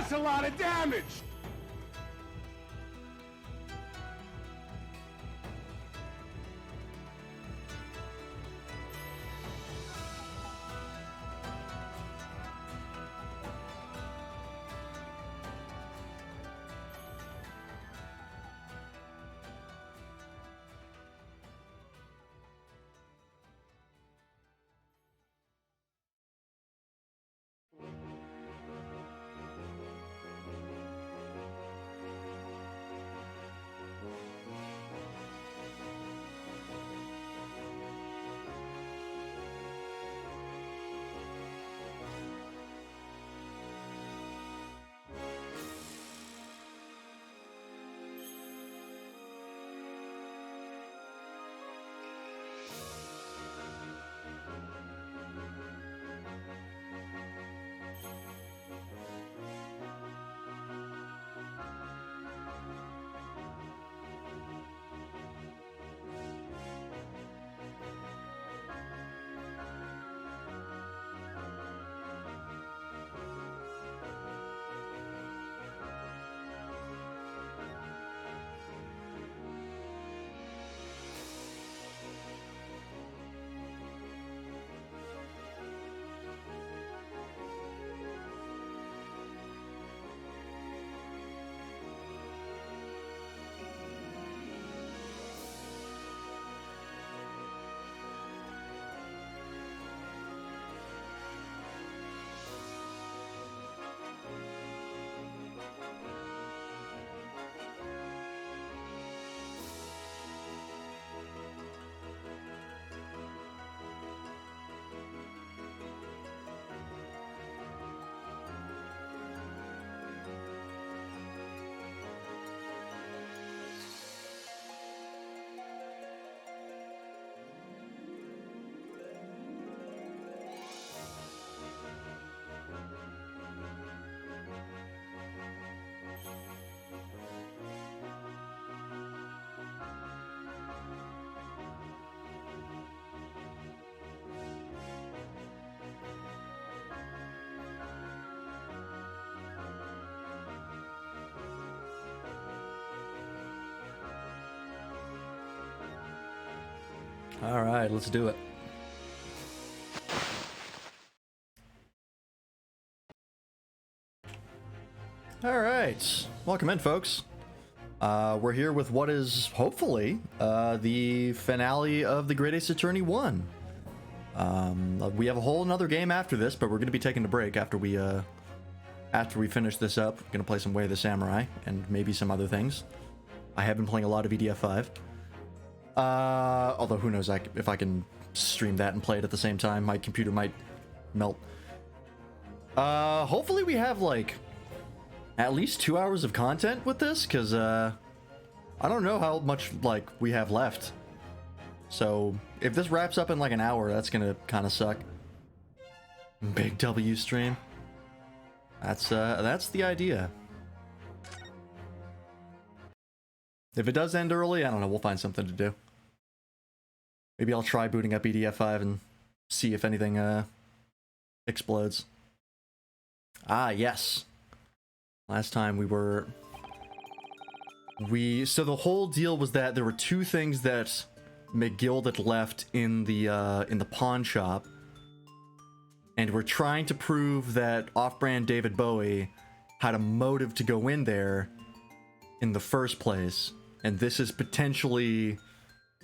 That's a lot of damage! All right, let's do it. All right, welcome in, folks. We're here with what is hopefully the finale of the Great Ace Attorney 1. We have a whole another game after this, but we're going to be taking a break after we finish this up. We're going to play some Way of the Samurai and maybe some other things. I have been playing a lot of EDF 5. Although who knows if I can stream that and play it at the same time. My computer might melt. Hopefully we have like at least 2 hours of content with this, because I don't know how much like we have left. So if this wraps up in like an hour, that's gonna kind of suck. Big W stream. That's the idea. If it does end early, I don't know, we'll find something to do. Maybe I'll try booting up EDF 5 and see if anything explodes. Ah, yes. Last time so the whole deal was that there were two things that McGill had left in the pawn shop. And we're trying to prove that off-brand David Bowie had a motive to go in there in the first place. And this is potentially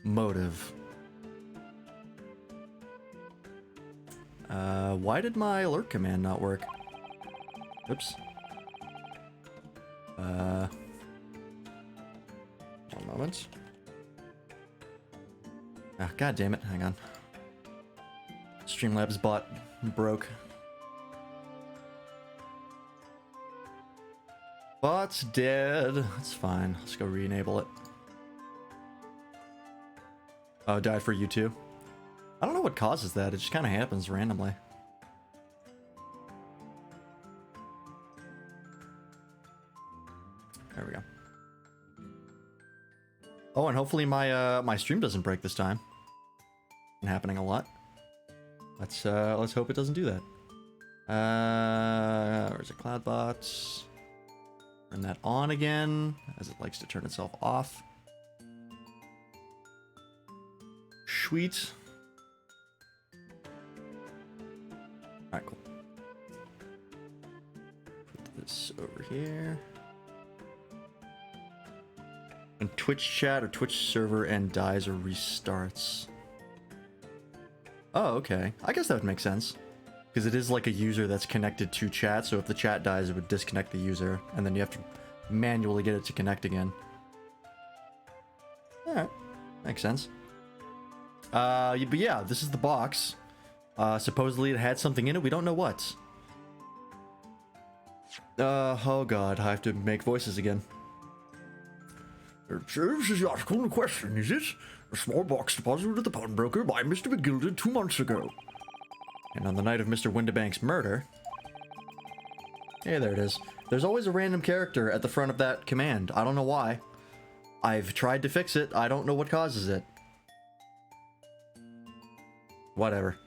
motive. Why did my alert command not work? Oops. One moment. Ah, god damn it, hang on. Streamlabs bot broke. Bot's dead. It's fine. Let's go re-enable it. Oh, it died for you too? I don't know what causes that. It just kind of happens randomly. There we go. Oh, and hopefully my my stream doesn't break this time. Been happening a lot. Let's hope it doesn't do that. Where's the CloudBots? Turn that on again, as it likes to turn itself off. Sweet. Alright, cool. Put this over here. And Twitch chat or Twitch server and dies or restarts. Oh, okay. I guess that would make sense. Because it is like a user that's connected to chat, so if the chat dies, it would disconnect the user, and then you have to manually get it to connect again. Alright. Makes sense. But yeah, this is the box. Supposedly it had something in it, we don't know what. Oh god, I have to make voices again. This is the article in question, is it? A small box deposited at the pawnbroker by Mr. McGilded 2 months ago. And on the night of Mr. Windibank's murder... Hey, there it is. There's always a random character at the front of that command. I don't know why. I've tried to fix it. I don't know what causes it. Whatever.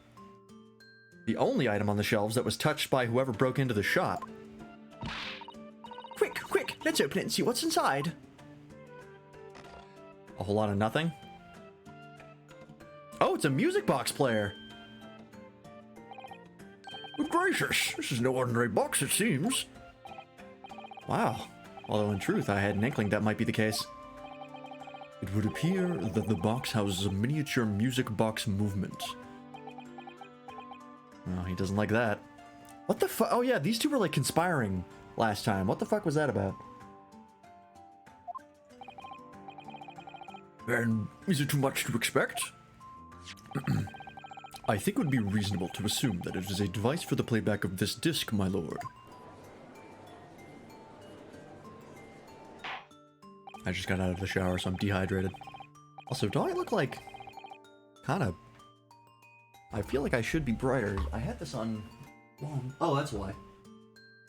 The only item on the shelves that was touched by whoever broke into the shop. Quick, quick, let's open it and see what's inside. A whole lot of nothing. Oh, it's a music box player. Good gracious, this is no ordinary box, it seems. Wow. Although in truth, I had an inkling that might be the case. It would appear that the box houses a miniature music box movement. Oh, he doesn't like that. What the fuck? Oh yeah, these two were like conspiring last time. What the fuck was that about? And is it too much to expect? I think it would be reasonable to assume that it is a device for the playback of this disc, my lord. I just got out of the shower, so I'm dehydrated. Also, do I look like... kinda... I feel like I should be brighter. I had this on... long... Oh, that's why.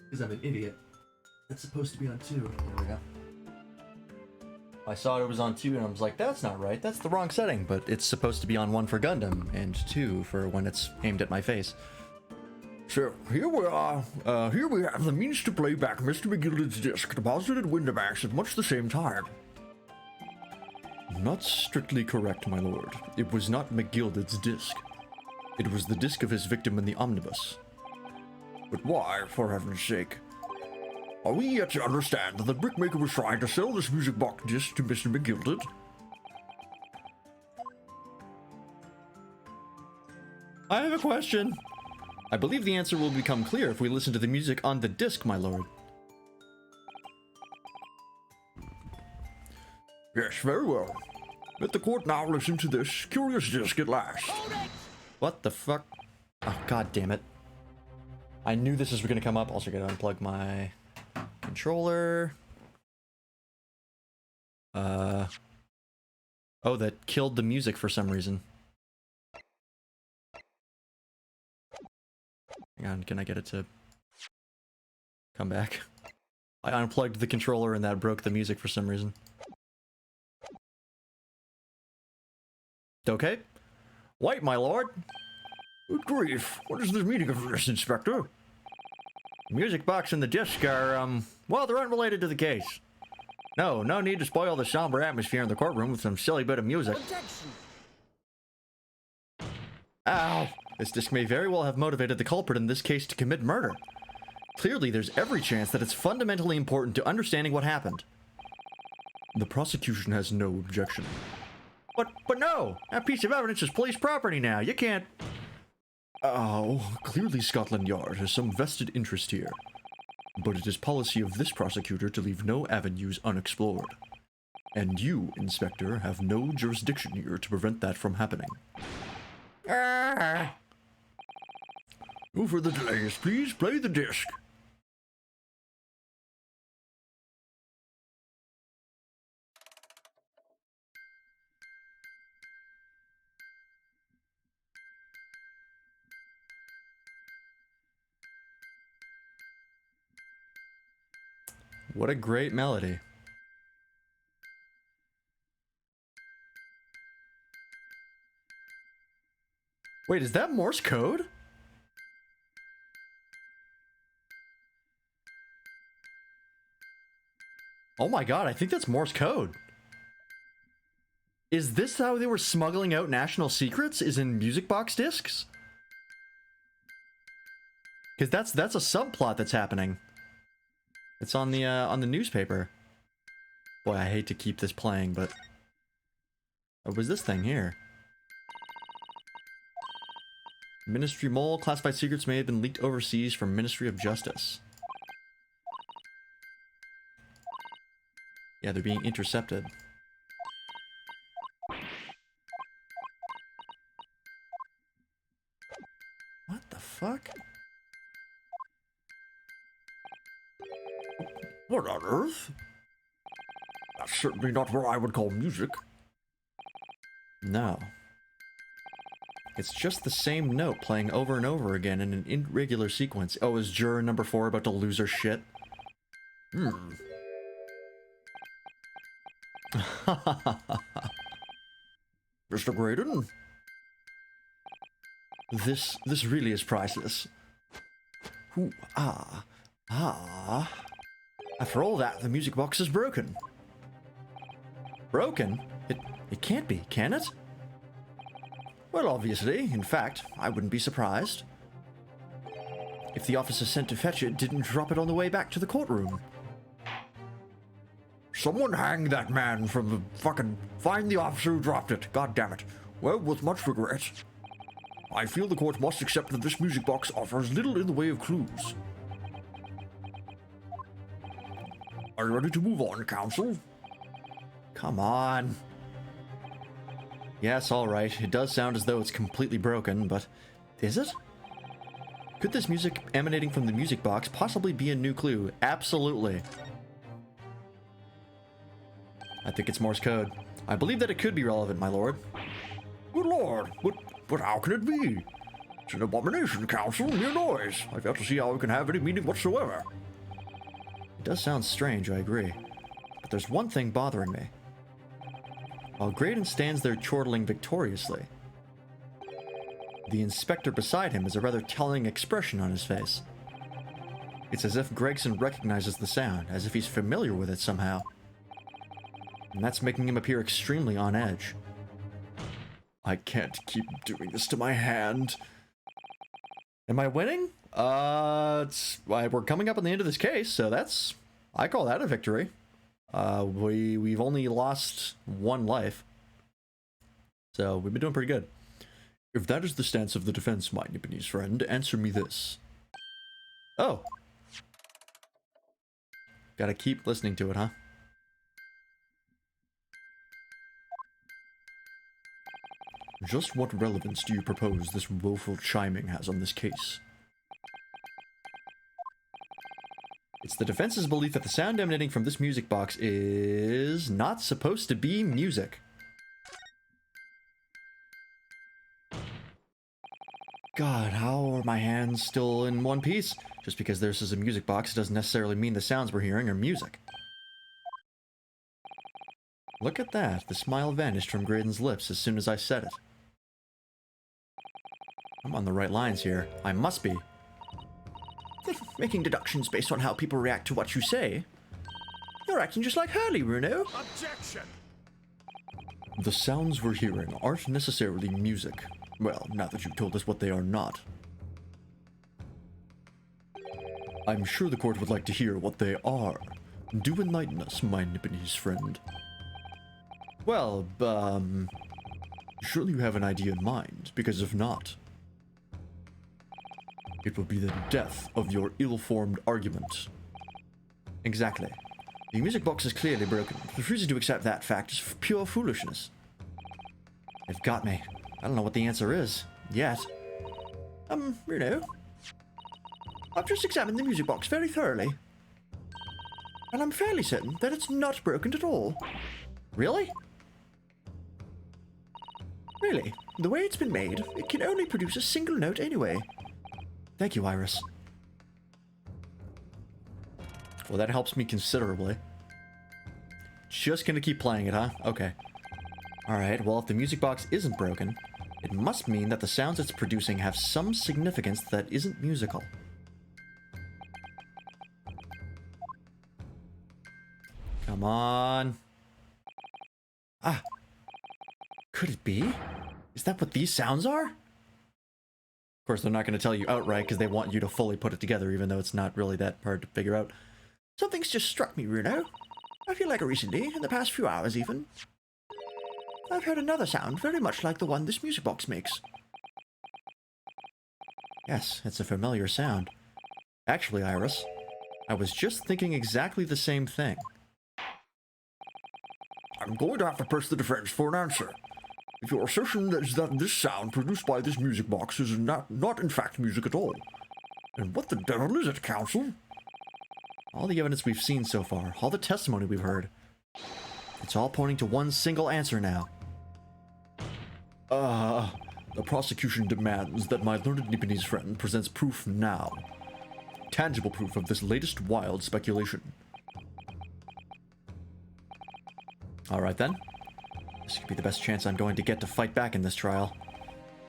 Because I'm an idiot. It's supposed to be on 2. There we go. I saw it was on 2 and I was like, that's not right, that's the wrong setting, but it's supposed to be on 1 for Gundam, and 2 for when it's aimed at my face. So, here we are. Here we have the means to play back Mr. McGilded's disc deposited at Windibanks at much the same time. Not strictly correct, my lord. It was not McGilded's disc. It was the disc of his victim in the omnibus. But why, for heaven's sake? Are we yet to understand that the brickmaker was trying to sell this music box disc to Mr. McGilded? I have a question. I believe the answer will become clear if we listen to the music on the disc, my lord. Yes, very well. Let the court now listen to this curious disc at last. What the fuck? Oh, god damn it. I knew this was going to come up. Also, gotta unplug my... controller. Oh, that killed the music for some reason. Hang on, can I get it to come back? I unplugged the controller and that broke the music for some reason. Okay. Wait, my lord. Good grief. What is the meaning of this, Inspector? The music box and the disc are, well, they're unrelated to the case. No need to spoil the somber atmosphere in the courtroom with some silly bit of music. Objection. Ow! This disc may very well have motivated the culprit in this case to commit murder. Clearly, there's every chance that it's fundamentally important to understanding what happened. The prosecution has no objection. But no! That piece of evidence is police property now. You can't... Oh, clearly Scotland Yard has some vested interest here. But it is policy of this prosecutor to leave no avenues unexplored. And you, Inspector, have no jurisdiction here to prevent that from happening. No further delays, please play the disc. What a great melody. Wait, is that Morse code? Oh my god, I think that's Morse code. Is this how they were smuggling out national secrets? Is in music box discs? Because that's a subplot that's happening. It's on the newspaper. Boy, I hate to keep this playing, but what was this thing here? Ministry Mole, classified secrets may have been leaked overseas from Ministry of Justice. Yeah, they're being intercepted. What the fuck? What on earth? That's certainly not what I would call music. No. It's just the same note playing over and over again in an irregular sequence. Oh, is juror number 4 about to lose her shit? Mr. Graydon? This really is priceless. Ooh, ah. After all that, the music box is broken. Broken? It can't be, can it? Well, obviously. In fact, I wouldn't be surprised if the officer sent to fetch it didn't drop it on the way back to the courtroom. Someone hang that man from the fucking... Find the officer who dropped it. God damn it. Well, with much regret, I feel the court must accept that this music box offers little in the way of clues. Are you ready to move on, counsel? Come on. Yes, alright. It does sound as though it's completely broken, but is it? Could this music emanating from the music box possibly be a new clue? Absolutely. I think it's Morse code. I believe that it could be relevant, my lord. Good lord, but how can it be? It's an abomination, counsel, mere noise. I've got to see how it can have any meaning whatsoever. It does sound strange, I agree. But there's one thing bothering me. While Graydon stands there chortling victoriously, the inspector beside him has a rather telling expression on his face. It's as if Gregson recognizes the sound, as if he's familiar with it somehow. And that's making him appear extremely on edge. I can't keep doing this to my hand. Am I winning? We're coming up on the end of this case, so that's... I call that a victory. We've only lost 1 life. So, we've been doing pretty good. If that is the stance of the defense, my Nipponese friend, answer me this. Oh. Gotta keep listening to it, huh? Just what relevance do you propose this woeful chiming has on this case? It's the defense's belief that the sound emanating from this music box is not supposed to be music. God, how are my hands still in one piece? Just because this is a music box doesn't necessarily mean the sounds we're hearing are music. Look at that. The smile vanished from Graydon's lips as soon as I said it. I'm on the right lines here. I must be. Making deductions based on how people react to what you say. You're acting just like Hurley, Bruno. Objection! The sounds we're hearing aren't necessarily music. Well, now that you've told us what they are not. I'm sure the court would like to hear what they are. Do enlighten us, my Nipponese friend. Well, surely you have an idea in mind, because if not, it will be the death of your ill-formed argument. Exactly. The music box is clearly broken. Refusing to accept that fact is pure foolishness. They've got me. I don't know what the answer is, yet. You know, I've just examined the music box very thoroughly, and I'm fairly certain that it's not broken at all. Really? Really, the way it's been made, it can only produce a single note anyway. Thank you, Iris. Well, that helps me considerably. Just gonna keep playing it, huh? Okay. Alright, well, if the music box isn't broken, it must mean that the sounds it's producing have some significance that isn't musical. Come on. Ah. Could it be? Is that what these sounds are? Of course, they're not going to tell you outright because they want you to fully put it together, even though it's not really that hard to figure out. Something's just struck me, Bruno. I feel like recently, in the past few hours even, I've heard another sound very much like the one this music box makes. Yes, it's a familiar sound. Actually, Iris, I was just thinking exactly the same thing. I'm going to have to press the defense for an answer. If your assertion is that this sound produced by this music box is not in fact music at all, then what the devil is it, Counsel? All the evidence we've seen so far, all the testimony we've heard, it's all pointing to one single answer now. The prosecution demands that my learned Nipponese friend presents proof now. Tangible proof of this latest wild speculation. Alright then. This could be the best chance I'm going to get to fight back in this trial.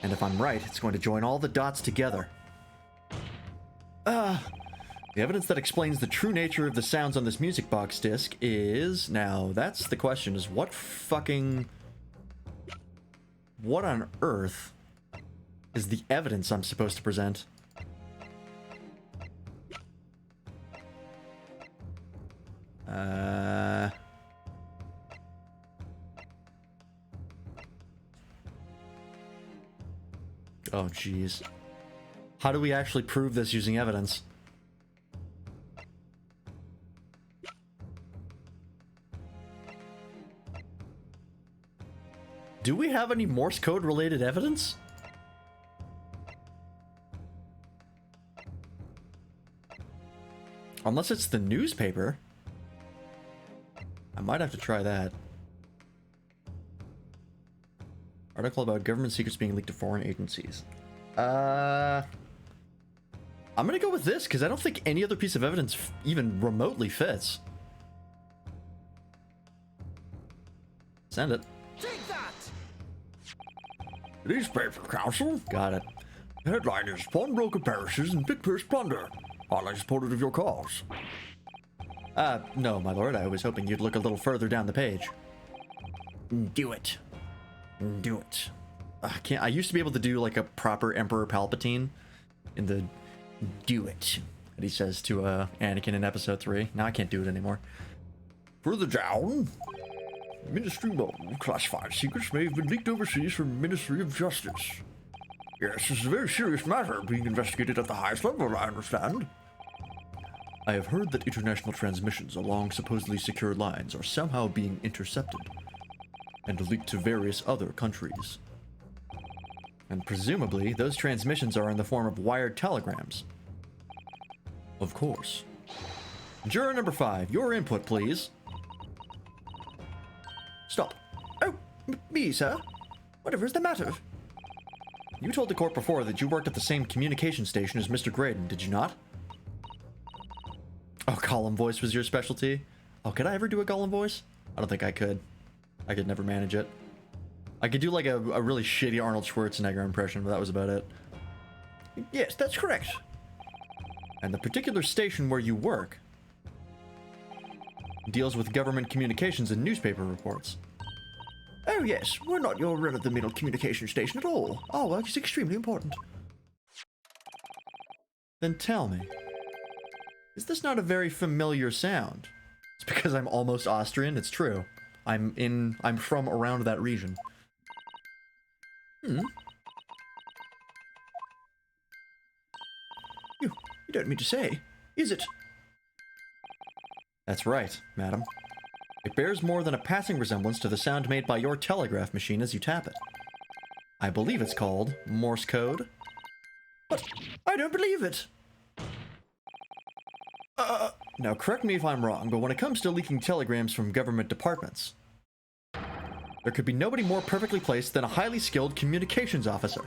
And if I'm right, it's going to join all the dots together. The evidence that explains the true nature of the sounds on this music box disc is... Now, that's the question, is what on earth is the evidence I'm supposed to present? Oh, jeez. How do we actually prove this using evidence? Do we have any Morse code related evidence? Unless it's the newspaper. I might have to try that. Article about government secrets being leaked to foreign agencies. I'm gonna go with this because I don't think any other piece of evidence even remotely fits. Send it. Take that! Newspaper, Counsel. Got it. The headline is Pawnbroker Parishes and Pickpurse Plunder. Highly supportive of your cause. No, my lord. I was hoping you'd look a little further down the page. Do it. Do it. I used to be able to do like a proper Emperor Palpatine in the do it that he says to Anakin in episode 3. Now I can't do it anymore. Further down, Ministry Mode classified secrets may have been leaked overseas from Ministry of Justice. Yes, this is a very serious matter being investigated at the highest level, I understand. I have heard that international transmissions along supposedly secure lines are somehow being intercepted and leaked to various other countries. And presumably, those transmissions are in the form of wired telegrams. Of course. Juror number 5, your input, please. Stop. Oh, me, sir? Whatever is the matter? You told the court before that you worked at the same communication station as Mr. Graydon, did you not? Oh, Gollum voice was your specialty? Oh, could I ever do a Gollum voice? I don't think I could. I could never manage it. I could do like a really shitty Arnold Schwarzenegger impression, but that was about it. Yes, that's correct. And the particular station where you work deals with government communications and newspaper reports. Oh yes, we're not your run-of-the-mill communication station at all. Our work is extremely important. Then tell me, is this not a very familiar sound? It's because I'm almost Austrian, it's true. I'm from around that region. You don't mean to say, is it? That's right, madam. It bears more than a passing resemblance to the sound made by your telegraph machine as you tap it. I believe it's called Morse code. But I don't believe it. Now correct me if I'm wrong, but when it comes to leaking telegrams from government departments, there could be nobody more perfectly placed than a highly skilled communications officer.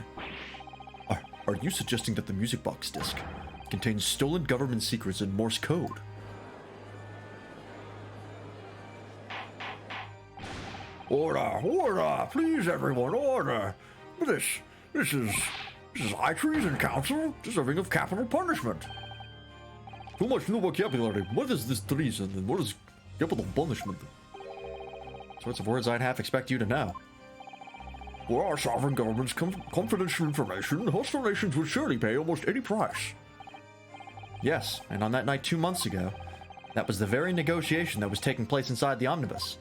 Are you suggesting that the music box disc contains stolen government secrets in Morse code? Order, order, please everyone, order. This is high treason, Counsel, deserving of capital punishment. Too much new vocabulary. What is this treason and what is capital punishment. Sorts of words I'd half expect you to know. For our sovereign government's confidential information, hostile nations would surely pay almost any price. Yes, and on that night 2 months ago, that was the very negotiation that was taking place inside the omnibus.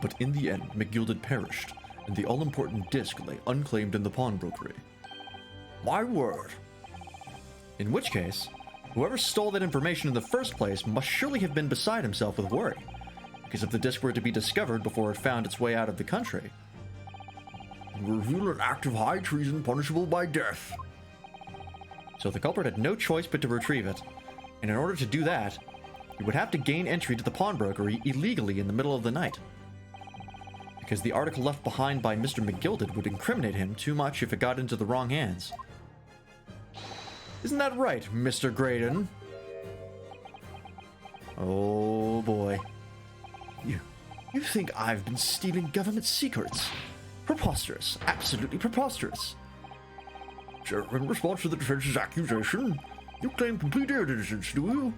But in the end, McGilded perished, and the all-important disc lay unclaimed in the pawnbrokery. My word. In which case, whoever stole that information in the first place must surely have been beside himself with worry, because if the disc were to be discovered before it found its way out of the country... Reveal an act of high treason punishable by death. So the culprit had no choice but to retrieve it, and in order to do that, he would have to gain entry to the pawnbrokery illegally in the middle of the night. Because the article left behind by Mr. McGilded would incriminate him too much if it got into the wrong hands. Isn't that right, Mr. Graydon? Oh boy. You think I've been stealing government secrets? Preposterous. Absolutely preposterous. So, in response to the defense's accusation, you claim complete innocence, do you?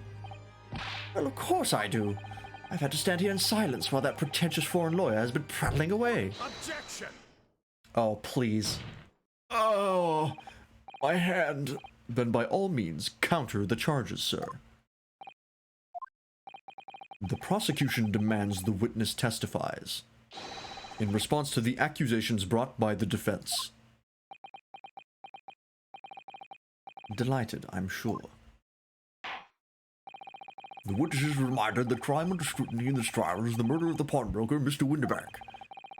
Well, of course I do. I've had to stand here in silence while that pretentious foreign lawyer has been prattling away. Objection! Oh, please. Oh, my hand. Then by all means, counter the charges, sir. The prosecution demands the witness testifies in response to the accusations brought by the defense. Delighted, I'm sure. The witness is reminded that crime under scrutiny in this trial is the murder of the pawnbroker, Mr. Winterbank.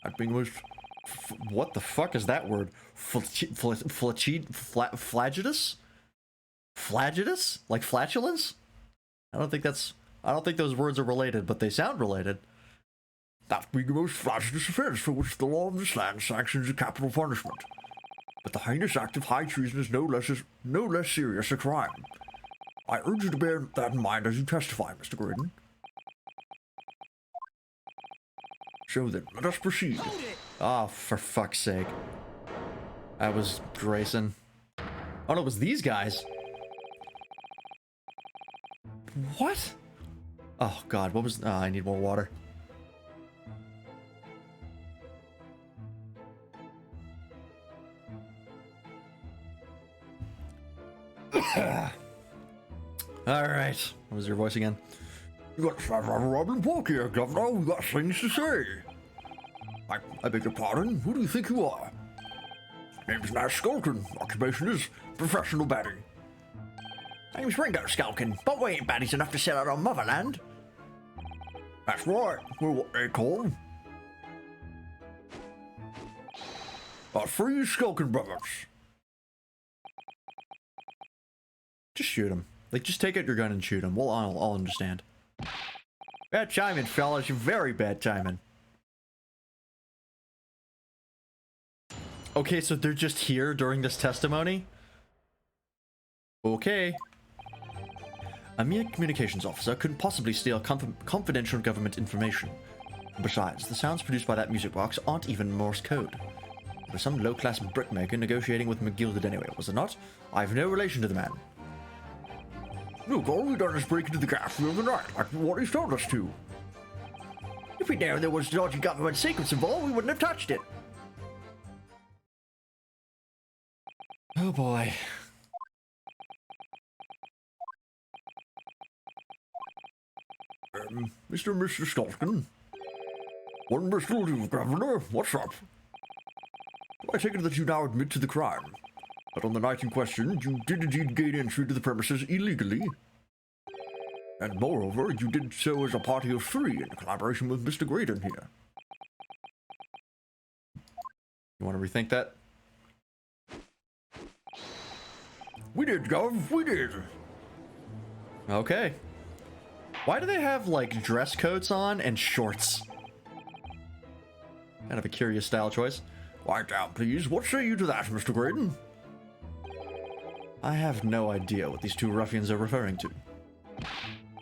That being most... What the fuck is that word? Flagitus? Flagitus? Like flatulence? I don't think those words are related, but they sound related. That being the most flagellant offense for which the law of this land sanctions a capital punishment. But the heinous act of high treason is no less serious a crime. I urge you to bear that in mind as you testify, Mr. Graydon. So then, let us proceed. Oh, for fuck's sake. That was Grayson. Oh no, it was these guys. What? Oh god, what was... Oh, I need more water. Alright. What was your voice again? You got to have a Robin Walk here, Governor. We got things to say. I beg your pardon. Who do you think you are? Name's Nash Skulkin. Occupation is professional baddie. Name's Ringo Skulkin, but we ain't baddies enough to sell out on Motherland. That's right. We're what they call Three Skulkin brothers. Just shoot him. Like, just take out your gun and shoot him. I'll understand. Bad timing, fellas. You're very bad timing. Okay, so they're just here during this testimony? Okay. A mere communications officer couldn't possibly steal confidential government information. Besides, the sounds produced by that music box aren't even Morse code. It was some low-class brickmaker negotiating with McGilded anyway, was it not? I have no relation to the man. Look, all we done is break into the gas the other night, like what he's told us to. If we knew there was dodgy government secrets involved, we wouldn't have touched it. Oh boy. Mr. and Mr. Skulkin. One Bristol to Governor, what's up? I take it that you now admit to the crime. But on the night in question, you did indeed gain entry to the premises illegally. And moreover, you did so as a party of three in collaboration with Mr. Graydon here. You want to rethink that? We did, Gov, we did. Okay. Why do they have, like, dress coats on and shorts? Kind of a curious style choice. Quiet down, please. What say you to that, Mr. Graydon? I have no idea what these two ruffians are referring to.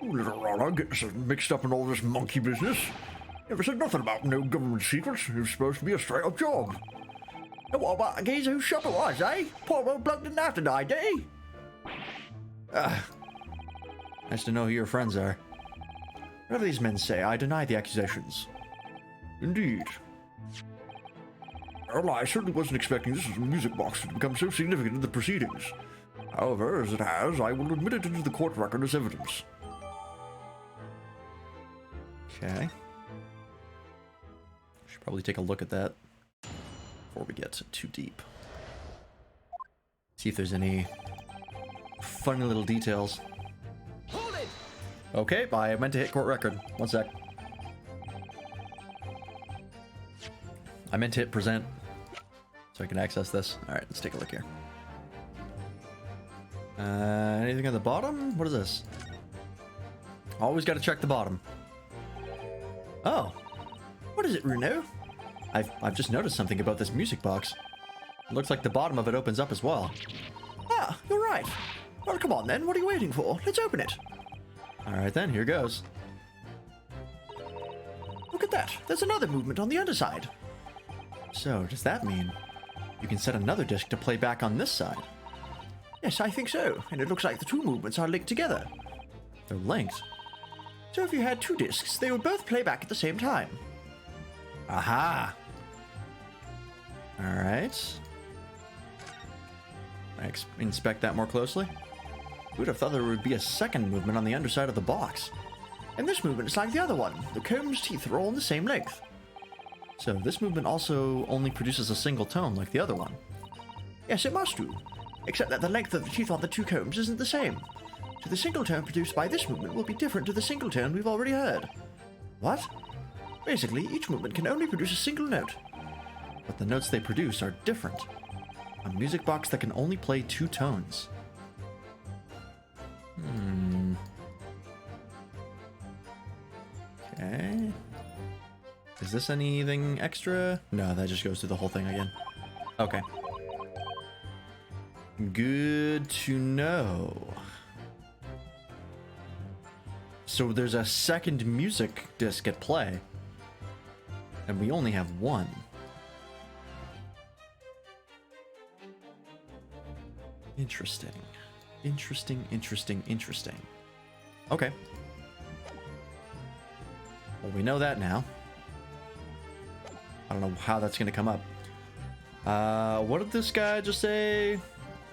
You little runner, getting us mixed up in all this monkey business. Never said nothing about no government secrets. It was supposed to be a straight-up job. And what about the geezer whose shop it was, eh? Poor old bloke didn't have to die, did he? Nice to know who your friends are. Whatever these men say, I deny the accusations. Indeed. Well, I certainly wasn't expecting this music box to become so significant in the proceedings. However, as it has, I will admit it into the court record as evidence. Okay. Should probably take a look at that before we get too deep. See if there's any funny little details. Hold it! Okay, I meant to hit court record. One sec. I meant to hit present so I can access this. Alright, let's take a look here. Anything on the bottom? What is this? Always got to check the bottom. Oh. What is it, Runo? I've just noticed something about this music box. It looks like the bottom of it opens up as well. Ah, you're right. Well, come on then. What are you waiting for? Let's open it. Alright then, here goes. Look at that. There's another movement on the underside. So, does that mean you can set another disc to play back on this side? Yes, I think so. And it looks like the two movements are linked together. They're linked. So if you had two discs, they would both play back at the same time. Aha! Alright. Inspect that more closely. Who'd have thought there would be a second movement on the underside of the box? And this movement is like the other one. The comb's teeth are all the same length. So this movement also only produces a single tone like the other one. Yes, it must do. Except that the length of the teeth on the two combs isn't the same. So the single tone produced by this movement will be different to the single tone we've already heard. What? Basically, each movement can only produce a single note. But the notes they produce are different. A music box that can only play two tones. Okay. Is this anything extra? No, that just goes through the whole thing again. Okay. Good to know. So there's a second music disc at play. And we only have one. Interesting. Interesting. Okay. Well, we know that now. I don't know how that's gonna come up. What did this guy just say?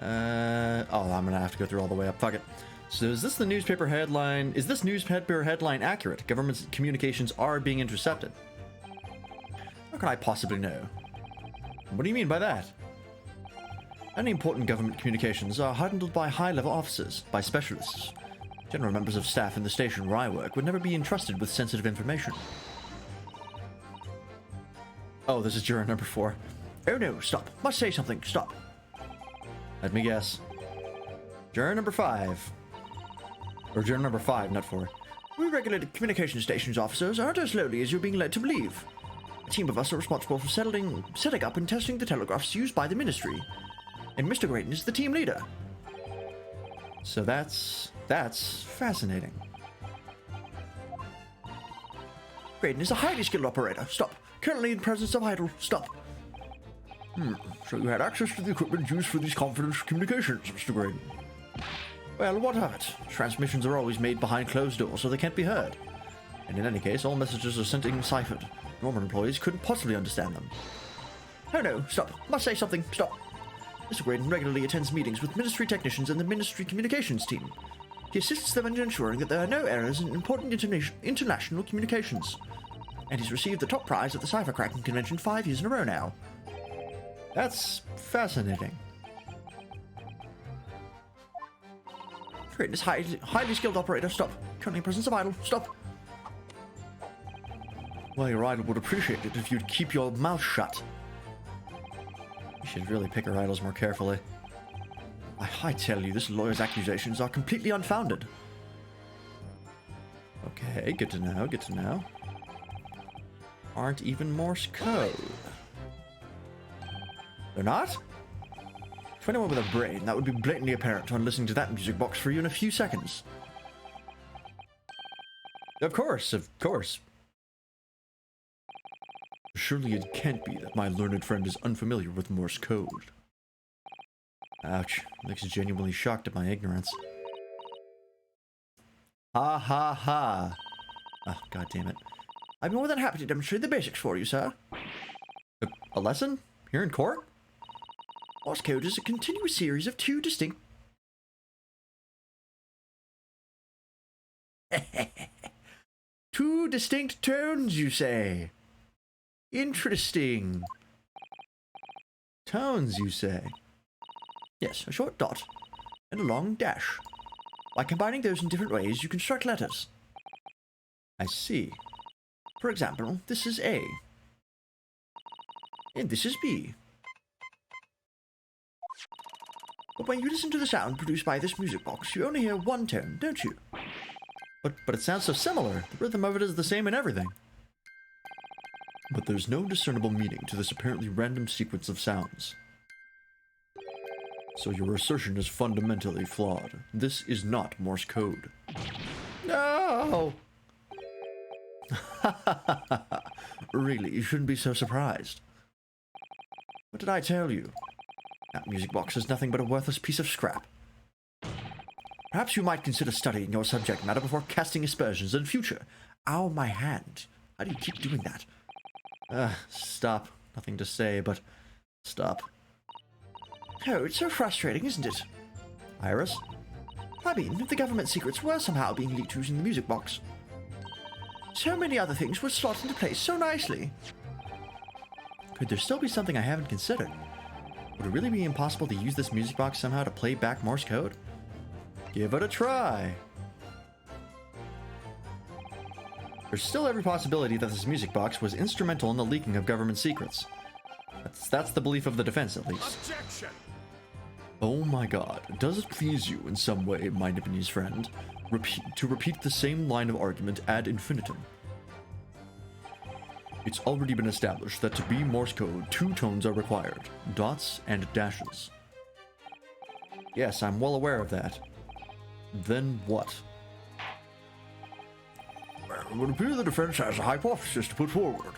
Oh, I'm gonna have to go through all the way up. Fuck it. So is this the newspaper headline? Is this newspaper headline accurate? Government communications are being intercepted. How can I possibly know? What do you mean by that? Any important government communications are handled by high-level officers, by specialists. General members of staff in the station where I work would never be entrusted with sensitive information. Oh, this is juror number 4. Oh no, stop. Must say something. Stop. Let me guess. Juror number 5. Or juror number 5, not 4. We regulated communication stations officers aren't as slowly as you're being led to believe. A team of us are responsible for setting up and testing the telegraphs used by the ministry. And Mr. Graydon is the team leader. So that's fascinating. Graydon is a highly skilled operator. Stop. Currently in presence of idol. Stop. So you had access to the equipment used for these confidential communications, Mr. Graydon. Well, what of it? Transmissions are always made behind closed doors so they can't be heard. And in any case, all messages are sent enciphered. Normal employees couldn't possibly understand them. Oh no, stop. Must say something. Stop. Mr. Graydon regularly attends meetings with ministry technicians and the ministry communications team. He assists them in ensuring that there are no errors in important international communications. And he's received the top prize at the Cipher Cracking Convention 5 years in a row now. That's fascinating. Graydon is highly skilled operator. Stop. Currently in presence of idol. Stop. Well, your idol would appreciate it if you'd keep your mouth shut. You should really pick your idols more carefully. I tell you, this lawyer's accusations are completely unfounded. Okay, good to know. Aren't even Morse code. They're not? To anyone with a brain, that would be blatantly apparent when listening to that music box for you in a few seconds. Of course. Surely it can't be that my learned friend is unfamiliar with Morse code. Ouch. Looks genuinely shocked at my ignorance. Ha ha ha. Ah, god damn it. I'm more than happy to demonstrate the basics for you, sir. A lesson? Here in court? Morse code is a continuous series of two distinct... two distinct tones, you say? Interesting. Tones, you say? Yes, a short dot and a long dash. By combining those in different ways, you construct letters. I see. For example, this is A. And this is B. But when you listen to the sound produced by this music box, you only hear one tone, don't you? But it sounds so similar. The rhythm of it is the same in everything. But there's no discernible meaning to this apparently random sequence of sounds. So your assertion is fundamentally flawed. This is not Morse code. No! Really, you shouldn't be so surprised. What did I tell you? That music box is nothing but a worthless piece of scrap. Perhaps you might consider studying your subject matter before casting aspersions in future. Ow, my hand. How do you keep doing that? Stop. Nothing to say, but stop. Oh, it's so frustrating, isn't it? Iris? I mean, if the government secrets were somehow being leaked using the music box, so many other things would slot into place so nicely. Could there still be something I haven't considered? Would it really be impossible to use this music box somehow to play back Morse code? Give it a try! There's still every possibility that this music box was instrumental in the leaking of government secrets. That's the belief of the defense, at least. Objection! Oh my god, does it please you in some way, my Nipponese friend, to repeat the same line of argument ad infinitum? It's already been established that to be Morse code, two tones are required, dots and dashes. Yes, I'm well aware of that. Then what? Well, it would appear the defense has a hypothesis to put forward.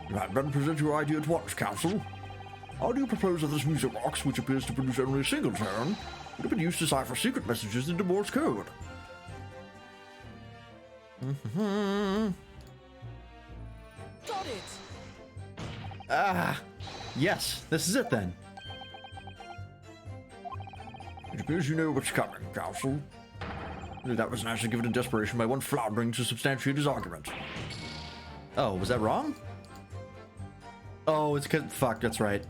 You had better present your idea at once, counsel. How do you propose that this music box, which appears to produce only a single tone, would have been used to cipher secret messages into Morse code? Got it! Yes, this is it then. It appears you know what's coming, counsel. That was nicely given in desperation by one floundering to substantiate his argument. Oh, was that wrong? Oh, it's because... Fuck, that's right.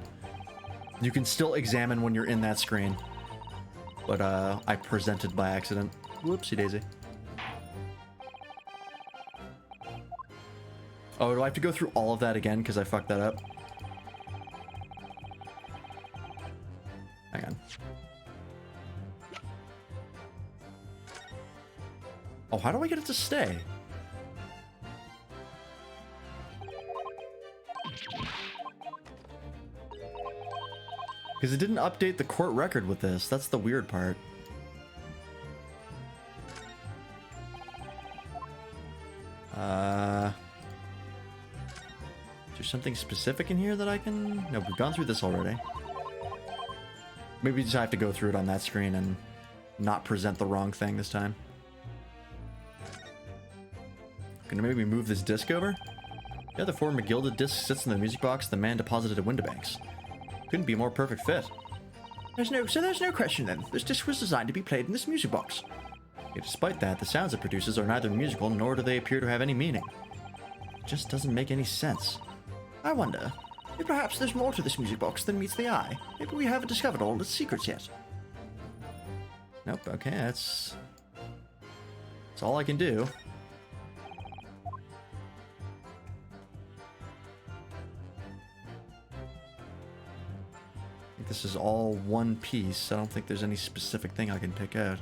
You can still examine when you're in that screen. But, I presented by accident. Whoopsie daisy. Oh, do I have to go through all of that again because I fucked that up? Hang on. Oh, how do I get it to stay? Because it didn't update the court record with this. That's the weird part. Is there something specific in here that I can... No, we've gone through this already. Maybe we just have to go through it on that screen and not present the wrong thing this time. Gonna maybe move this disc over? The other 4 McGilded disc sits in the music box the man deposited at Windibanks. Couldn't be a more perfect fit. There's no question then. This disc was designed to be played in this music box. Yet despite that, the sounds it produces are neither musical nor do they appear to have any meaning. It just doesn't make any sense. I wonder, if perhaps there's more to this music box than meets the eye. Maybe we haven't discovered all its secrets yet. Nope, okay, that's all I can do. I think this is all one piece. I don't think there's any specific thing I can pick out.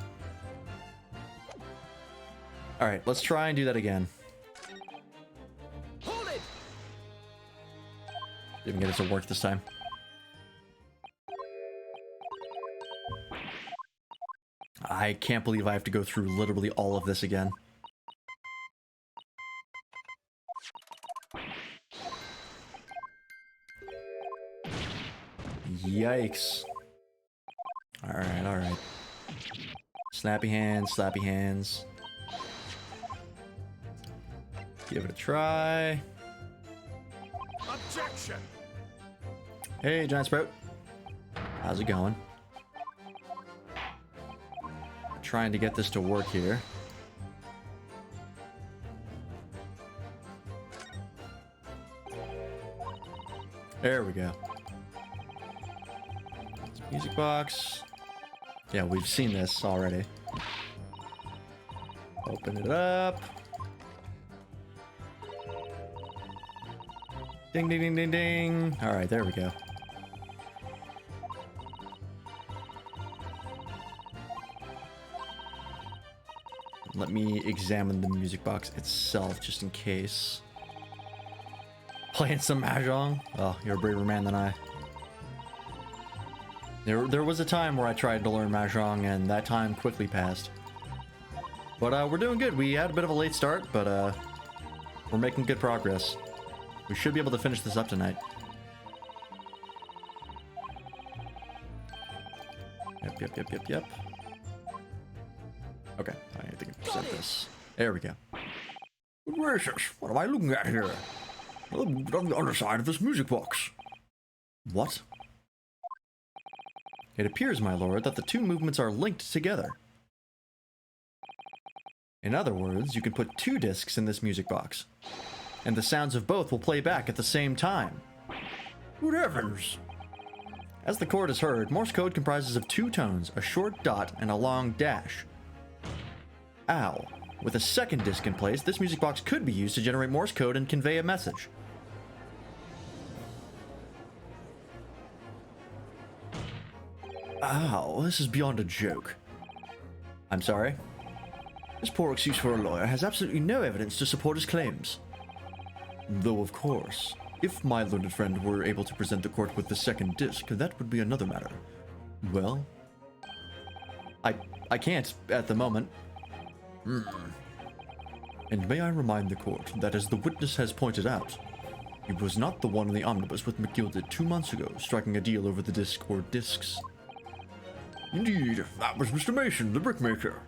Alright, let's try and do that again. Hold it! Didn't get it to work this time. I can't believe I have to go through literally all of this again. Yikes. Alright, alright. Slappy hands, slappy hands. Give it a try. Objection! Hey, Giant Sprout. How's it going? Trying to get this to work here. There we go. Music box. Yeah, we've seen this already. Open it up. Ding, ding, ding, ding, ding. All right, there we go. Let me examine the music box itself, just in case. Playing some Mahjong? Oh, you're a braver man than I. There was a time where I tried to learn Mahjong, and that time quickly passed. But we're doing good. We had a bit of a late start, but we're making good progress. We should be able to finish this up tonight. Yep. Okay, I think I present this. There we go. Gracious, what am I looking at here? On the underside of this music box. What? It appears, my lord, that the two movements are linked together. In other words, you can put two discs in this music box, and the sounds of both will play back at the same time. Good heavens! As the chord has heard, Morse code comprises of two tones, a short dot and a long dash. Ow. With a second disc in place, this music box could be used to generate Morse code and convey a message. Ow, this is beyond a joke. I'm sorry? This poor excuse for a lawyer has absolutely no evidence to support his claims. Though, of course, if my learned friend were able to present the court with the second disc, that would be another matter. Well, I can't at the moment. And may I remind the court that, as the witness has pointed out, he was not the one in the omnibus with McGilded 2 months ago, striking a deal over the disc or discs. Indeed, that was Mr. Mason, the brickmaker.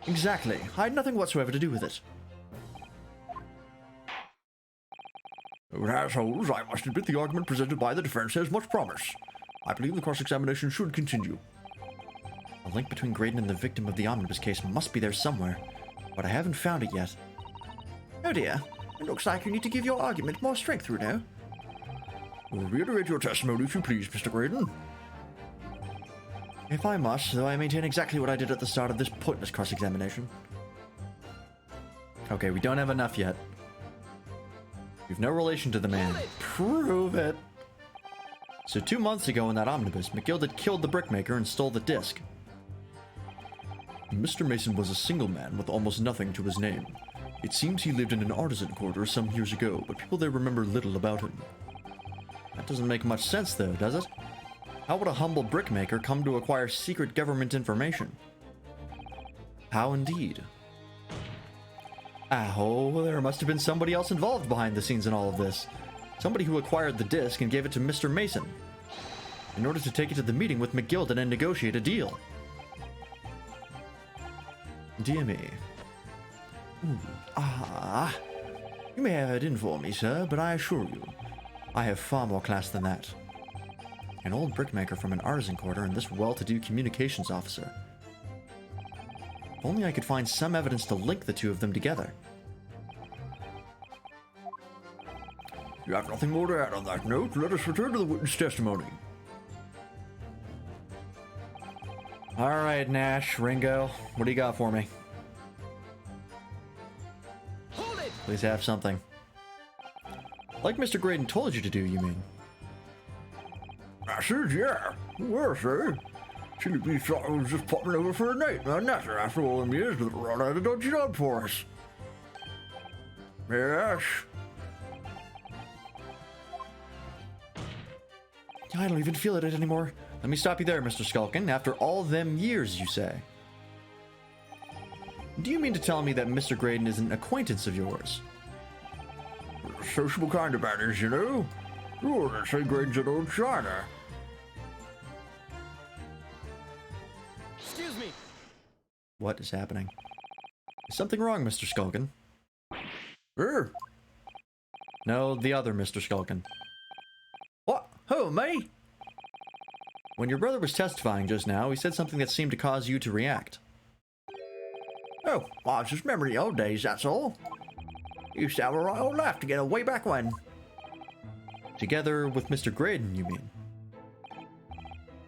Exactly. I had nothing whatsoever to do with it. Assholes, I must admit the argument presented by the defense has much promise. I believe the cross-examination should continue. A link between Graydon and the victim of the omnibus case must be there somewhere, but I haven't found it yet. Oh dear. It looks like you need to give your argument more strength, Runo. Reiterate your testimony if you please, Mr. Graydon. If I must, though I maintain exactly what I did at the start of this pointless cross-examination. Okay, we don't have enough yet. You've no relation to the man. Prove it! So 2 months ago in that omnibus, McGilded killed the brickmaker and stole the disc. Mr. Mason was a single man with almost nothing to his name. It seems he lived in an artisan quarter some years ago, but people there remember little about him. That doesn't make much sense though, does it? How would a humble brickmaker come to acquire secret government information? How indeed? Oh, there must have been somebody else involved behind the scenes in all of this. Somebody who acquired the disc and gave it to Mr. Mason in order to take it to the meeting with McGilded and negotiate a deal. Dear me. You may have it in for me, sir, but I assure you, I have far more class than that. An old brickmaker from an artisan quarter and this well-to-do communications officer. If only I could find some evidence to link the two of them together. You have nothing more to add on that note. Let us return to the witness testimony. Alright, Nash, Ringo, what do you got for me? Hold it! Please have something. Like Mr. Graydon told you to do, you mean? I said, yeah. Well, sir. Silly Beast thought I was just popping over for a night. Now, Nasser, after all them years, little run had a dodgy job for us. Yes. I don't even feel it anymore. Let me stop you there, Mr. Skulkin. After all them years, you say? Do you mean to tell me that Mr. Graydon is an acquaintance of yours? Sociable kind of manners, you know. Oh, they say Graydon's an old shiner. Excuse me. What is happening? Is something wrong, Mr. Skulkin? Sure. No, the other Mr. Skulkin. What? Who, me? When your brother was testifying just now, he said something that seemed to cause you to react. Oh, well, it's just memory of old days, that's all. Used to have a right old laugh together way back when. Together with Mr. Graydon, you mean?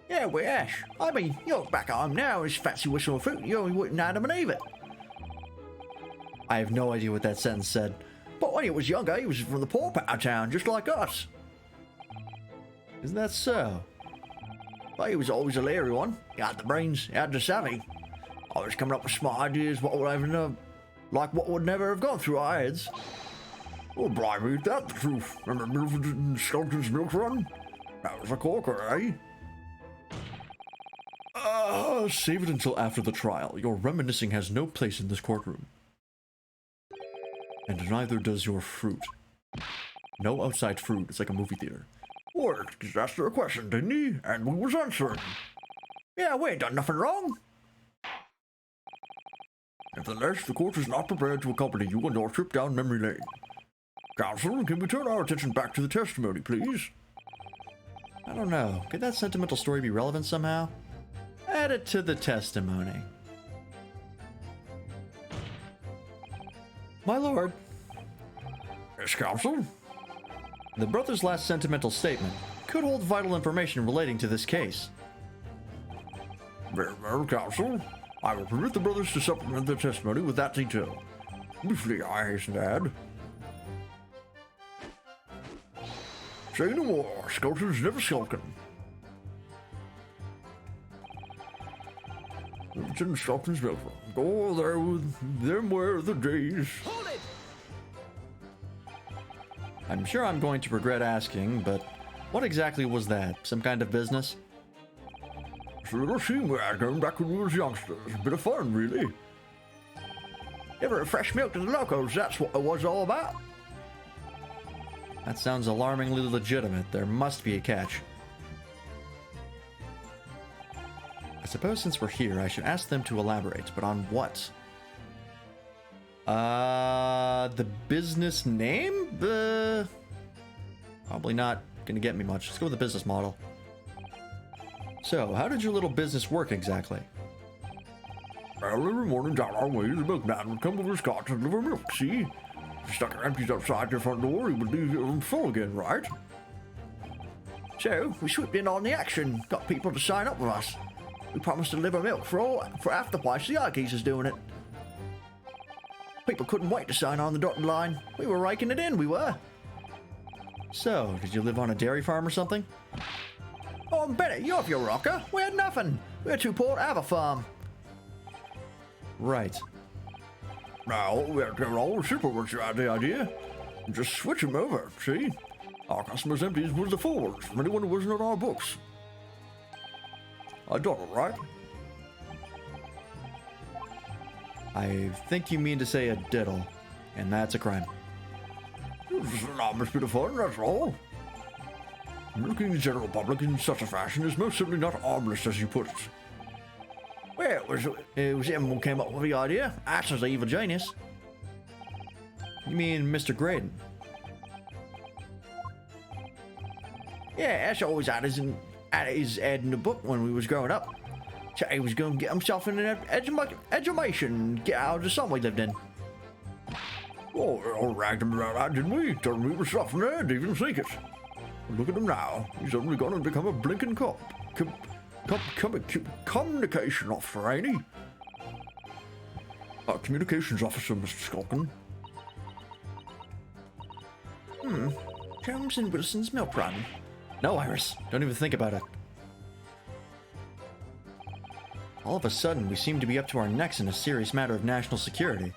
Yeah, we Ash. I mean, you look back at him now, his fancy whistle of fruit, you only wouldn't Adam and Eve it. I have no idea what that sentence said. But when he was younger, he was from the poor part of town, just like us. Isn't that so? But he was always a leery one. He had the brains, he had the savvy. Always coming up with smart ideas, what would even like what would never have gone through our heads. Oh, blimey, that's the truth. Remember Milford and Skelton's milk run? That was a corker, eh? Save it until after the trial. Your reminiscing has no place in this courtroom. And neither does your fruit. No outside fruit. It's like a movie theater. Well, he asked her a question, didn't he? And we was answering. Yeah, we ain't done nothing wrong. Nevertheless, the court is not prepared to accompany you on your trip down memory lane. Counsel, can we turn our attention back to the testimony, please? I don't know. Could that sentimental story be relevant somehow? Add it to the testimony. My lord, Yes, counsel? the brother's last sentimental statement could hold vital information relating to this case. Very well, counsel. I will permit the brothers to supplement their testimony with that detail. Briefly, I hasten to add. Say no more. Skelton's never skulking. It's in Skelton's milk run. Go there with them were the days. Hold it! I'm sure I'm going to regret asking, but what exactly was that? Some kind of business? It's a little scene we had going back when we was youngsters. A bit of fun, really. Ever fresh milk to the locals, that's what it was all about. That sounds alarmingly legitimate. There must be a catch. I suppose since we're here, I should ask them to elaborate, but on what? The business name? Probably not gonna get me much. Let's go with the business model. So, how did your little business work exactly? Well, every morning down our way, the milkman would come with his cart to deliver milk, see? If you stuck your empties outside your front door, he would leave them full again, right? So, we swooped in on the action, got people to sign up with us. We promised to deliver milk for half the price the other geezers doing it. People couldn't wait to sign on the dotted line. We were raking it in, we were. So, did you live on a dairy farm or something? Oh, Benny, you're off your rocker. We had nothing. We were too poor to have a farm. Right. Now, we had to get all the shipper once you had the idea. And just switch them over, see? Our customers' empties was the forwards from anyone who wasn't on our books. I done it, right? I think you mean to say a diddle, and that's a crime. It was just an honest bit of fun, that's all. Milking the general public in such a fashion is most certainly not harmless as you put it. Well, it was him who came up with the idea. Ash is an evil genius. You mean Mr. Graydon? Yeah, Ash always had his head in the book when we was growing up. So he was going to get himself in an education and get out of the slum we lived in. Oh, we all ragged him about that, didn't we? Told him we were soft in there, didn't even think it. Look at him now. He's only going to become a blinking communication officer, ain't he? Communications officer, Mr. Skulkin. Jones and Wilson's milk run. No, Iris. Don't even think about it. All of a sudden, we seem to be up to our necks in a serious matter of national security.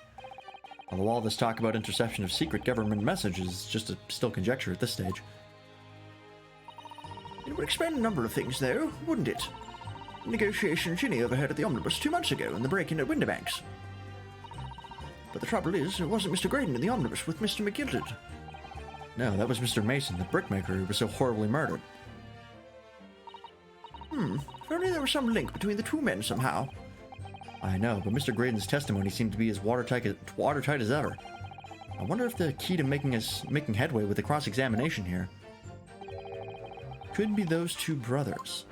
Although all this talk about interception of secret government messages is just a still conjecture at this stage. It would explain a number of things, though, wouldn't it? Negotiation Ginny overheard at the omnibus 2 months ago and the break-in at Winterbanks. But the trouble is, it wasn't Mr. Graydon in the omnibus with Mr. McGilded. No, that was Mr. Mason, the brickmaker who was so horribly murdered. If only there was some link between the two men somehow. I know, but Mr. Graydon's testimony seemed to be as watertight as ever. I wonder if the key to making headway with the cross-examination here could be those two brothers.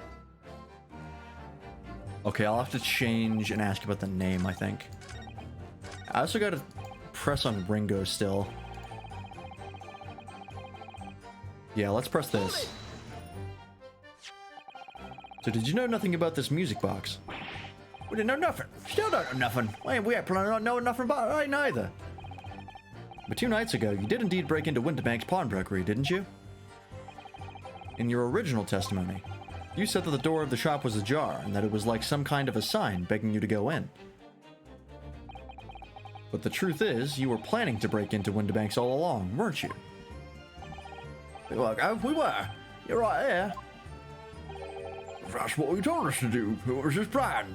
Okay, I'll have to change and ask about the name, I think. I also gotta press on Ringo still. Yeah, let's press this. So did you know nothing about this music box? We didn't know nothing. Still don't know nothing. We ain't planning on knowing nothing about it, ain't either. But 2 nights ago, you did indeed break into Winterbank's pawnbrokery, didn't you? In your original testimony, you said that the door of the shop was ajar and that it was like some kind of a sign begging you to go in. But the truth is, you were planning to break into Winterbank's all along, weren't you? We were. You're right there. That's what he told us to do. It was his plan.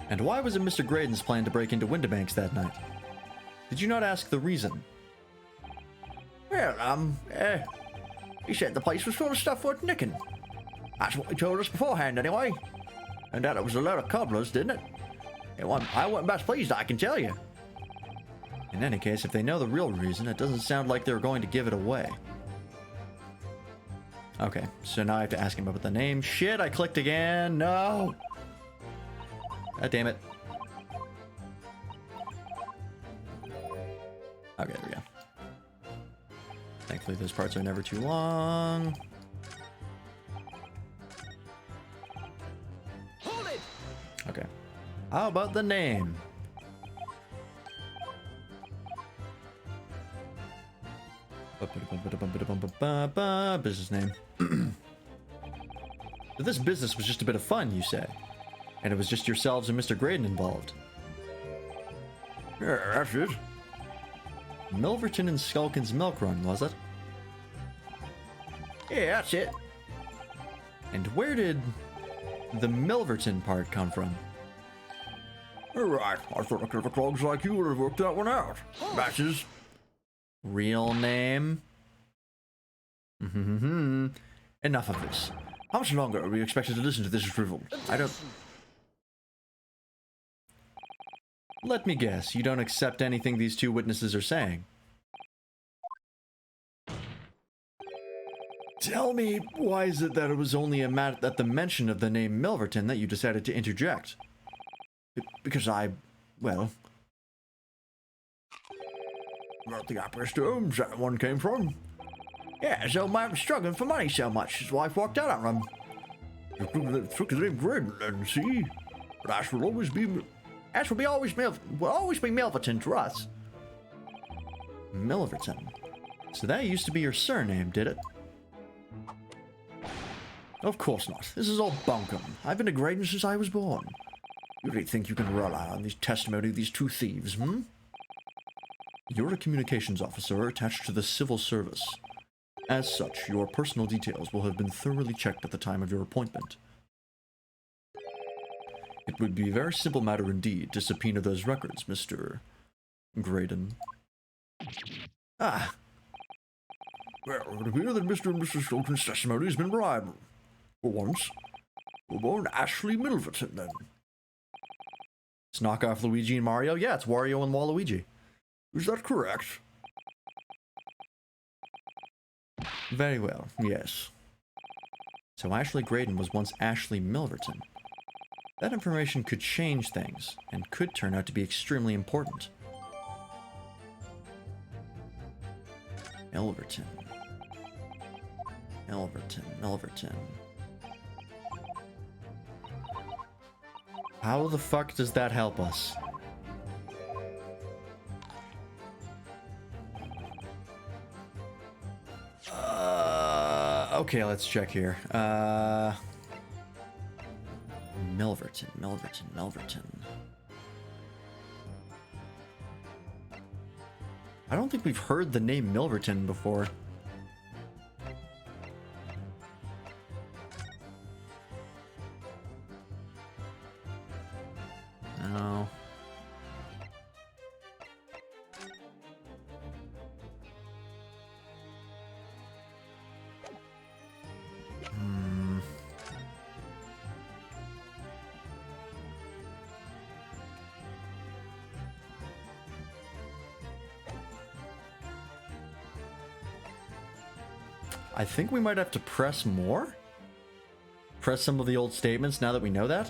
And why was it Mr. Graydon's plan to break into Winterbank's that night? Did you not ask the reason? Well, he said the place was full of stuff worth nicking. That's what he told us beforehand, anyway. And that it was a load of cobblers, didn't it? I wasn't best pleased, I can tell you. In any case, if they know the real reason, it doesn't sound like they're going to give it away. Okay, so now I have to ask him about the name. Shit, I clicked again. No! God damn it. Okay, there we go. Thankfully, those parts are never too long. Hold it! Okay. How about the name? Business name. This business was just a bit of fun, you say? And it was just yourselves and Mr. Graydon involved. Yeah, that's it. Milverton and Skulkin's Milk Run, was it? Yeah, that's it. And where did the Milverton part come from? All right. I thought a clever clogs like you would have worked that one out. Matches. Real name? Enough of this. How much longer are we expected to listen to this drivel? I don't... Let me guess, you don't accept anything these two witnesses are saying. Tell me, why is it that it was only at the mention of the name Milverton that you decided to interject? Because well, Not the Upper Stones that one came from. yeah, his old man was struggling for money so much, his wife walked out on him. Took the name Graydon and see. But Ash will always be. Ash will always be Milverton to us. Milverton. So that used to be your surname, did it? Of course not. This is all bunkum. I've been a Graydon since I was born. You really think you can rely on the testimony of these two thieves, hmm? You're a communications officer attached to the civil service. As such, your personal details will have been thoroughly checked at the time of your appointment. It would be a very simple matter indeed to subpoena those records, Mr. Graydon. Ah, Well, it would appear that Mr. and Mrs. Stoughton's testimony has been reliable. For once. We're born Ashley Milverton, then. It's knockoff Luigi and Mario? Yeah, it's Wario and Waluigi. Is that correct? Very well, yes. So Ashley Graydon was once Ashley Milverton. That information could change things, and could turn out to be extremely important. Milverton. How the fuck does that help us? Okay, let's check here. Milverton. I don't think we've heard the name Milverton before. No. I think we might have to press more? Press some of the old statements now that we know that?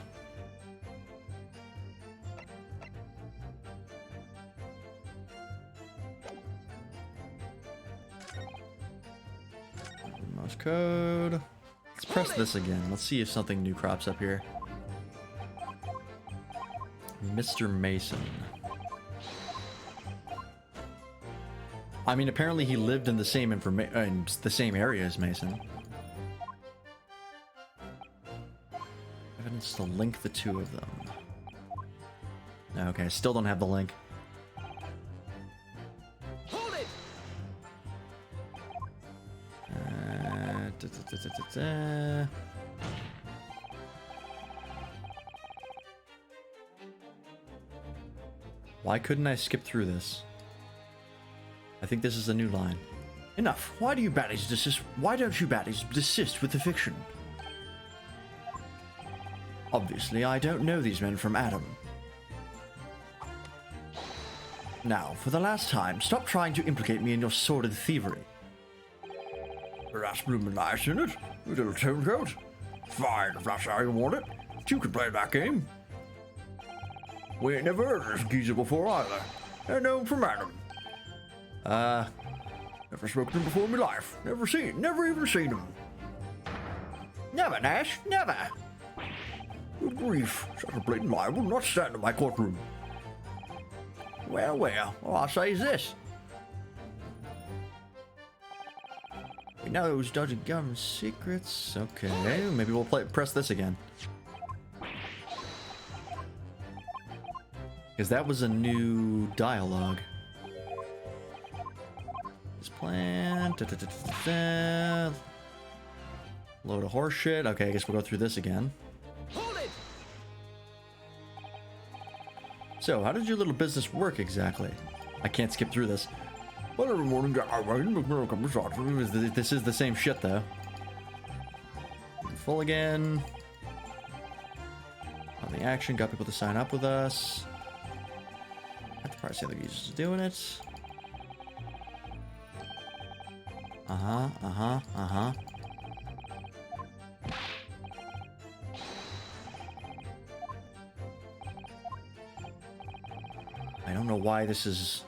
Mouse code. Let's press this again. Let's see if something new crops up here. Mr. Mason. I mean, apparently he lived in the same in the same area as Mason. Evidence to link the two of them. Okay, still don't have the link. Hold it! Why couldn't I skip through this? I think this is a new line. Enough. Why don't you baddies desist with the fiction? Obviously, I don't know these men from Adam. Now, for the last time, stop trying to implicate me in your sordid thievery. That's blooming nice, isn't it? You little turncoat. Fine, if that's how you want it. You can play that game. We ain't never heard of this geezer before either. And know him from Adam. Never spoken to him before in my life. Never even seen him. Never, Nash, never. Good grief, such a blatant lie will not stand in my courtroom. Well, all I'll say is this. We know those dodging government secrets. Okay, maybe we'll press this again. Because that was a new dialogue. His plan. Load of horse shit. Okay, I guess we'll go through this again. Hold it! So, how did your little business work exactly? I can't skip through this. Well, every morning I went to come to This is the same shit, though. Full again. On the action, got people to sign up with us. Have to probably see other users doing it. I don't know why this is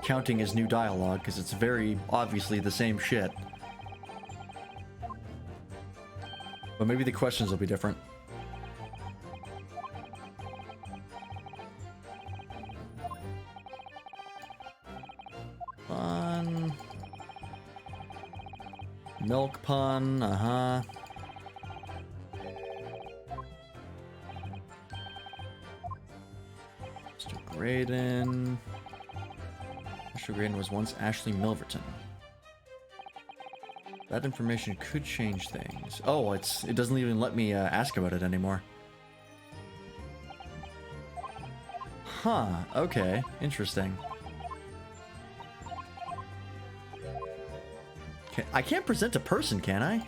counting as new dialogue, because it's very obviously the same shit. But maybe the questions will be different. Pun. Milk pun, Mr. Graydon. Mr. Graydon was once Ashley Milverton. That information could change things. Oh, it doesn't even let me ask about it anymore. Huh, okay, interesting. I can't present a person, can I?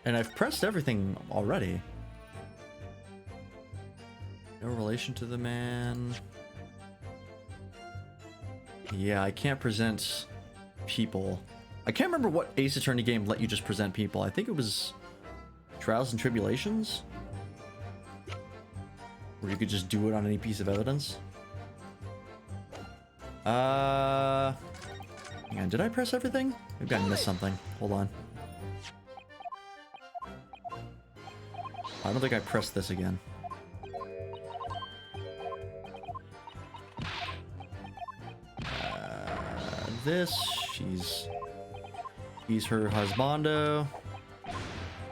And I've pressed everything already. No relation to the man. Yeah, I can't present people. I can't remember what Ace Attorney game let you just present people. I think it was Trials and Tribulations, where you could just do it on any piece of evidence. Hang on, did I press everything? Maybe I missed something. Hold on. I don't think I pressed this again. This, he's her husbando.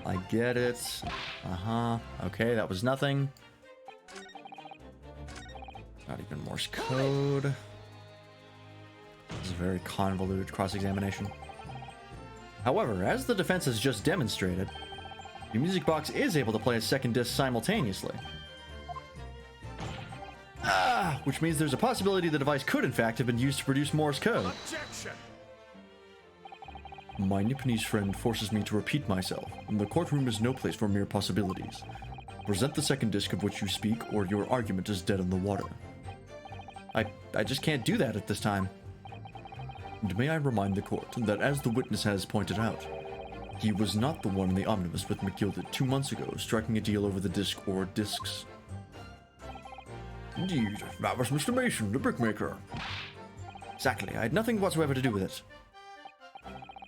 I get it. Okay, that was nothing. Not even Morse code. This is a very convoluted cross-examination. However, as the defense has just demonstrated, your music box is able to play a second disc simultaneously. Which means there's a possibility the device could in fact have been used to produce Morse code. Objection! My Nipponese friend forces me to repeat myself, and the courtroom is no place for mere possibilities. Present the second disc of which you speak, or your argument is dead in the water. I just can't do that at this time. And may I remind the court that, as the witness has pointed out, he was not the one in the omnibus with McGilded 2 months ago, striking a deal over the disc or discs. Indeed, that was Mr. Mason, the brickmaker. Exactly, I had nothing whatsoever to do with it.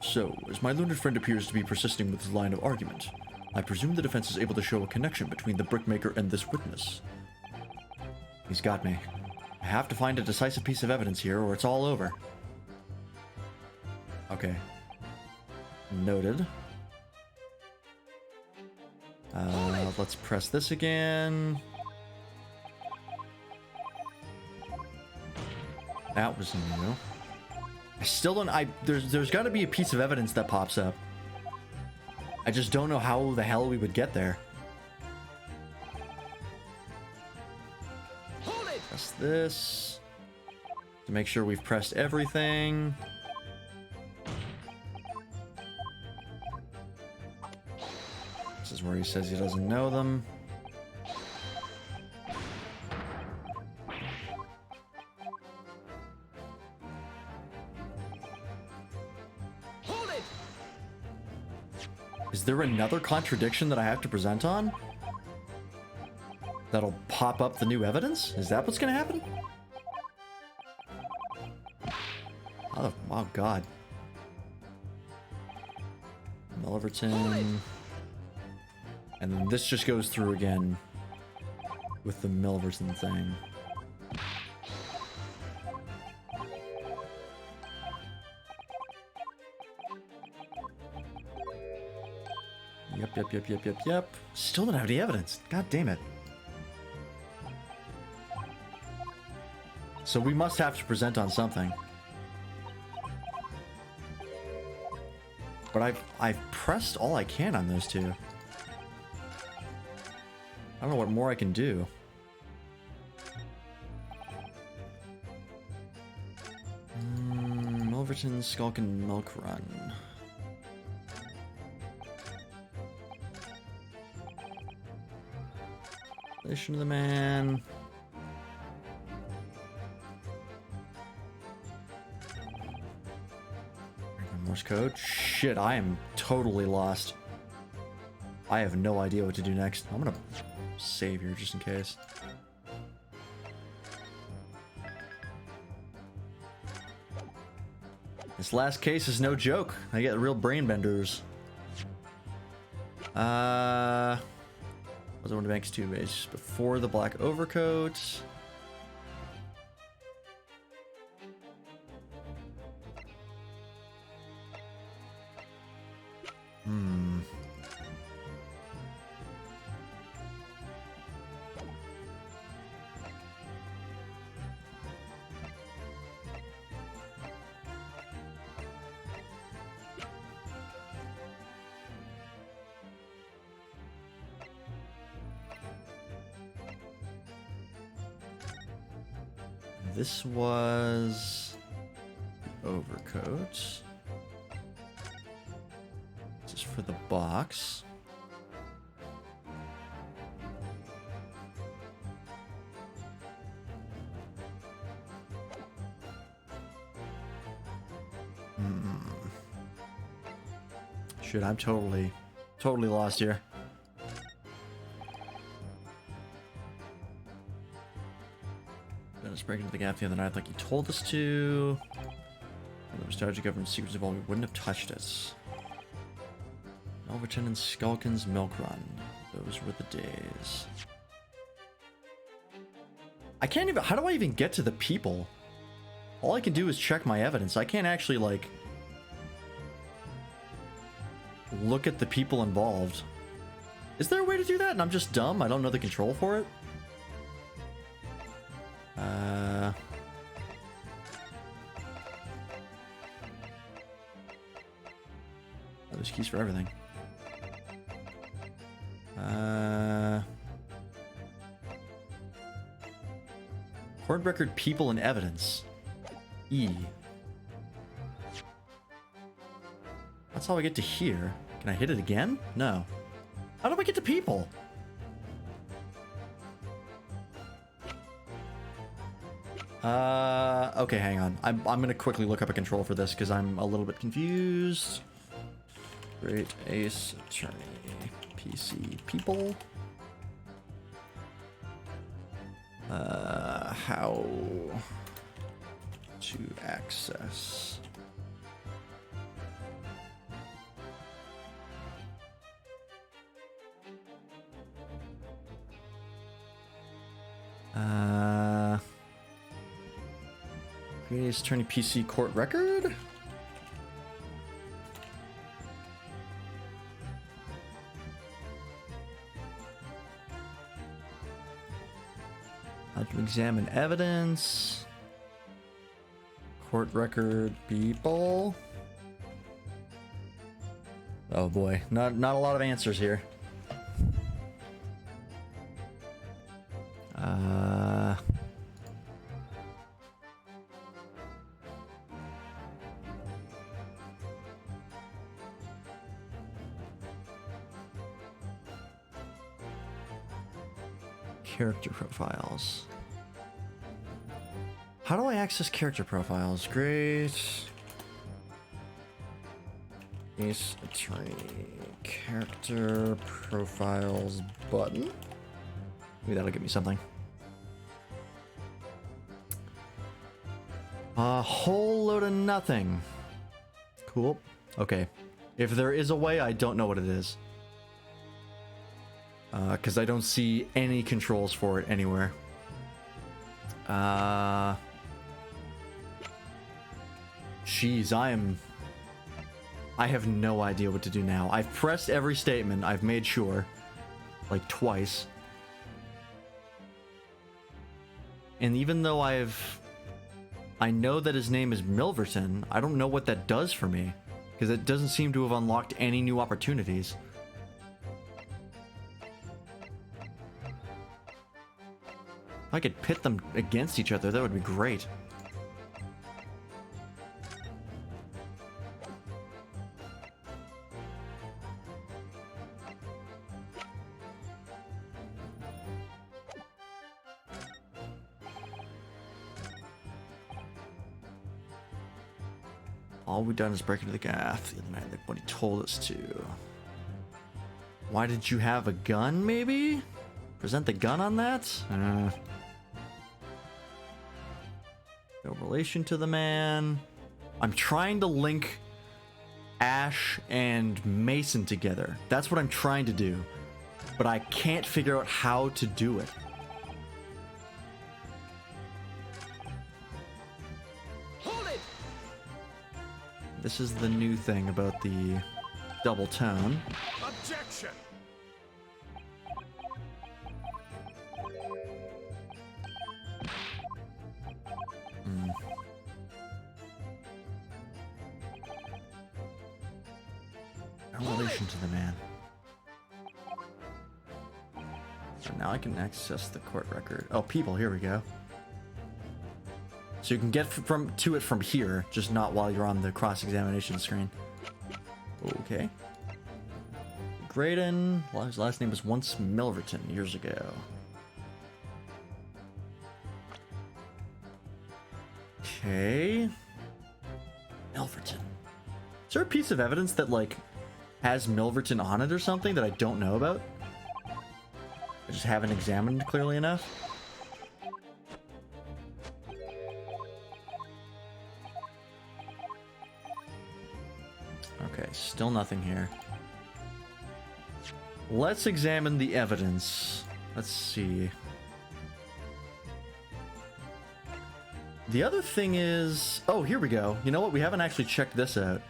So, as my learned friend appears to be persisting with his line of argument, I presume the defense is able to show a connection between the brickmaker and this witness. He's got me. I have to find a decisive piece of evidence here, or it's all over. Okay. Noted. Let's press this again. That was new. I still don't. There's got to be a piece of evidence that pops up. I just don't know how the hell we would get there. Hold it! Press this to make sure we've pressed everything. This is where he says he doesn't know them. Hold it! Is there another contradiction that I have to present on? That'll pop up the new evidence? Is that what's gonna happen? Oh god. Milverton. And then this just goes through again with the Milverton thing. Yep. Still don't have any evidence. God damn it. So we must have to present on something. But I've pressed all I can on those two. I don't know what more I can do. Milverton, Skulkin, Milk Run. Relation to the man. Morse code. Shit, I am totally lost. I have no idea what to do next. I'm gonna save here just in case. This last case is no joke. I get real brain benders. Was it one of the banks 2 days before the black overcoat? This was overcoat. This is for the box. Shit, I'm totally lost here. Dennis breaking into the gap the other night like he told us to. There was strategy government secrets involved, we wouldn't have touched it. Milverton and Skulkin's Milk Run. Those were the days. I can't even, how do I even get to the people? All I can do is check my evidence. I can't actually, like, look at the people involved. Is there a way to do that and I'm just dumb? I don't know the control for it? There's keys for everything. Court record, people, and evidence. E. That's how I get to here. Can I hit it again? No. How do I get to people? Okay, hang on. I'm gonna quickly look up a control for this because I'm a little bit confused. Great Ace Attorney PC people. How to access. Great Ace Attorney PC court record? How to examine evidence. Court record people. Oh boy, not a lot of answers here. Character profiles. How do I access character profiles? Great. Ace Attorney character profiles button. Maybe that'll give me something. A whole load of nothing. Cool. Okay. If there is a way, I don't know what it is. Because I don't see any controls for it anywhere. Jeez, I have no idea what to do now. I've pressed every statement. I've made sure. Like twice. And even though I know that his name is Milverton, I don't know what that does for me. Because it doesn't seem to have unlocked any new opportunities. If I could pit them against each other, that would be great. All we've done is break into the gaff the other night, like what he told us to. Why did you have a gun, maybe? Present the gun on that? No relation to the man. I'm trying to link Ash and Mason together. That's what I'm trying to do. But I can't figure out how to do it. Hold it! This is the new thing about the double tone. Objection! No relation to the man. So now I can access the court record. Oh, people, here we go. So you can get to it from here, just not while you're on the cross-examination screen. Okay. Graydon, well, his last name was once Milverton, years ago. Okay. Milverton. Is there a piece of evidence that, like, has Milverton on it or something that I don't know about? I just haven't examined clearly enough. Okay, still nothing here. Let's examine the evidence. Let's see. The other thing is... Oh, here we go. You know what? We haven't actually checked this out.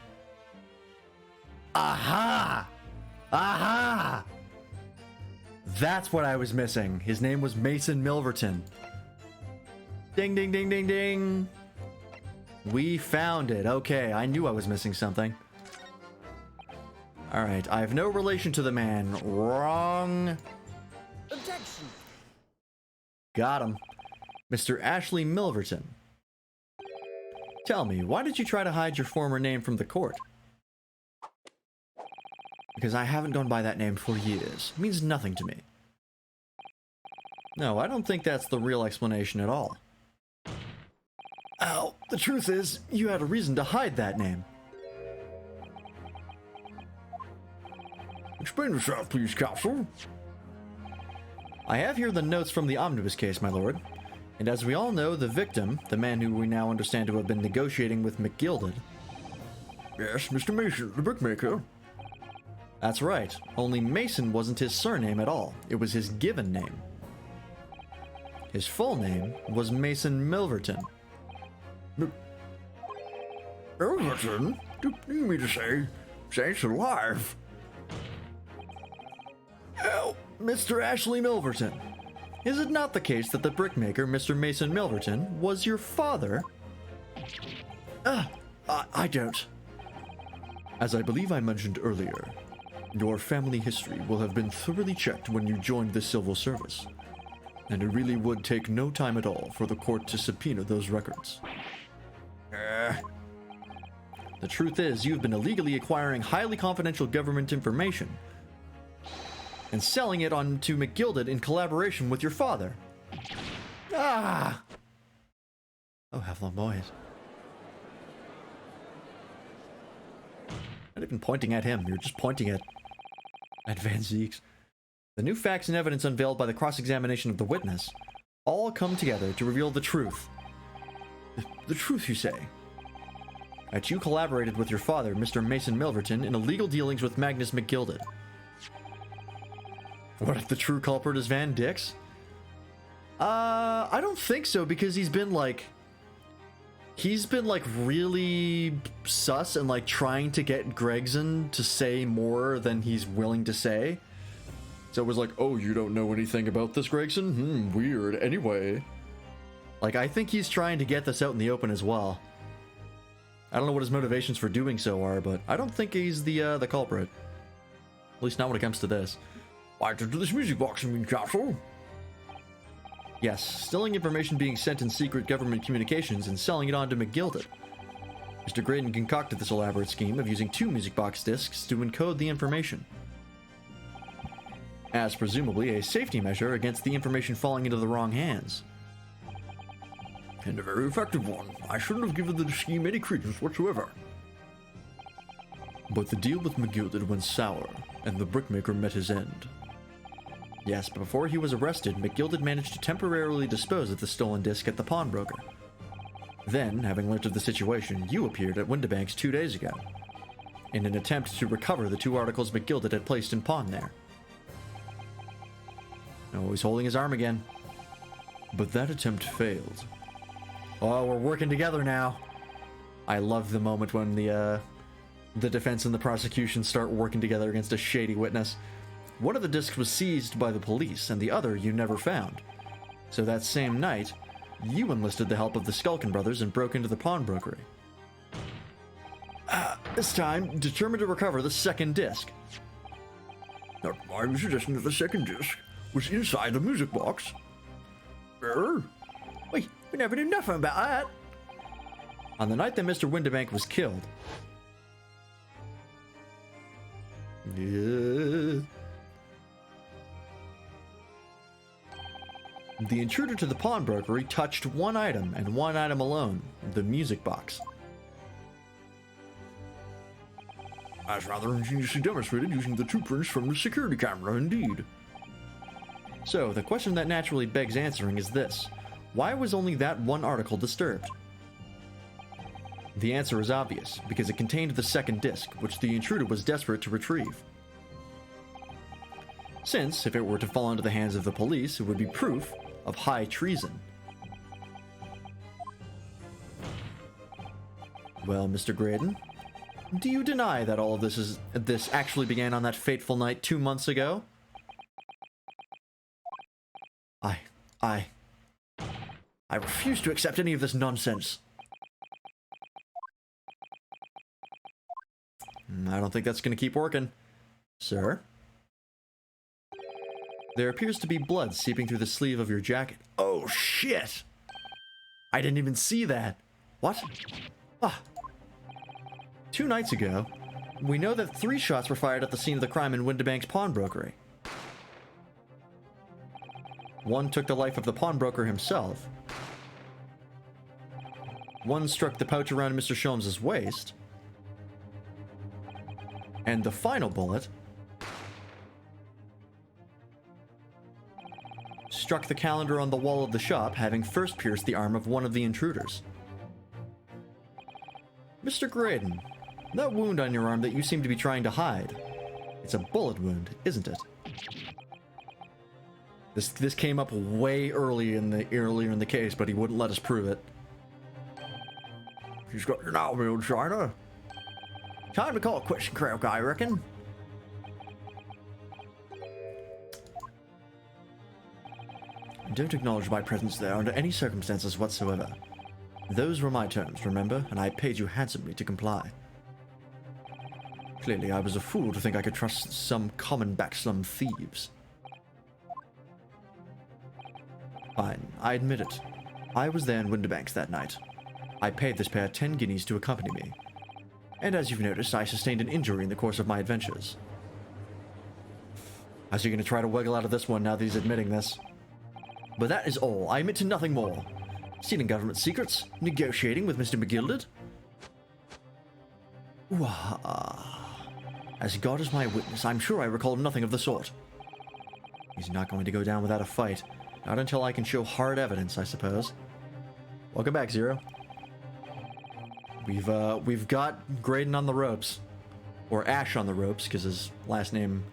Aha! Aha! That's what I was missing. His name was Mason Milverton. Ding, ding, ding, ding, ding. We found it. Okay, I knew I was missing something. Alright, I have no relation to the man. Wrong. Objection! Got him. Mr. Ashley Milverton. Tell me, why did you try to hide your former name from the court? Because I haven't gone by that name for years. It means nothing to me. No, I don't think that's the real explanation at all. Al, the truth is, you had a reason to hide that name. Explain yourself, please, Counsel. I have here the notes from the omnibus case, my lord. And as we all know, the victim, the man who we now understand to have been negotiating with McGilded. Yes, Mr. Mason, the brickmaker. That's right, only Mason wasn't his surname at all. It was his given name. His full name was Mason Milverton. Milverton? Do you mean to say Saint's alive? Oh, Mr. Ashley Milverton. Is it not the case that the brickmaker, Mr. Mason Milverton, was your father? I don't. As I believe I mentioned earlier, your family history will have been thoroughly checked when you joined the civil service, and it really would take no time at all for the court to subpoena those records. The truth is, you've been illegally acquiring highly confidential government information and selling it on to McGilded in collaboration with your father. Ah! Oh, Hefflon boys. Not even pointing at him, you're just pointing at Van Zeeks. The new facts and evidence unveiled by the cross-examination of the witness all come together to reveal the truth. The truth, you say? That you collaborated with your father, Mr. Mason Milverton, in illegal dealings with Magnus McGilded. What if the true culprit is Van Dix? I don't think so, because he's been really sus and like trying to get Gregson to say more than he's willing to say. So it was like, oh, you don't know anything about this, Gregson? Weird. Anyway. Like, I think he's trying to get this out in the open as well. I don't know what his motivations for doing so are, but I don't think he's the culprit. At least not when it comes to this. Why did this music box mean, Counsel? Yes, stealing information being sent in secret government communications and selling it on to McGilded. Mr. Graydon concocted this elaborate scheme of using 2 music box discs to encode the information, as presumably a safety measure against the information falling into the wrong hands. And a very effective one. I shouldn't have given the scheme any credence whatsoever. But the deal with McGilded went sour, and the brickmaker met his end. Yes, but before he was arrested, McGilded managed to temporarily dispose of the stolen disc at the pawnbroker. Then, having learnt of the situation, you appeared at Windibanks 2 days ago, in an attempt to recover the 2 articles McGilded had placed in pawn there. Oh, he's holding his arm again. But that attempt failed. Oh, we're working together now. I love the moment when the defense and the prosecution start working together against a shady witness. One of the discs was seized by the police, and the other you never found. So that same night, you enlisted the help of the Skulkin brothers and broke into the pawnbrokery. This time, determined to recover the second disc. Now, I'm suggesting that the second disc was inside the music box. Wait, we never knew nothing about that. On the night that Mr. Windibank was killed, the intruder to the pawnbrokery touched one item, and one item alone, the music box. As rather ingeniously demonstrated using the 2 prints from the security camera, indeed. So, the question that naturally begs answering is this: why was only that one article disturbed? The answer is obvious, because it contained the second disc, which the intruder was desperate to retrieve. Since, if it were to fall into the hands of the police, it would be proof of high treason. Well, Mr. Graydon, do you deny that all of this actually began on that fateful night 2 months ago? I refuse to accept any of this nonsense. I don't think that's going to keep working. Sir? There appears to be blood seeping through the sleeve of your jacket. Oh, shit! I didn't even see that. What? Ah. 2 nights ago, we know that 3 shots were fired at the scene of the crime in Windibank's pawnbrokery. One took the life of the pawnbroker himself. One struck the pouch around Mr. Sholmes' waist. And the final bullet struck the calendar on the wall of the shop, having first pierced the arm of one of the intruders. Mr. Graydon, that wound on your arm that you seem to be trying to hide, it's a bullet wound, isn't it? This came up way earlier in the case, but he wouldn't let us prove it. She's got you now, me old shiner. Time to call a question, Croak, I reckon. Don't acknowledge my presence there under any circumstances whatsoever. Those were my terms, remember, and I paid you handsomely to comply. Clearly, I was a fool to think I could trust some common backslum thieves. Fine, I admit it. I was there in Winterbanks that night. I paid this pair 10 guineas to accompany me. And as you've noticed, I sustained an injury in the course of my adventures. How's he going to try to wiggle out of this one now that he's admitting this? But that is all. I admit to nothing more. Stealing government secrets? Negotiating with Mr. McGilded? As God is my witness, I'm sure I recall nothing of the sort. He's not going to go down without a fight. Not until I can show hard evidence, I suppose. Welcome back, Zero. We've got Graydon on the ropes. Or Ash on the ropes, because his last name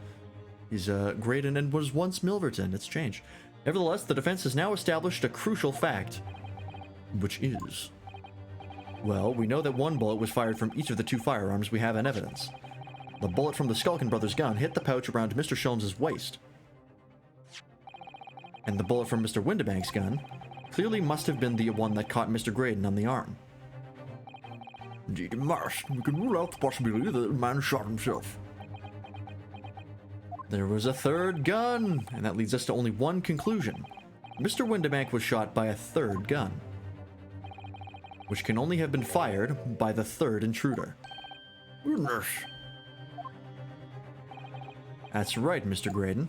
is Graydon and was once Milverton. It's changed. Nevertheless, the defense has now established a crucial fact. Which is... Well, we know that one bullet was fired from each of the two firearms we have in evidence. The bullet from the Skulkin brothers' gun hit the pouch around Mr. Sholmes' waist. And the bullet from Mr. Winterbank's gun clearly must have been the one that caught Mr. Graydon on the arm. Indeed, it must. We can rule out the possibility that the man shot himself. There was a third gun, and that leads us to only one conclusion. Mr. Winterbank was shot by a third gun, which can only have been fired by the third intruder. Goodness. That's right, Mr. Graydon.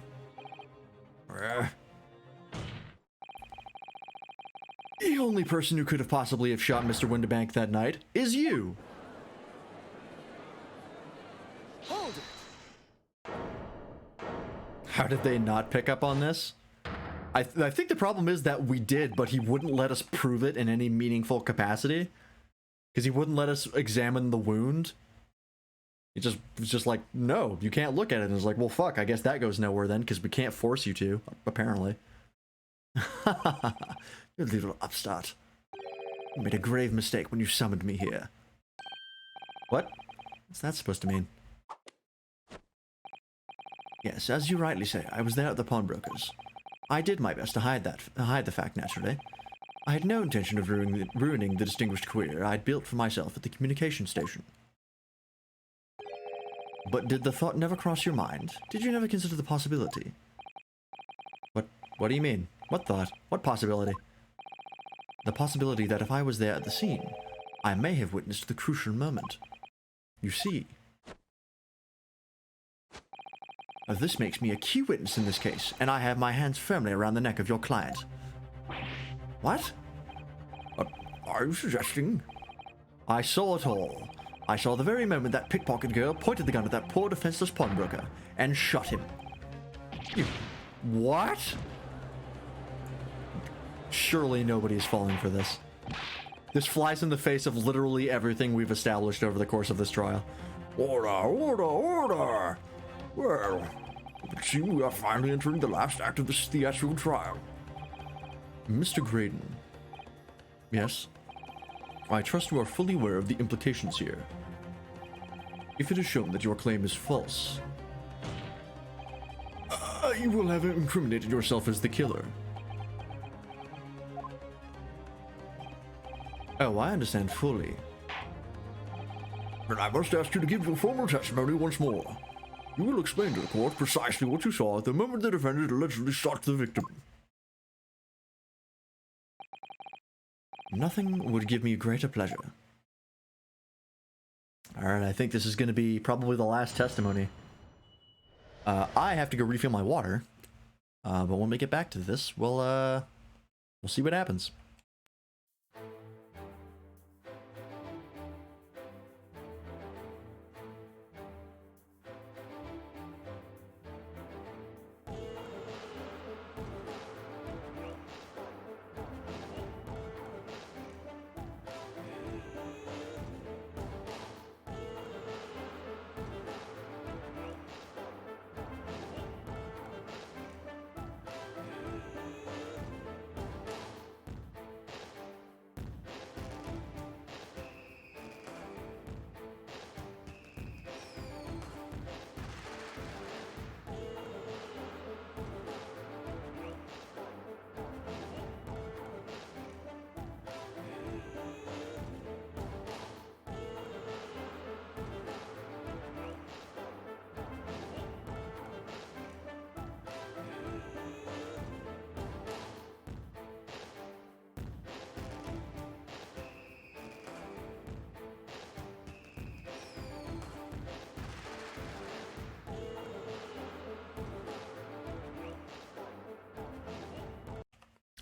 The only person who could have possibly have shot Mr. Winterbank that night is you. Hold it! How did they not pick up on this? I think the problem is that we did, but he wouldn't let us prove it in any meaningful capacity. Because he wouldn't let us examine the wound. It was just like, no, you can't look at it. And it's like, well, fuck, I guess that goes nowhere then, because we can't force you to, apparently. You little upstart. You made a grave mistake when you summoned me here. What? What's that supposed to mean? Yes, as you rightly say, I was there at the pawnbroker's. I did my best to hide the fact, naturally. I had no intention of ruining the distinguished career I'd built for myself at the communication station. But did the thought never cross your mind? Did you never consider the possibility? What do you mean? What thought? What possibility? The possibility that if I was there at the scene, I may have witnessed the crucial moment. You see, this makes me a key witness in this case, and I have my hands firmly around the neck of your client. What? Are you suggesting? I saw it all. I saw the very moment that pickpocket girl pointed the gun at that poor defenseless pawnbroker and shot him. What? Surely nobody is falling for this. This flies in the face of literally everything we've established over the course of this trial. Order, order, order! Well, it seems we are finally entering the last act of this theatrical trial. Mr. Graydon. Yes? I trust you are fully aware of the implications here. If it is shown that your claim is false, you will have incriminated yourself as the killer. Oh, I understand fully. Then I must ask you to give your formal testimony once more. You will explain to the court precisely what you saw at the moment the defendant allegedly shot the victim. Nothing would give me greater pleasure. Alright, I think this is going to be probably the last testimony. I have to go refill my water. But when we get back to this, we'll see what happens.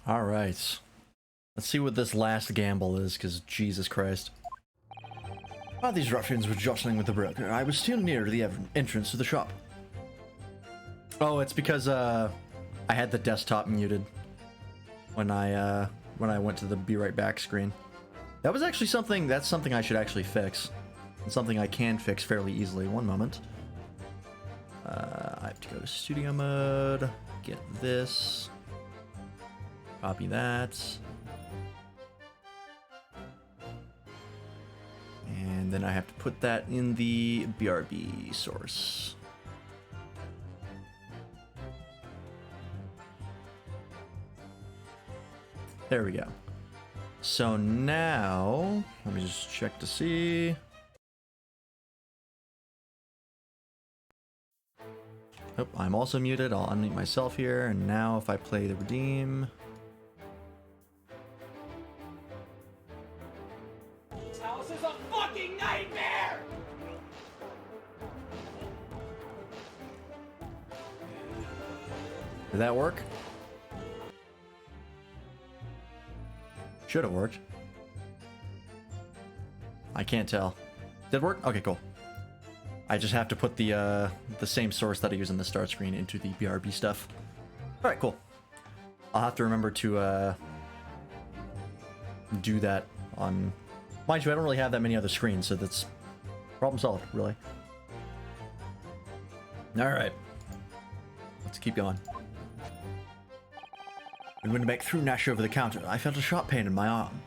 All right. Let's see what this last gamble is, because Jesus Christ. While these ruffians were jostling with the broker, I was still near the entrance to the shop. Oh, it's because I had the desktop muted when I went to the be right back screen. That was actually something I should actually fix. And something I can fix fairly easily. One moment. I have to go to studio mode, get this, copy that, and then I have to put that in the BRB source. There we go. So now, let me just check to see. Oh, I'm also muted. I'll unmute myself here. And now if I play the redeem. This house is a fucking nightmare! Did that work? Should have worked. I can't tell. Did it work? Okay, cool. I just have to put the same source that I use in the start screen into the BRB stuff. All right, cool. I'll have to remember to do that on. Mind you, I don't really have that many other screens, so that's problem solved, really. All right, let's keep going. And when back through Nash over the counter, I felt a sharp pain in my arm.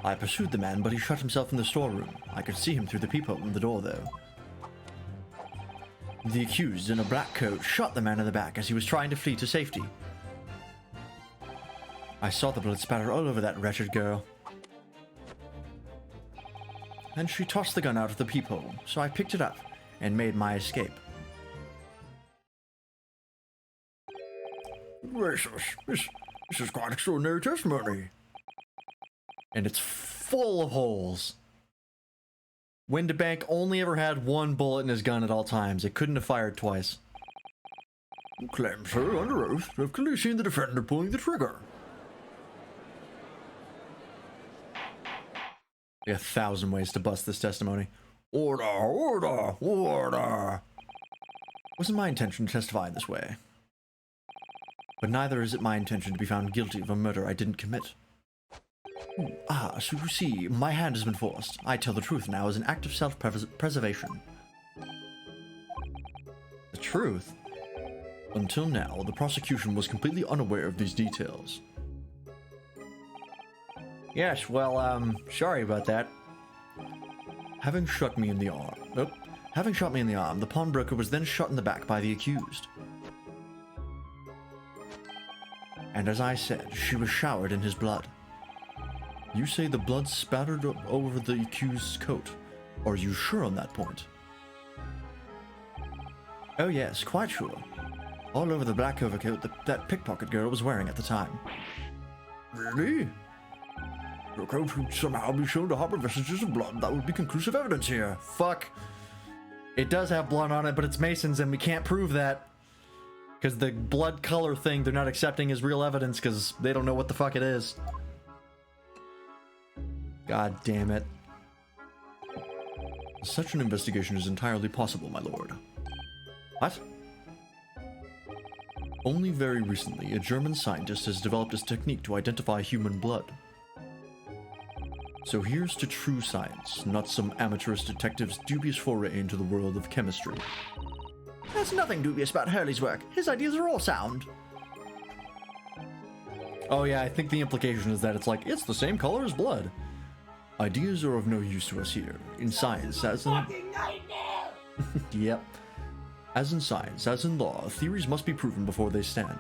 I pursued the man, but he shut himself in the storeroom. I could see him through the peephole in the door, though. The accused, in a black coat, shot the man in the back as he was trying to flee to safety. I saw the blood spatter all over that wretched girl. Then she tossed the gun out of the peephole, so I picked it up and made my escape. Gracious, this is quite extraordinary testimony. And it's full of holes. Windibank only ever had one bullet in his gun at all times. It couldn't have fired twice. You claim, sir, under oath, to have clearly seen the defendant pulling the trigger. Like 1,000 ways to bust this testimony. Order, order, order. It wasn't my intention to testify this way. But neither is it my intention to be found guilty of a murder I didn't commit. Ah, so you see, my hand has been forced. I tell the truth now as an act of self-preservation. The truth? Until now, the prosecution was completely unaware of these details. Yes, well, sorry about that. Having shot me in the arm, the pawnbroker was then shot in the back by the accused. And as I said, she was showered in his blood. You say the blood spattered over the accused's coat. Are you sure on that point? Oh yes, quite sure. All over the black overcoat that pickpocket girl was wearing at the time. Really? Your coat would somehow be shown to harbor vestiges of blood. That would be conclusive evidence here. Fuck. It does have blood on it, but it's Mason's and we can't prove that. Because the blood color thing they're not accepting as real evidence because they don't know what the fuck it is. God damn it. Such an investigation is entirely possible, my lord. What? Only very recently, a German scientist has developed a technique to identify human blood. So here's to true science, not some amateurish detective's dubious foray into the world of chemistry. There's nothing dubious about Hurley's work. His ideas are all sound. Oh yeah, I think the implication is that it's like, it's the same color as blood. Ideas are of no use to us here. In science, as in... Fucking nightmare! Yep. As in science, as in law, theories must be proven before they stand.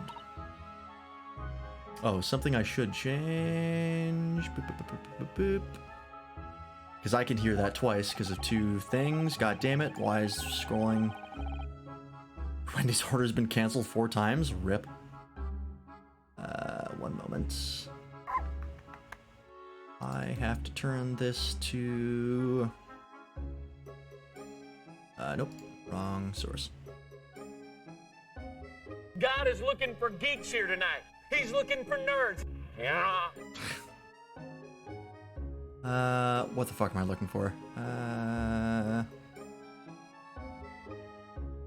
Oh, something I should change. Because I can hear that twice because of two things. God damn it. Why is scrolling? Wendy's order's been canceled 4 times. Rip. One moment. I have to turn this to... nope. Wrong source. God is looking for geeks here tonight. He's looking for nerds. Yeah. What the fuck am I looking for?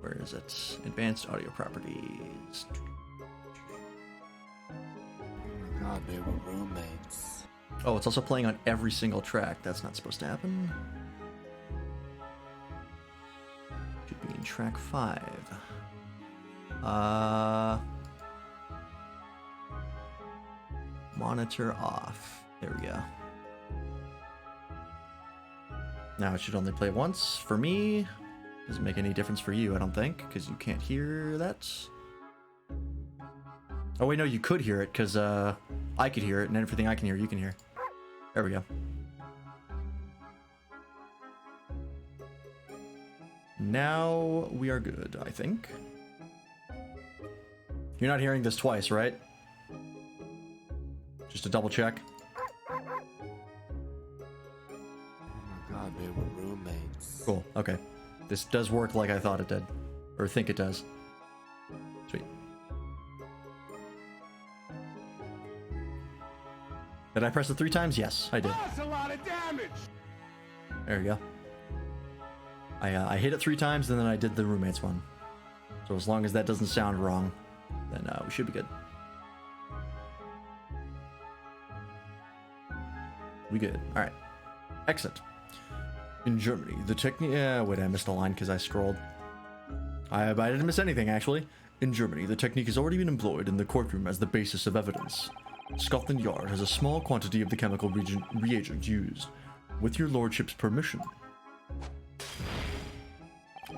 Where is it? Advanced audio properties. God, they were roommates. Oh, it's also playing on every single track. That's not supposed to happen. Should be in track 5. Monitor off. There we go. Now it should only play once for me. Doesn't make any difference for you, I don't think, because you can't hear that. Oh wait, no, you could hear it, because I could hear it, and everything I can hear, you can hear. There we go. Now we are good, I think. You're not hearing this twice, right? Just to double check. Oh my God, they were roommates. Cool, okay. This does work like I thought it did. Or think it does. Sweet. Did I press it 3 times? Yes, I did. That's a lot of damage. There you go. I hit it 3 times and then I did the roommates one. So as long as that doesn't sound wrong, then we should be good. We good. Alright. Excellent. In Germany, the technique... wait, I missed a line because I scrolled. I didn't miss anything, actually. In Germany, the technique has already been employed in the courtroom as the basis of evidence. Scotland Yard has a small quantity of the chemical reagent used. With your lordship's permission.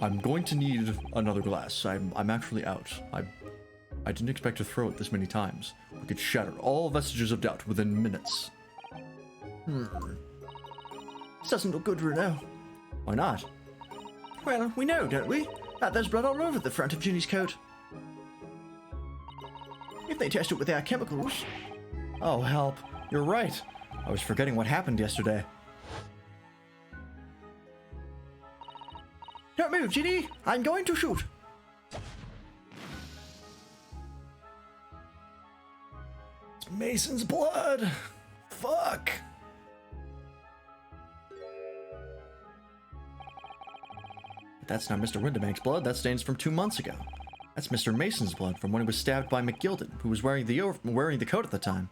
I'm going to need another glass. I'm actually out. I didn't expect to throw it this many times. We could shatter all vestiges of doubt within minutes. This doesn't look good, Renault. Why not? Well, we know, don't we? That there's blood all over the front of Ginny's coat. If they test it with our chemicals... Oh, help. You're right. I was forgetting what happened yesterday. Don't move, Ginny! I'm going to shoot! It's Mason's blood! Fuck! But that's not Mr. Windibank's blood, that stains from 2 months ago. That's Mr. Mason's blood from when he was stabbed by McGilden, who was wearing the coat at the time.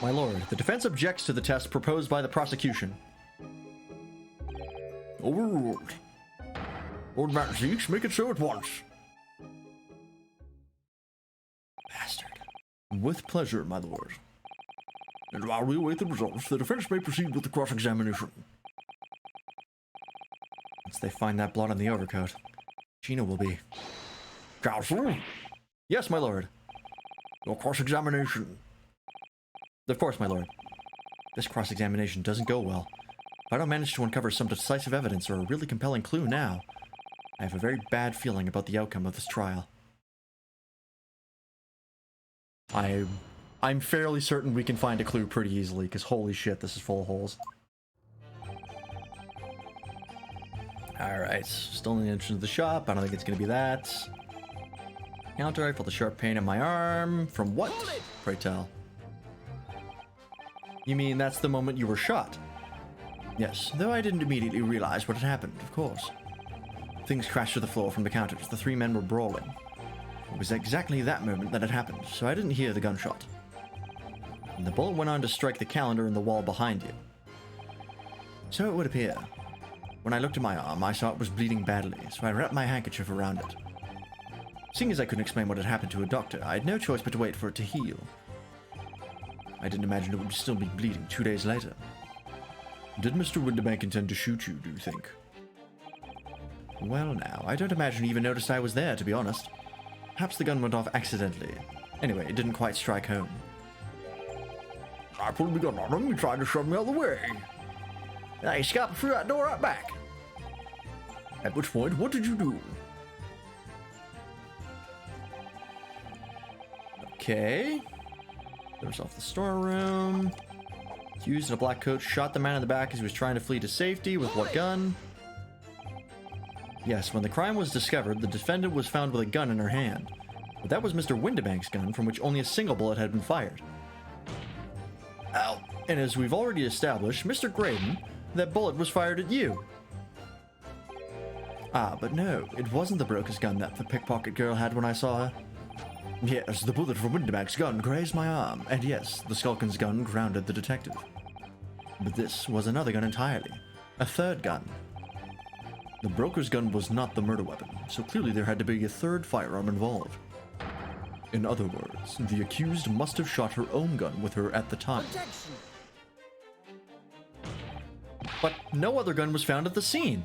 My lord, the defense objects to the test proposed by the prosecution. Overruled. Lord Matzeeks, make it so at once. Bastard. With pleasure, my lord. And while we await the results, the defense may proceed with the cross-examination. Once they find that blood on the overcoat, Gina will be... Counsel, Yes, my lord. your cross-examination. Of course, my lord. This cross-examination doesn't go well. If I don't manage to uncover some decisive evidence or a really compelling clue now, I have a very bad feeling about the outcome of this trial. I'm fairly certain we can find a clue pretty easily, because holy shit, this is full of holes. Alright, still in the entrance of the shop. I don't think it's going to be that. Counter, I felt a sharp pain in my arm. From what? Pray tell. You mean that's the moment you were shot? Yes, though I didn't immediately realize what had happened, of course. Things crashed to the floor from the counters. The 3 men were brawling. It was exactly that moment that it happened, so I didn't hear the gunshot. And the bullet went on to strike the calendar in the wall behind you. So it would appear. When I looked at my arm, I saw it was bleeding badly, so I wrapped my handkerchief around it. Seeing as I couldn't explain what had happened to a doctor, I had no choice but to wait for it to heal. I didn't imagine it would still be bleeding 2 days later. Did Mr. Windibank intend to shoot you, do you think? Well now, I don't imagine he even noticed I was there, to be honest. Perhaps the gun went off accidentally. Anyway, it didn't quite strike home. I pulled the gun on him, he tried to shove me out of the way. Now you scalped through that door right back. At which point, what did you do? Okay. There's off the storeroom. Used in a black coat, shot the man in the back as he was trying to flee to safety. With what gun? Yes, when the crime was discovered, the defendant was found with a gun in her hand. But that was Mr. Windibank's gun, from which only a single bullet had been fired. Ow. And as we've already established, Mr. Graydon, that bullet was fired at you. Ah, but no, it wasn't the broker's gun that the pickpocket girl had when I saw her. Yes, the bullet from Windibank's gun grazed my arm, and yes, the Skulkin's gun grounded the detective. But this was another gun entirely. A third gun. The broker's gun was not the murder weapon, so clearly there had to be a third firearm involved. In other words, the accused must have shot her own gun with her at the time. Objection. But no other gun was found at the scene.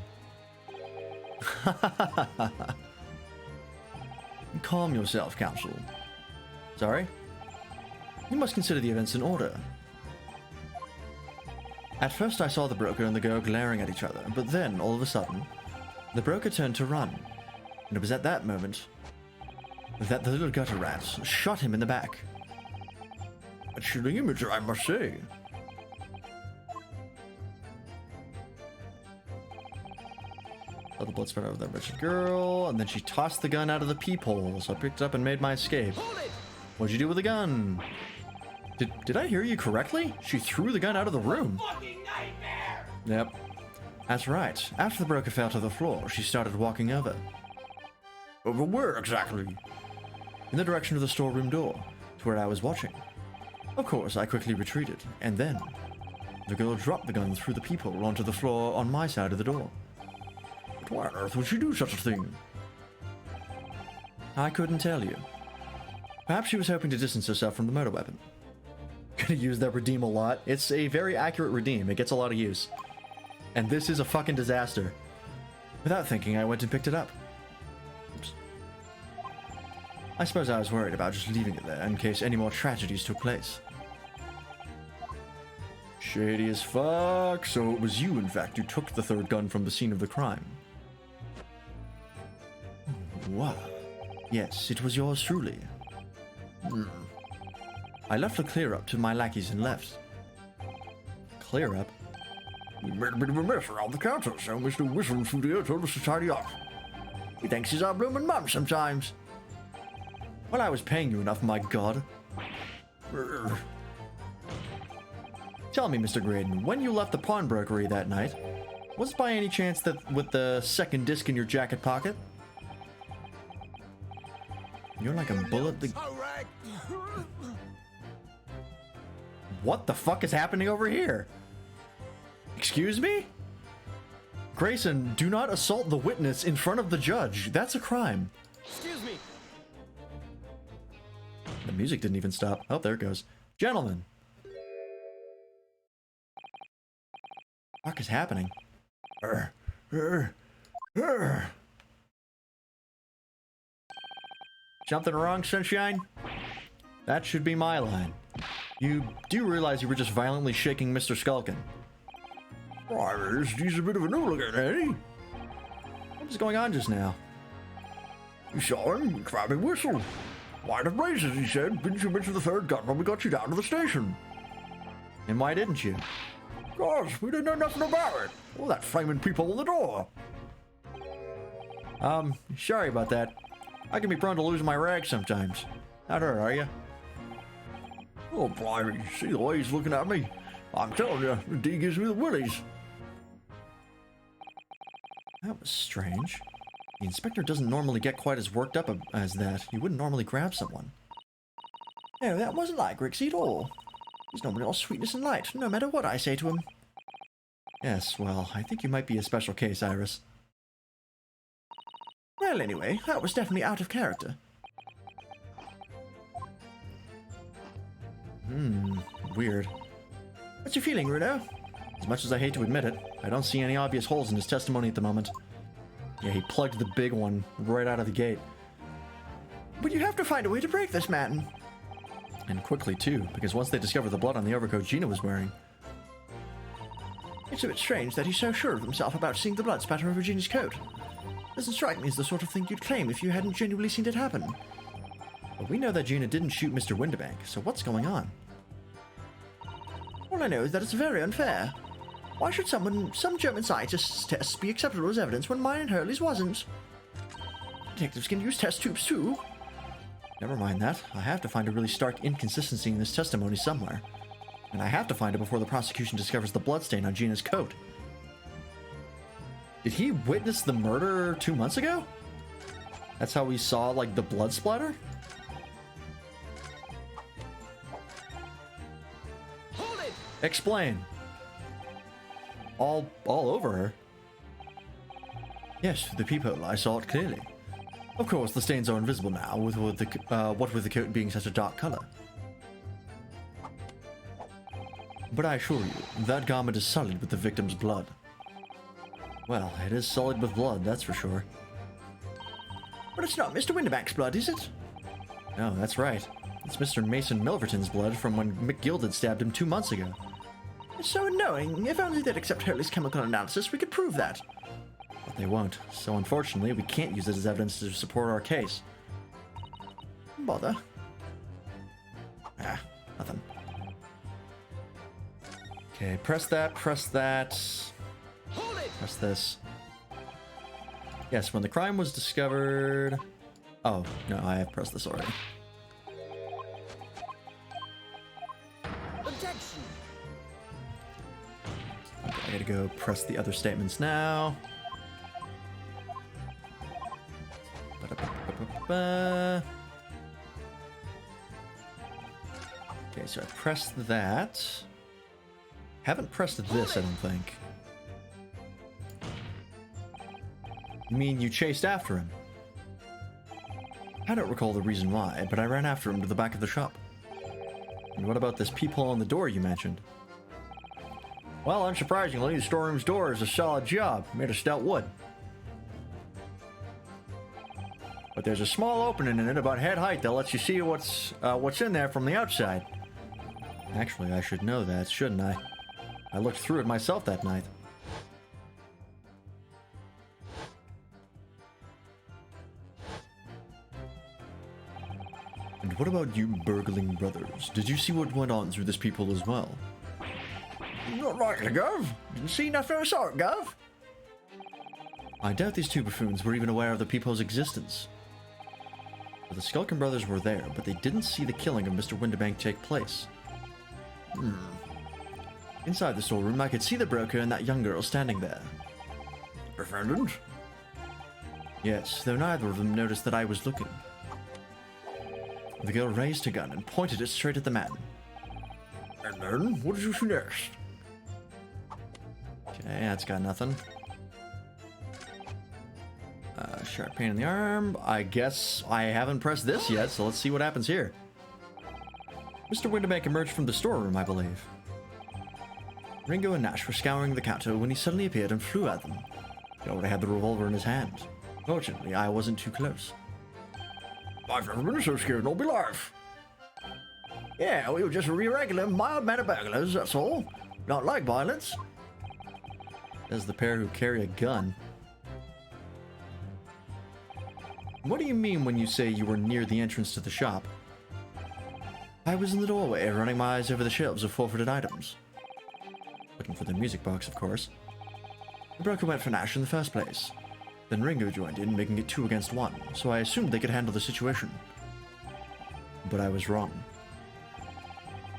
Calm yourself, counsel. Sorry? You must consider the events in order. At first I saw the broker and the girl glaring at each other, but then, all of a sudden, the broker turned to run. And it was at that moment that the little gutter rat shot him in the back. A chilling image, I must say. The blood spread over that wretched girl, and then she tossed the gun out of the peephole, so I picked it up and made my escape. Hold it. What'd you do with the gun? Did I hear you correctly? She threw the gun out of the room. Fucking nightmare! Yep. That's right. After the broker fell to the floor, she started walking over. Over where exactly? In the direction of the storeroom door, to where I was watching. Of course, I quickly retreated, and then the girl dropped the gun through the peephole onto the floor on my side of the door. Why on earth would she do such a thing? I couldn't tell you. Perhaps she was hoping to distance herself from the murder weapon. Gonna use that redeem a lot. It's a very accurate redeem. It gets a lot of use. And this is a fucking disaster. Without thinking, I went and picked it up. Oops. I suppose I was worried about just leaving it there in case any more tragedies took place. Shady as fuck. So it was you, in fact, who took the third gun from the scene of the crime. What? Yes, it was yours truly. I left the clear-up to my lackeys and left. Clear-up? We made a bit of a mess around the counter, so Mr. Whistle Studio told us to tidy up. He thinks he's our bloomin' mum sometimes. Well, I was paying you enough, my god. Tell me, Mr. Graydon, when you left the pawnbrokery that night, was it by any chance that with the second disc in your jacket pocket? You're like a bullet that... All right. What the fuck is happening over here? Excuse me? Grayson, do not assault the witness in front of the judge. That's a crime. Excuse me. The music didn't even stop. Oh, there it goes. Gentlemen. What is happening? Something wrong, Sunshine? That should be my line. You do realize you were just violently shaking Mr. Skulkin. Why, he's a bit of an hooligan, eh? What was going on just now? You saw him grab a whistle. White of blazes, he said. Didn't you mention the third gun when we got you down to the station? And why didn't you? Cause we didn't know nothing about it. All that flaming people on the door. Sorry about that. I can be prone to lose my rag sometimes. Not hurt, are you? Oh, blimey, see the way he's looking at me? I'm telling you, the D gives me the willies. That was strange. The inspector doesn't normally get quite as worked up as that. He wouldn't normally grab someone. No, that wasn't like Rixie at all. He's normally all sweetness and light, no matter what I say to him. Yes, well, I think you might be a special case, Iris. Well, anyway, that was definitely out of character. Weird. What's your feeling, Runo? As much as I hate to admit it, I don't see any obvious holes in his testimony at the moment. Yeah, he plugged the big one right out of the gate. But you have to find a way to break this, man. And quickly, too, because once they discovered the blood on the overcoat Gina was wearing... It's a bit strange that he's so sure of himself about seeing the blood spatter over Gina's coat. Doesn't strike me as the sort of thing you'd claim if you hadn't genuinely seen it happen. But we know that Gina didn't shoot Mr. Windibank, so what's going on? All I know is that it's very unfair. Why should some German scientist's tests be acceptable as evidence when mine and Hurley's wasn't? Detectives can use test tubes too. Never mind that. I have to find a really stark inconsistency in this testimony somewhere. And I have to find it before the prosecution discovers the bloodstain on Gina's coat. Did he witness the murder 2 months ago? That's how we saw, like, the blood splatter? Hold it! Explain. All over her? Yes, through the peephole, I saw it clearly. Of course, the stains are invisible now, what with the coat being such a dark color. But I assure you, that garment is sullied with the victim's blood. Well, it is sullied with blood, that's for sure. But it's not Mr. Winterbank's blood, is it? No, that's right. It's Mr. Mason Milverton's blood from when McGilded stabbed him 2 months ago. It's so annoying. If only they'd accept Hurley's chemical analysis, we could prove that. But they won't, so unfortunately, we can't use it as evidence to support our case. Bother. Ah, nothing. Okay, press that, press that. Hold it! Press this. Yes, when the crime was discovered... Oh, no, I have pressed this already. Objection! Okay, I gotta go press the other statements now. Ba-da-ba-ba-ba-ba. Okay, so I pressed that. Haven't pressed this, I don't think. You mean you chased after him? I don't recall the reason why, but I ran after him to the back of the shop. And what about this peephole on the door you mentioned? Well, unsurprisingly, the storeroom's door is a solid job, made of stout wood. But there's a small opening in it about head height that lets you see what's in there from the outside. Actually, I should know that, shouldn't I? I looked through it myself that night. And what about you burgling brothers? Did you see what went on through this peephole as well? Not likely, Gov. Didn't see nothing I saw it, Gov. I doubt these two buffoons were even aware of the peephole's existence. The Skulkin brothers were there, but they didn't see the killing of Mr. Winterbank take place. Inside the storeroom, I could see the broker and that young girl standing there. Defendant? Yes, though neither of them noticed that I was looking. The girl raised her gun and pointed it straight at the man. And then, what did you see next? Okay, that's got nothing. Sharp pain in the arm. I guess I haven't pressed this yet, so let's see what happens here. Mr. Winterbank emerged from the storeroom, I believe. Ringo and Nash were scouring the counter when he suddenly appeared and flew at them. He already had the revolver in his hand. Fortunately, I wasn't too close. I've never been so scared in all my life. Yeah, we were just regular, mild-mannered burglars, that's all. Not like violence. As the pair who carry a gun. What do you mean when you say you were near the entrance to the shop? I was in the doorway, running my eyes over the shelves of forfeited items. Looking for the music box, of course. The broker went for Nash in the first place. Then Ringo joined in, making it 2 against 1, so I assumed they could handle the situation. But I was wrong.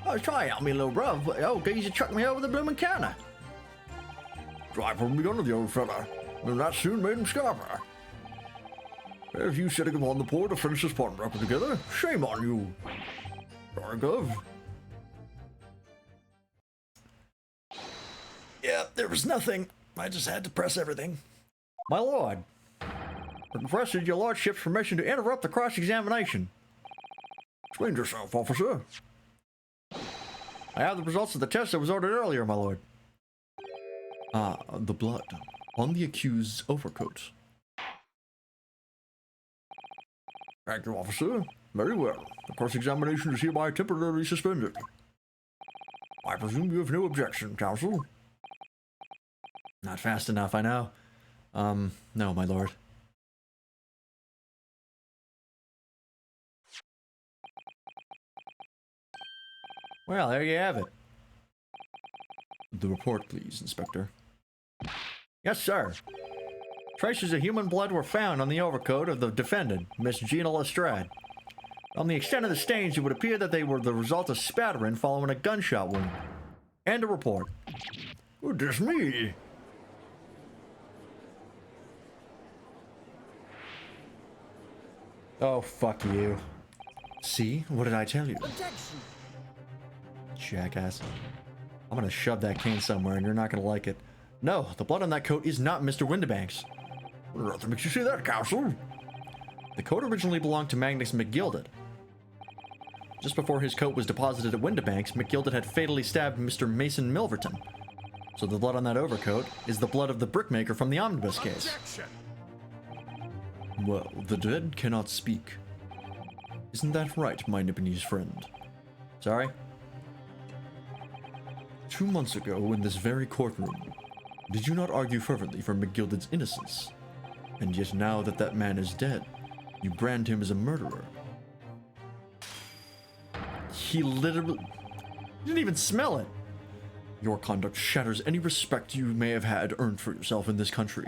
Oh, try it on me, little bruv. Oh, geezer chucked me over the blooming counter. Drive from the gun of the old fella, and that soon made him scarper. There's you setting him on the port to finish this pawnbroker together. Shame on you. Sorry, Gov. Yeah, there was nothing. I just had to press everything. My lord, requested your lordship's permission to interrupt the cross-examination. Explain yourself, officer. I have the results of the test that was ordered earlier, my lord. Ah, the blood. On the accused's overcoat. Thank you, officer. Very well. The cross-examination is hereby temporarily suspended. I presume you have no objection, counsel? Not fast enough, I know. No, my lord. Well, there you have it. The report, please, Inspector. Yes, sir. Traces of human blood were found on the overcoat of the defendant, Miss Gina Lestrade. On the extent of the stains, it would appear that they were the result of spattering following a gunshot wound. And a report. Goodness me. Oh, fuck you. See? What did I tell you? Objection. Jackass. I'm gonna shove that cane somewhere and you're not gonna like it. No, the blood on that coat is not Mr. Windibanks. What makes you say that, Counsel? The coat originally belonged to Magnus McGilded. Just before his coat was deposited at Windibanks, McGilded had fatally stabbed Mr. Mason Milverton. So the blood on that overcoat is the blood of the brickmaker from the omnibus case. Objection. Well, the dead cannot speak. Isn't that right, my Nipponese friend? Sorry? 2 months ago, in this very courtroom, did you not argue fervently for McGilded's innocence? And yet now that that man is dead, you brand him as a murderer. He literally didn't even smell it. Your conduct shatters any respect you may have had earned for yourself in this country.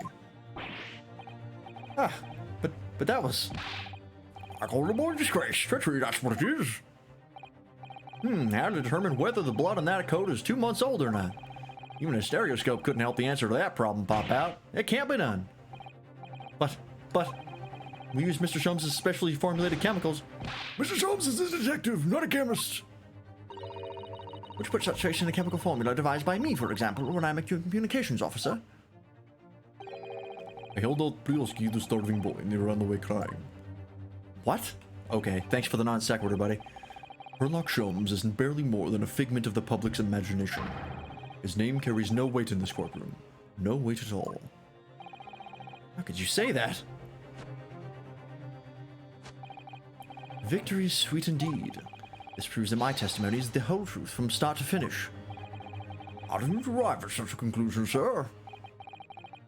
Ah, but that was... I call it a more disgrace. Treachery, that's what it is. How to determine whether the blood on that coat is 2 months old or not? Even a stereoscope couldn't help the answer to that problem pop out. It can't be done. But, we use Mr. Sholmes' specially formulated chemicals, Mr. Holmes is a detective, not a chemist. which put such trace in a chemical formula devised by me, for example, when I'm a communications officer. I held out Priolsky, the starving boy, and they ran away crying. What? Okay, thanks for the non sequitur, buddy. Herlock Sholmes is barely more than a figment of the public's imagination. His name carries no weight in this courtroom. No weight at all. How could you say that? Victory is sweet indeed. This proves that my testimony is the whole truth from start to finish. How did you arrive at such a conclusion, sir?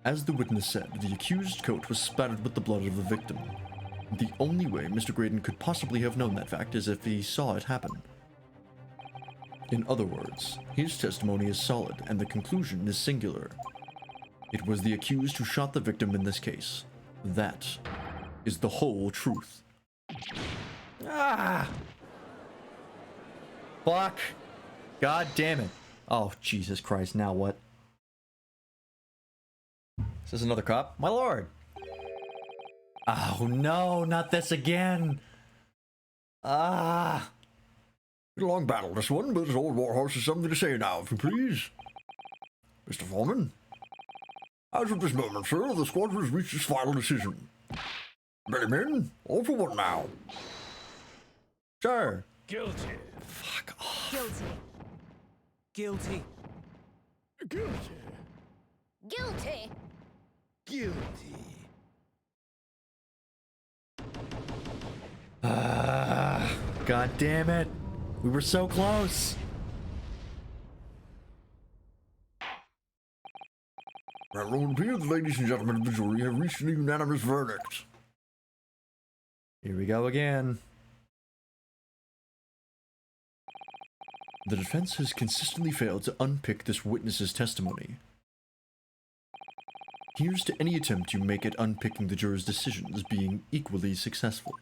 As the witness said, the accused's coat was spattered with the blood of the victim. The only way Mr. Graydon could possibly have known that fact is if he saw it happen. In other words, his testimony is solid and the conclusion is singular. It was the accused who shot the victim in this case. That is the whole truth. Ah! Fuck. God damn it. Oh, Jesus Christ, now what? Is this another cop? My lord! Oh no, not this again! Ah! Been a long battle, this one, but this old warhorse has something to say now, if you please. Mr. Foreman? As of this moment, sir, the squadron has reached its final decision. Ready, men? All for one now. Sir! Guilty. Fuck off. Guilty. Guilty. Guilty. Guilty. God damn it. We were so close. Well, it would appear the ladies and gentlemen of the jury have reached a unanimous verdict. Here we go again. The defense has consistently failed to unpick this witness's testimony. Here's to any attempt you make at unpicking the juror's decisions being equally successful.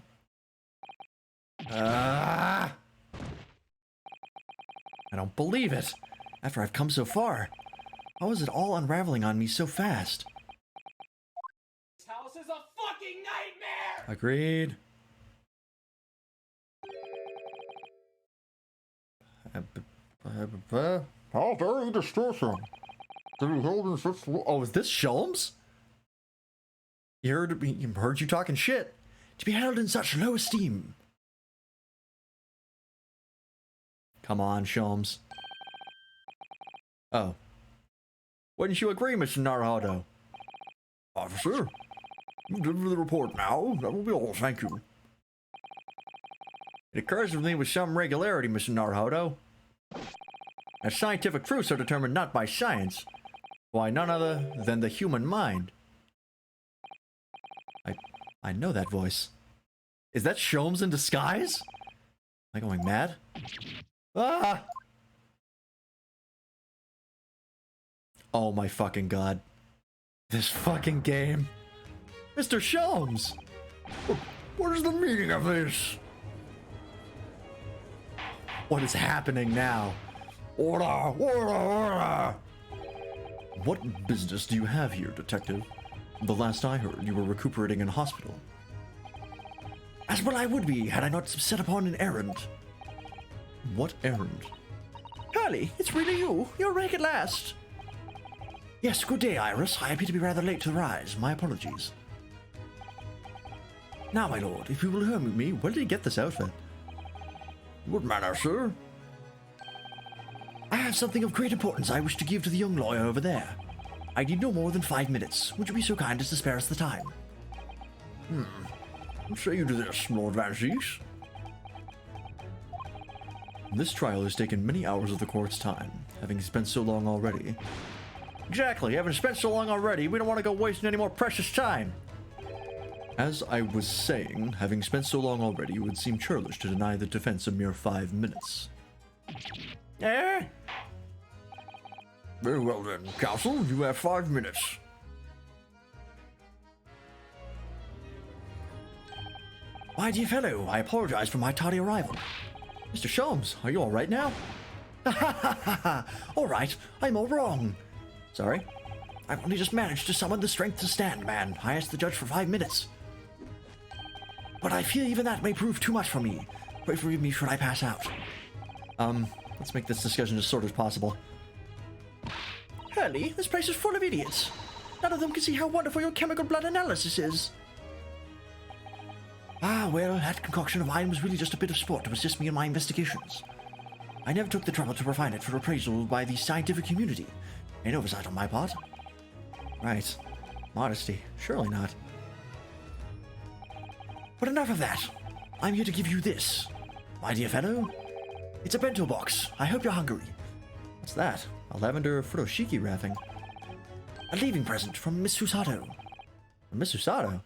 I don't believe it. After I've come so far, how is it all unraveling on me so fast? This house is a fucking nightmare! Agreed. How very distressing. To be held in such... Oh, is this Sholmes? He heard you talking shit. To be held in such low esteem. Come on, Sholmes. Oh. Wouldn't you agree, Mr. Naruhodo? Officer, you deliver the report now. That will be all, thank you. It occurs with me with some regularity, Mr. Naruhodo. As scientific truths are determined not by science, by none other than the human mind. I know that voice. Is that Sholmes in disguise? Am I going mad? Ah! Oh my fucking god. This fucking game. Mr. Sholmes! What is the meaning of this? What is happening now? Order! Order! Order! What business do you have here, detective? The last I heard, you were recuperating in hospital. As well I would be, had I not set upon an errand. What errand? Hurley, it's really you. You're awake at last. Yes, good day, Iris. I appear to be rather late to the rise. My apologies. Now, my lord, if you will hear me, where did he get this outfit? What matter, sir? I have something of great importance I wish to give to the young lawyer over there. I need no more than 5 minutes. Would you be so kind as to spare us the time? What say you to this, Lord Vanzies? This trial has taken many hours of the court's time, having spent so long already. Exactly. Having spent so long already, we don't want to go wasting any more precious time. As I was saying, having spent so long already, it would seem churlish to deny the defense a mere 5 minutes. Eh? Very well then, counsel, you have 5 minutes. My dear fellow, I apologize for my tardy arrival. Mr. Sholmes, are you alright now? All right, I'm all wrong. Sorry. I've only just managed to summon the strength to stand, man. I asked the judge for 5 minutes. But I fear even that may prove too much for me. Pray forgive me should I pass out. Let's make this discussion as short as possible. Hurley, this place is full of idiots. None of them can see how wonderful your chemical blood analysis is. Ah, well, that concoction of mine was really just a bit of sport to assist me in my investigations. I never took the trouble to refine it for appraisal by the scientific community. An oversight on my part. Right. Modesty. Surely not. But enough of that. I'm here to give you this. My dear fellow, it's a bento box. I hope you're hungry. What's that? A lavender furoshiki wrapping. A leaving present from Miss Susato. Miss Susato?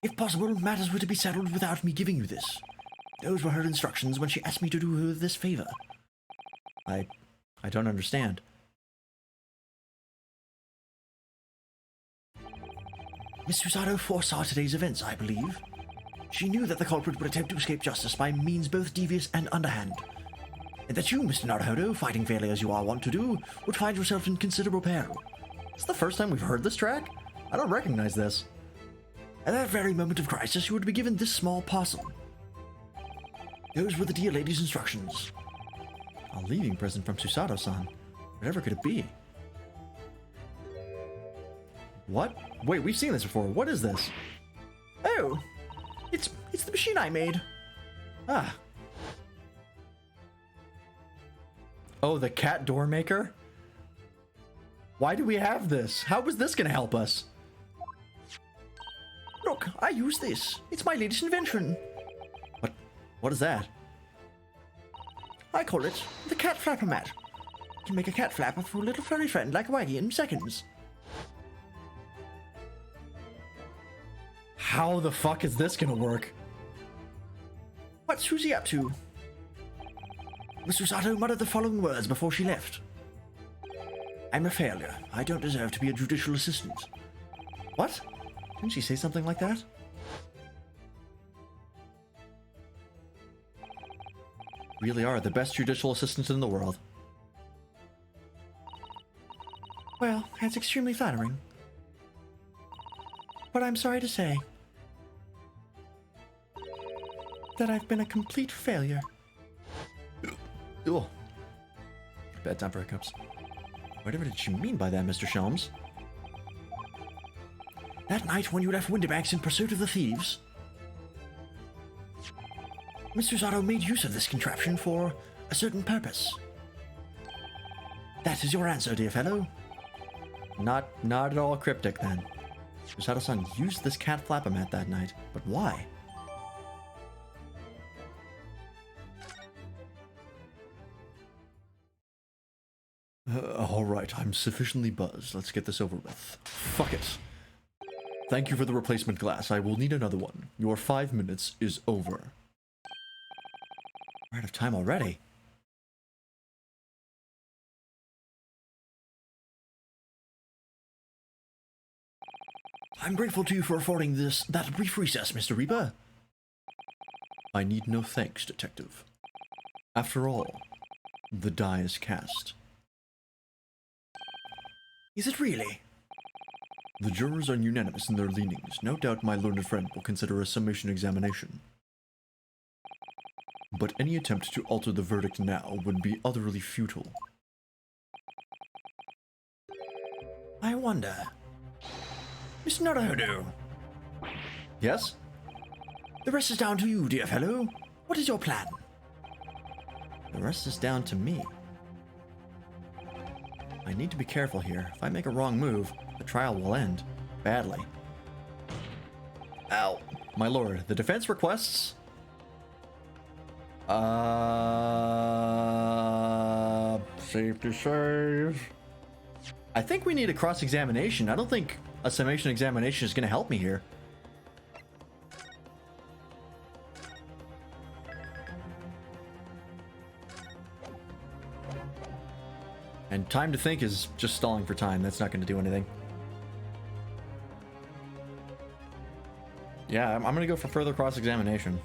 If possible, matters were to be settled without me giving you this. Those were her instructions when she asked me to do her this favor. I don't understand. Miss Susato foresaw today's events, I believe. She knew that the culprit would attempt to escape justice by means both devious and underhand. And that you, Mr. Naruhodo, fighting fairly as you are wont to do, would find yourself in considerable peril. It's the first time we've heard this track? I don't recognize this. At that very moment of crisis, you would be given this small parcel. Those were the dear lady's instructions. A leaving present from Susato-san. Whatever could it be? What? Wait, we've seen this before. What is this? Oh, it's the machine I made. Ah. Oh, the cat door maker? Why do we have this? How was this gonna help us? Look, I use this. It's my latest invention. What is that? I call it the cat flapper mat. You can make a cat flapper for a little furry friend like Waggy in seconds. How the fuck is this gonna work? What's Susie up to? Miss Susato muttered the following words before she left. I'm a failure. I don't deserve to be a judicial assistant. What? Didn't she say something like that? Really are the best judicial assistants in the world. Well, that's extremely flattering. But I'm sorry to say that I've been a complete failure. Ugh. Bad time for hiccups. Whatever did she mean by that, Mr. Sholmes? That night when you left Windibanks in pursuit of the thieves, Mr. Zato made use of this contraption for a certain purpose. That is your answer, dear fellow. Not at all cryptic, then. Susato-san used this cat flap-a-mat that night, but why? Alright, I'm sufficiently buzzed. Let's get this over with. Fuck it. Thank you for the replacement glass. I will need another one. Your 5 minutes is over. We're out of time already. I'm grateful to you for affording that brief recess, Mr. Reaper. I need no thanks, Detective. After all, the die is cast. Is it really? The jurors are unanimous in their leanings. No doubt my learned friend will consider a summation examination. But any attempt to alter the verdict now would be utterly futile. I wonder. Mr. Naruhodo, Yes? the rest is down to you, dear fellow. What is your plan? The rest is down to me. I need to be careful here. If I make a wrong move, the trial will end badly. Ow. My lord, the defense requests... Safety save. I think we need a cross-examination. I don't think a summation examination is going to help me here. And time to think is just stalling for time. That's not going to do anything. Yeah, I'm going to go for further cross-examination.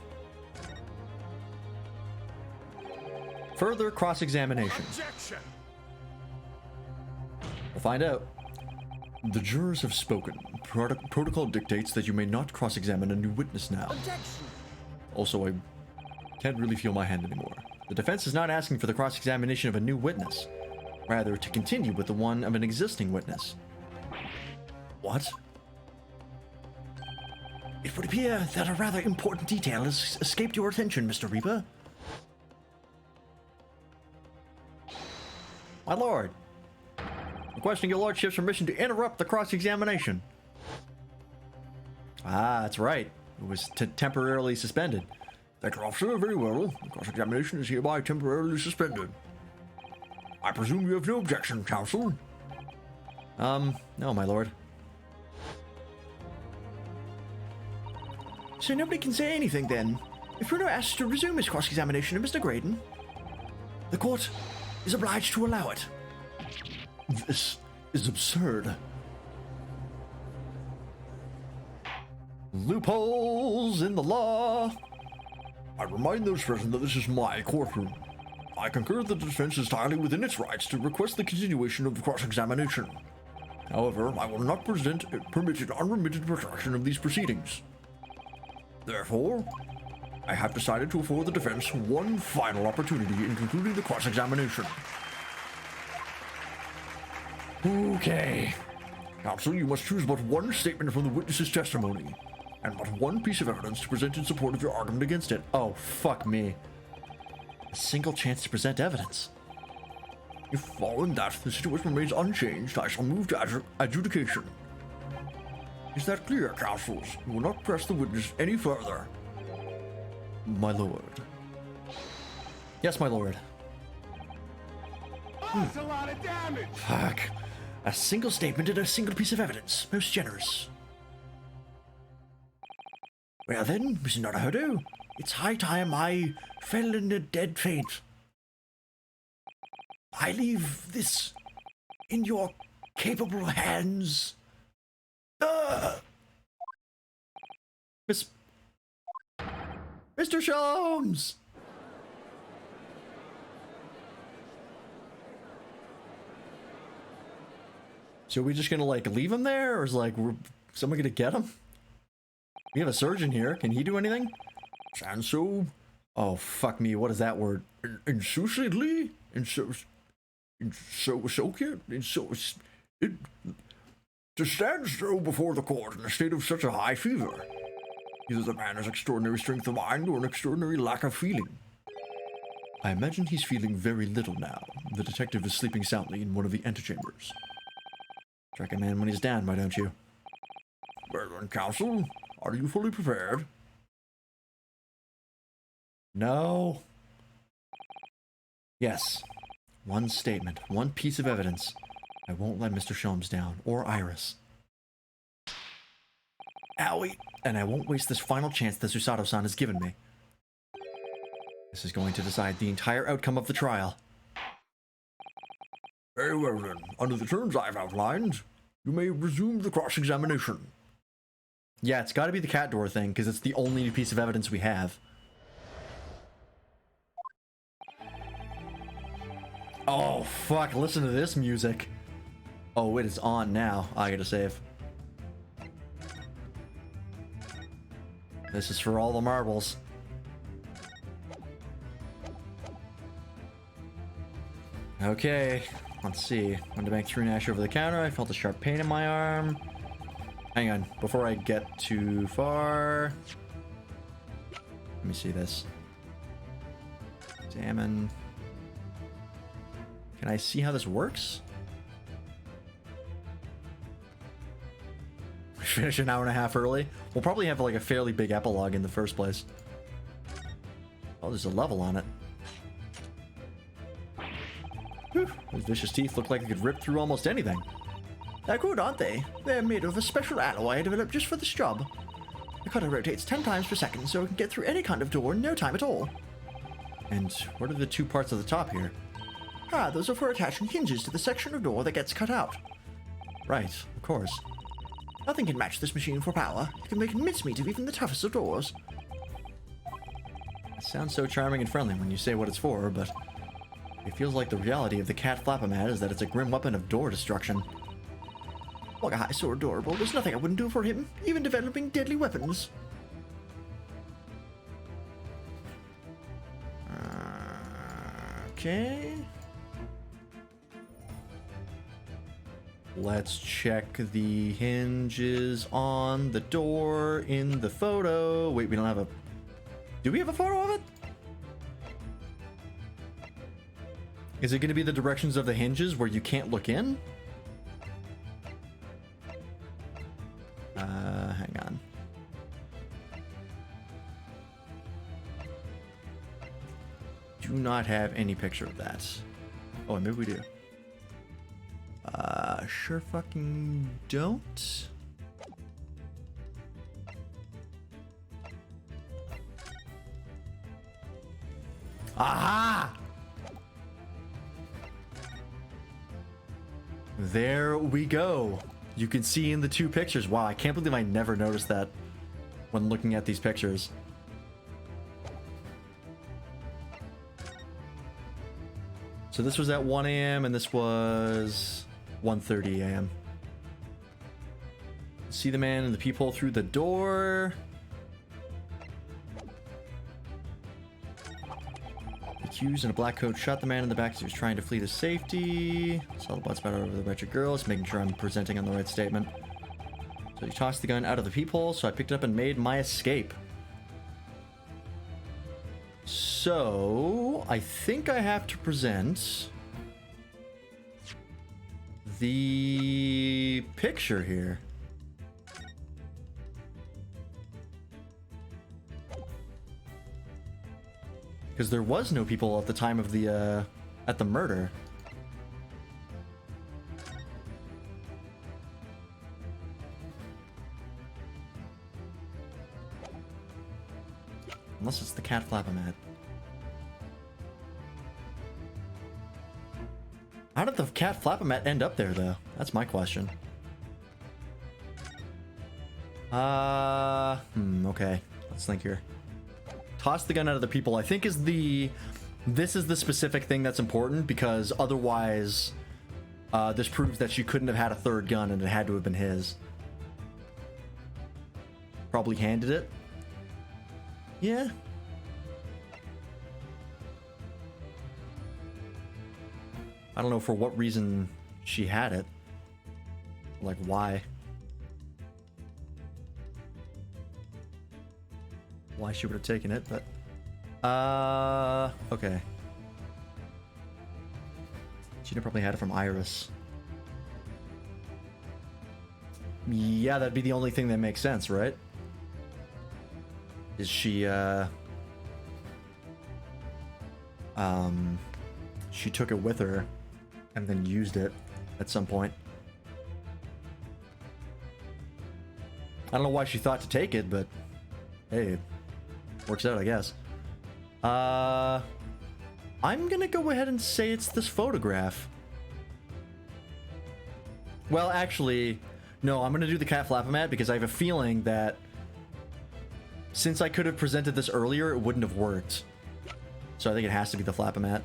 Further cross-examination. Objection! We'll find out. The jurors have spoken. Protocol dictates that you may not cross-examine a new witness now. Objection! Also, I can't really feel my hand anymore. The defense is not asking for the cross-examination of a new witness. Rather, to continue with the one of an existing witness. What? It would appear that a rather important detail has escaped your attention, Mr. Reaper. My lord, requesting your lordship's permission to interrupt the cross-examination. Ah, that's right. It was temporarily suspended. Thank you, officer. Very well. The cross-examination is hereby temporarily suspended. I presume you have no objection, counsel? No, my lord. So nobody can say anything then. If Bruno asks to resume his cross-examination of Mr. Graydon, the court is obliged to allow it. This is absurd. Loopholes in the law. I remind those present that this is my courtroom. I concur that the defense is entirely within its rights to request the continuation of the cross-examination. However, I will not permit an unremitted protraction of these proceedings. Therefore, I have decided to afford the defense one final opportunity in concluding the cross-examination. Okay. Counsel, you must choose but one statement from the witness's testimony, and but one piece of evidence to present in support of your argument against it. Oh, fuck me. A single chance to present evidence. If following that, the situation remains unchanged, I shall move to adjudication. Is that clear, counsels? You will not press the witness any further. My lord. Yes, my lord. Oh, that's a lot of damage! Fuck. A single statement and a single piece of evidence. Most generous. Well then, Mr. Naruhodo, it's high time I fell in a dead faint. I leave this in your capable hands. Mr. Sholmes! So are we just gonna like leave him there, or is like someone gonna get him? We have a surgeon here. Can he do anything? Sanso, Oh fuck me! What is that word? insouciantly, to stand so before the court in a state of such a high fever. Either the man has extraordinary strength of mind or an extraordinary lack of feeling. I imagine he's feeling very little now. The detective is sleeping soundly in one of the antechambers. Strike a man when he's down, why don't you? Well then, counsel, are you fully prepared? No. Yes. One statement, one piece of evidence. I won't let Mr. Sholmes down, or Iris. Owie! And I won't waste this final chance that Susato-san has given me. This is going to decide the entire outcome of the trial. Very well then, under the terms I've outlined, you may resume the cross-examination. Yeah, it's got to be the cat door thing, because it's the only piece of evidence we have. Oh, fuck. Listen to this music. Oh, it is on now. I gotta save. This is for all the marbles. Okay, let's see. When the bank threw Nash over the counter, I felt a sharp pain in my arm. Hang on, before I get too far. Let me see this. Examine. Can I see how this works? Finish an hour and a half early. We'll probably have like a fairly big epilogue in the first place. Oh, there's a level on it. Whew. Those vicious teeth look like they could rip through almost anything. They're good, aren't they? They're made of a special alloy I developed just for this job. The cutter rotates 10 times per second, so it can get through any kind of door in no time at all. And what are the two parts at the top here? Ah, those are for attaching hinges to the section of door that gets cut out. Right, of course. Nothing can match this machine for power. It can make mincemeat of even the toughest of doors. It sounds so charming and friendly when you say what it's for, but it feels like the reality of the cat Flap-O-Mat is that it's a grim weapon of door destruction. Wagahi is so adorable, there's nothing I wouldn't do for him, even developing deadly weapons. Okay. Let's check the hinges on the door in the photo. Wait, we don't have a... Do we have a photo of it? Is it going to be the directions of the hinges where you can't look in? Hang on. Do not have any picture of that. Oh, maybe we do. Sure fucking don't. Aha! There we go. You can see in the two pictures. Wow, I can't believe I never noticed that when looking at these pictures. So this was at 1 a.m. and this was 1:30 a.m. See the man in the peephole through the door. The accused in a black coat shot the man in the back as he was trying to flee to safety. Saw the blood spatter over the wretched girl. Just making sure I'm presenting on the right statement. So he tossed the gun out of the peephole, so I picked it up and made my escape. So I think I have to present the picture here. Because there was no people at the time of the at the murder. Unless it's the cat Flap-O-Mat. How did the cat Flap-O-Mat end up there, though? That's my question. Okay. Let's think here. Toss the gun out of the people, I think is the... This is the specific thing that's important, because otherwise... this proves that she couldn't have had a third gun and it had to have been his. Probably handed it. Yeah. I don't know for what reason she had it. Like, why? Why she would have taken it, but... okay. She'd have probably had it from Iris. Yeah, that'd be the only thing that makes sense, right? Is she, she took it with her and then used it at some point. I don't know why she thought to take it, but hey, it works out, I guess. I'm gonna go ahead and say it's this photograph. Well, actually, No, I'm gonna do the cat flap-o-mat because I have a feeling that since I could have presented this earlier, it wouldn't have worked. So I think it has to be the flap-o-mat.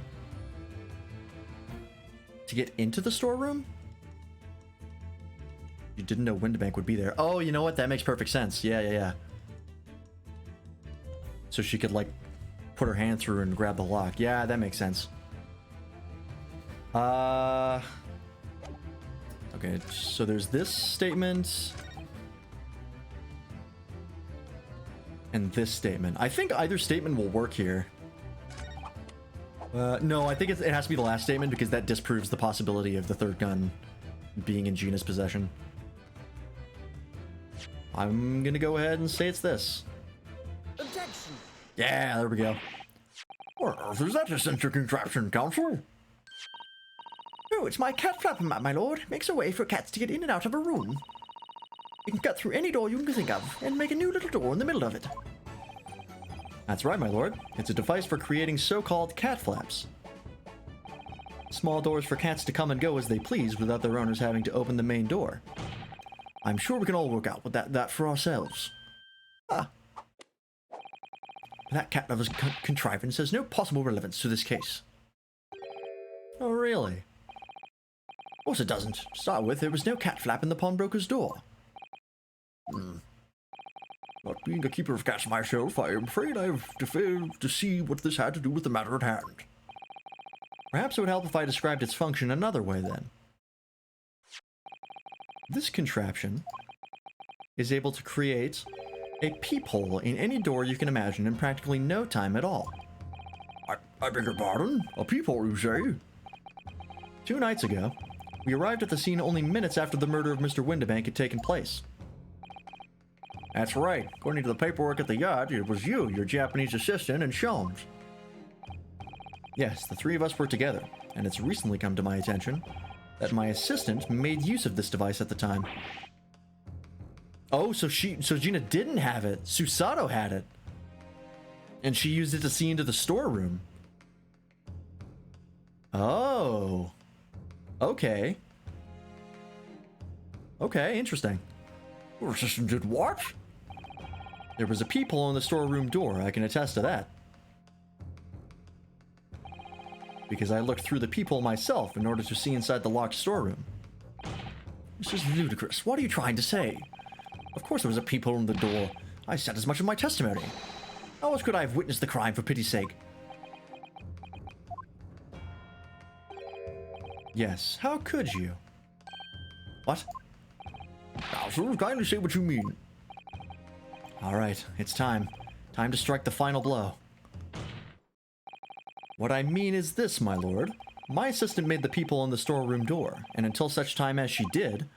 To get into the storeroom? You didn't know Windibank would be there. Oh, you know what? That makes perfect sense. Yeah. So she could, like, put her hand through and grab the lock. Yeah, that makes sense. Okay, so there's this statement. And this statement. I think either statement will work here. No, I think it has to be the last statement because that disproves the possibility of the third gun being in Gina's possession. I'm gonna go ahead and say it's this. Objection! Yeah, there we go. What on earth is that eccentric contraption, Counsel? Oh, it's my cat flap-o-mat, my lord. Makes a way for cats to get in and out of a room. You can cut through any door you can think of, and make a new little door in the middle of it. That's right, my lord. It's a device for creating so-called cat flaps. Small doors for cats to come and go as they please without their owners having to open the main door. I'm sure we can all work out with that for ourselves. Ah. That cat lover's contrivance has no possible relevance to this case. Oh, really? Of course it doesn't. To start with, there was no cat flap in the pawnbroker's door. Not being a keeper of cats myself, I am afraid I have failed to see what this had to do with the matter at hand. Perhaps it would help if I described its function another way, then. This contraption is able to create a peephole in any door you can imagine in practically no time at all. I beg your pardon? A peephole, you say? 2 nights ago, we arrived at the scene only minutes after the murder of Mr. Windibank had taken place. That's right. According to the paperwork at the yacht, it was you, your Japanese assistant, and Sholmes. Yes, the 3 of us were together, and it's recently come to my attention that my assistant made use of this device at the time. Oh, so Gina didn't have it. Susato had it. And she used it to see into the storeroom. Oh. Okay. Okay, interesting. Your assistant did what? There was a peephole in the storeroom door, I can attest to that. Because I looked through the peephole myself in order to see inside the locked storeroom. This is ludicrous. What are you trying to say? Of course there was a peephole in the door. I said as much in my testimony. How else could I have witnessed the crime, for pity's sake? Yes, how could you? What? Counsel, kindly say what you mean. Alright, it's time. Time to strike the final blow. What I mean is this, my lord. My assistant made the peephole in the storeroom door, and until such time as she did,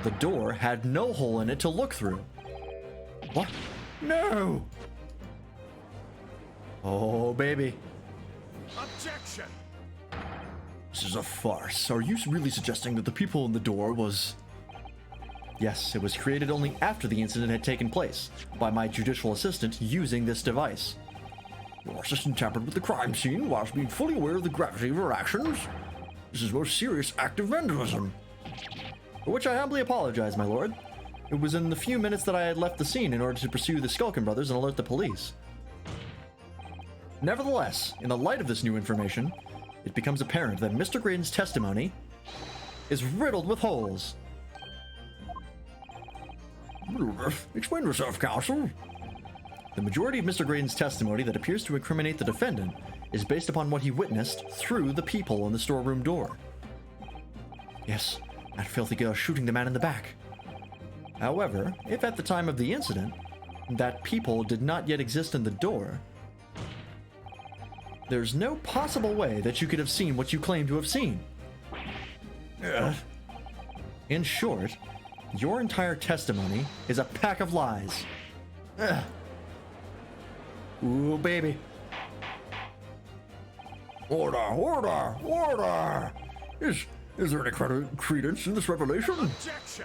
the door had no hole in it to look through. What? No! Oh, baby. Objection! This is a farce. Are you really suggesting that the peephole in the door was... Yes, it was created only after the incident had taken place, by my judicial assistant using this device. Your assistant tampered with the crime scene whilst being fully aware of the gravity of her actions. This is a most serious act of vandalism. For which I humbly apologize, my lord. It was in the few minutes that I had left the scene in order to pursue the Skulkin brothers and alert the police. Nevertheless, in the light of this new information, it becomes apparent that Mr. Graydon's testimony is riddled with holes. Explain yourself, counsel. The majority of Mr. Graydon's testimony that appears to incriminate the defendant is based upon what he witnessed through the peephole in the storeroom door. Yes, that filthy girl shooting the man in the back. However, if at the time of the incident, that peephole did not yet exist in the door, there's no possible way that you could have seen what you claim to have seen. In short, your entire testimony is a pack of lies. Ooh, baby. Order! Is there any credence in this revelation? Objection!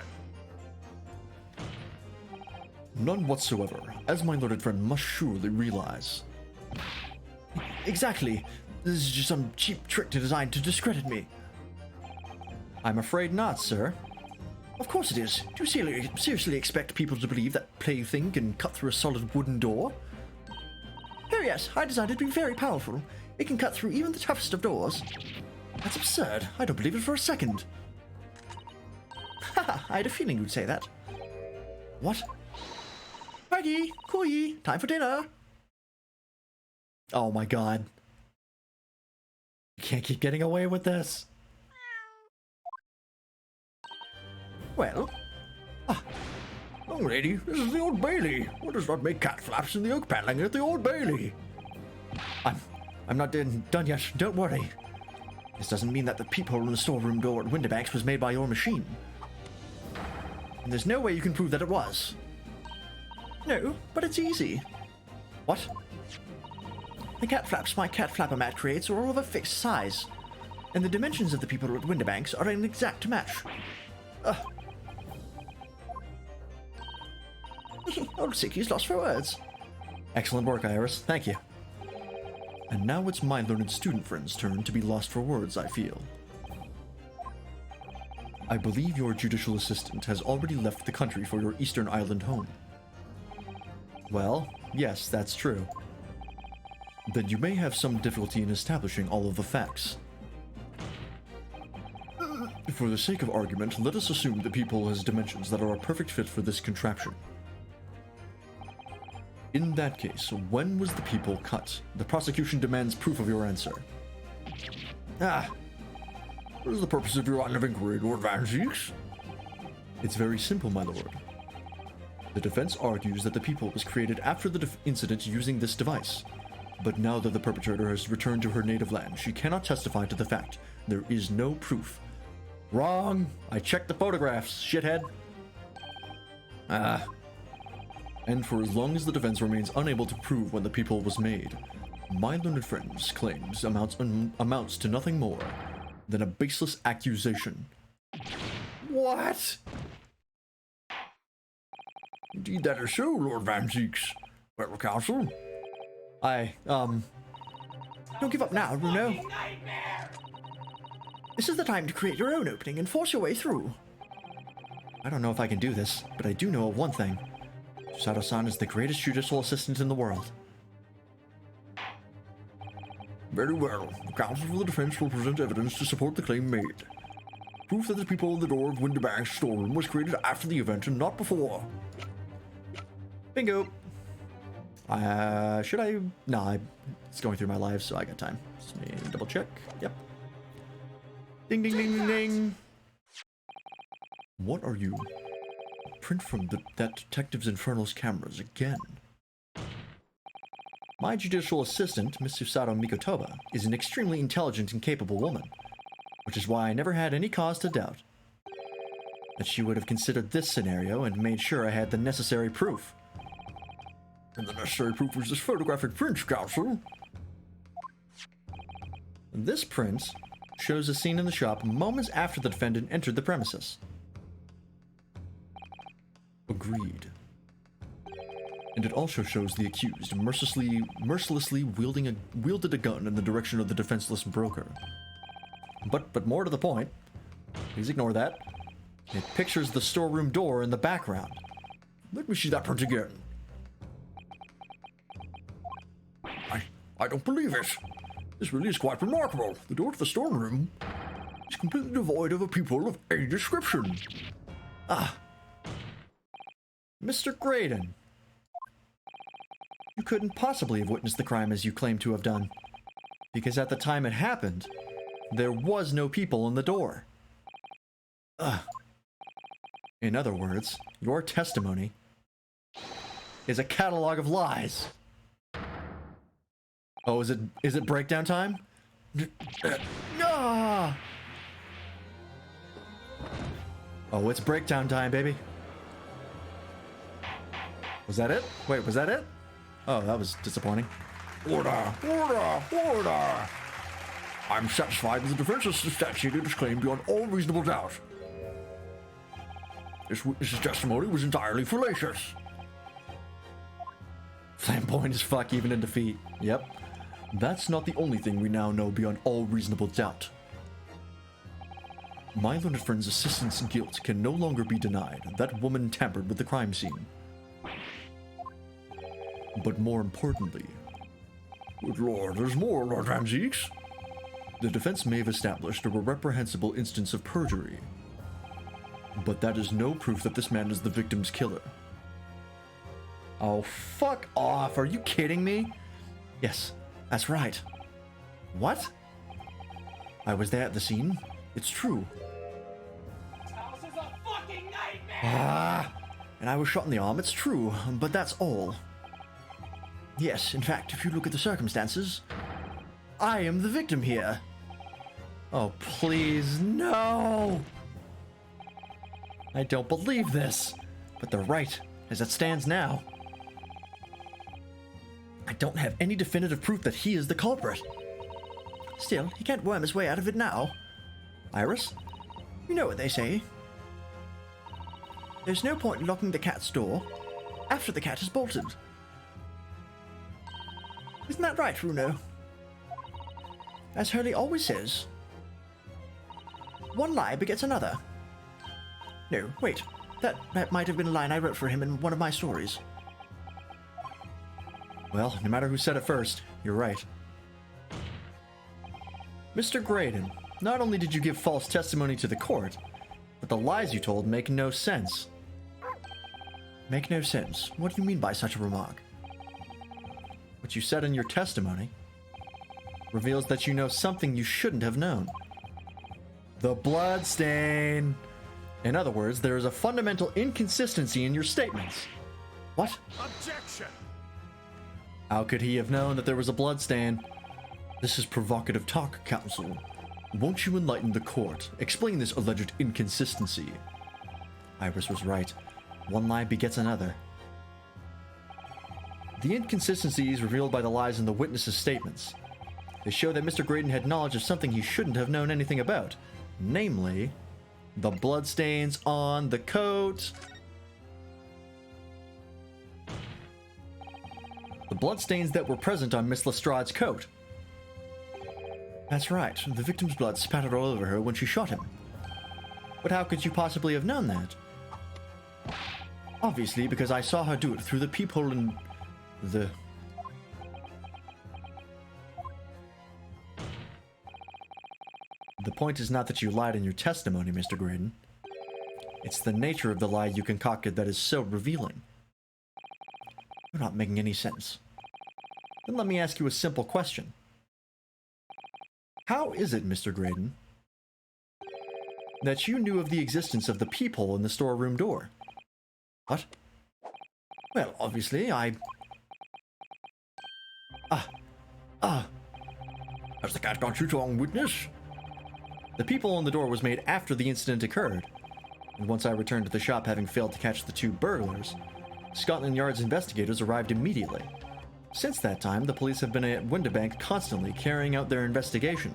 None whatsoever, as my learned friend must surely realize. Exactly. This is just some cheap trick designed to discredit me. I'm afraid not, sir. Of course it is. Do you seriously expect people to believe that plaything can cut through a solid wooden door? Oh yes, I designed it to be very powerful. It can cut through even the toughest of doors. That's absurd. I don't believe it for a second. Haha, I had a feeling you'd say that. What? Righty, Koi, time for dinner. Oh my god. You can't keep getting away with this. Well, Young lady, this is the Old Bailey. What does not make cat flaps in the oak paneling at the Old Bailey? I'm not done yet. Don't worry. This doesn't mean that the peephole in the storeroom door at Winterbanks was made by your machine. And there's no way you can prove that it was. No, but it's easy. What? The cat flaps my cat flapper mat creates are all of a fixed size, and the dimensions of the peephole at Winterbanks are an exact match. Old Sicky's lost for words. Excellent work, Iris. Thank you. And now it's my learned student friend's turn to be lost for words, I feel. I believe your judicial assistant has already left the country for your Eastern Island home. Well, yes, that's true. Then you may have some difficulty in establishing all of the facts. For the sake of argument, let us assume the people has dimensions that are a perfect fit for this contraption. In that case, when was the people cut? The prosecution demands proof of your answer. What is the purpose of your line of inquiry, Lord Van Zieks? It's very simple, my lord. The defense argues that the people was created after the incident using this device. But now that the perpetrator has returned to her native land, she cannot testify to the fact. There is no proof. Wrong! I checked the photographs, shithead! And for as long as the defense remains unable to prove when the people was made, my learned friend's claims amounts to nothing more than a baseless accusation. What? Indeed that is so, Lord Van Zieks. Well, counsel? Don't give up now, Bruno. Nightmare! This is the time to create your own opening and force your way through. I don't know if I can do this, but I do know of one thing. Sato-san is the greatest judicial assistant in the world. Very well. The counsel for the defense will present evidence to support the claim made. Proof that the people in the door of Winterbank's storeroom was created after the event and not before. Bingo! Should I? No, it's going through my live, so I got time. Just let me double check. Yep. Ding, ding, ding, ding, ding! What are you? Print from that detective's Infernal's cameras again. My judicial assistant, Miss Susato Mikotoba, is an extremely intelligent and capable woman, which is why I never had any cause to doubt that she would have considered this scenario and made sure I had the necessary proof. And the necessary proof was this photographic print, counsel. This print shows a scene in the shop moments after the defendant entered the premises. Agreed. And it also shows the accused mercilessly wielded a gun in the direction of the defenseless broker. But more to the point, please ignore that. It pictures the storeroom door in the background. Let me see that print again. I don't believe it. This really is quite remarkable. The door to the storeroom is completely devoid of a peephole of any description. Mr. Graydon, you couldn't possibly have witnessed the crime as you claim to have done, because at the time it happened, there was no people in the door. In other words, your testimony is a catalog of lies. Oh, is it breakdown time? Ah! Oh, it's breakdown time, baby. Was that it? Wait, was that it? Oh, that was disappointing. Order! Order! Order! I'm satisfied with the defense's substantiated his claim beyond all reasonable doubt. This witness's testimony was entirely fallacious. Flamboyant as fuck even in defeat. Yep. That's not the only thing we now know beyond all reasonable doubt. My learned friend's assistant's guilt can no longer be denied. That woman tampered with the crime scene. But more importantly, Good lord, there's more, Lord Van Zeeks. the defense may have established a reprehensible instance of perjury. But that is no proof that this man is the victim's killer. Oh, fuck off. Are you kidding me? Yes, that's right. What? I was there at the scene. It's true. This house is a fucking nightmare! Ah, and I was shot in the arm. It's true, but that's all. Yes, in fact, if you look at the circumstances, I am the victim here. Oh, please, no! I don't believe this. But they're right, as it stands now. I don't have any definitive proof that he is the culprit. Still, he can't worm his way out of it now. Iris? You know what they say. There's no point in locking the cat's door after the cat has bolted. Isn't that right, Runo? As Hurley always says, one lie begets another. No, wait. That might have been a line I wrote for him in one of my stories. Well, no matter who said it first, you're right. Mr. Graydon, not only did you give false testimony to the court, but the lies you told make no sense. Make no sense. What do you mean by such a remark? What you said in your testimony reveals that you know something you shouldn't have known. The blood stain. In other words, there is a fundamental inconsistency in your statements. What? Objection! How could he have known that there was a blood stain? This is provocative talk, counsel. Won't you enlighten the court? Explain this alleged inconsistency. Iris was right. One lie begets another. The inconsistency is revealed by the lies in the witnesses' statements. They show that Mr. Graydon had knowledge of something he shouldn't have known anything about, namely, the bloodstains on the coat. The bloodstains that were present on Miss Lestrade's coat. That's right. The victim's blood spattered all over her when she shot him. But how could you possibly have known that? Obviously, because I saw her do it through the peephole in the... The point is not that you lied in your testimony, Mr. Graydon. It's the nature of the lie you concocted that is so revealing. You're not making any sense. Then let me ask you a simple question. How is it, Mr. Graydon, that you knew of the existence of the peephole in the storeroom door? What? Well, obviously, Has the cat got you to on witness? The peephole in the door was made after the incident occurred, and once I returned to the shop having failed to catch the two burglars, Scotland Yard's investigators arrived immediately. Since that time, the police have been at Windibank constantly carrying out their investigation.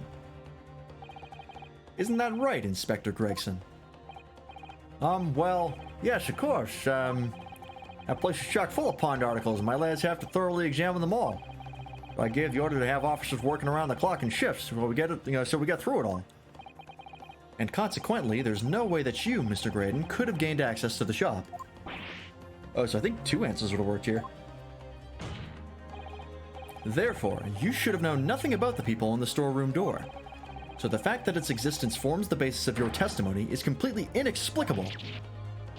Isn't that right, Inspector Gregson? Well, yes, of course. That place is chock full of pond articles, and my lads have to thoroughly examine them all. I gave the order to have officers working around the clock in shifts so we get through it all. And consequently, there's no way that you, Mr. Graydon, could have gained access to the shop. Oh, so I think two answers would have worked here. Therefore, you should have known nothing about the people in the storeroom door. So the fact that its existence forms the basis of your testimony is completely inexplicable.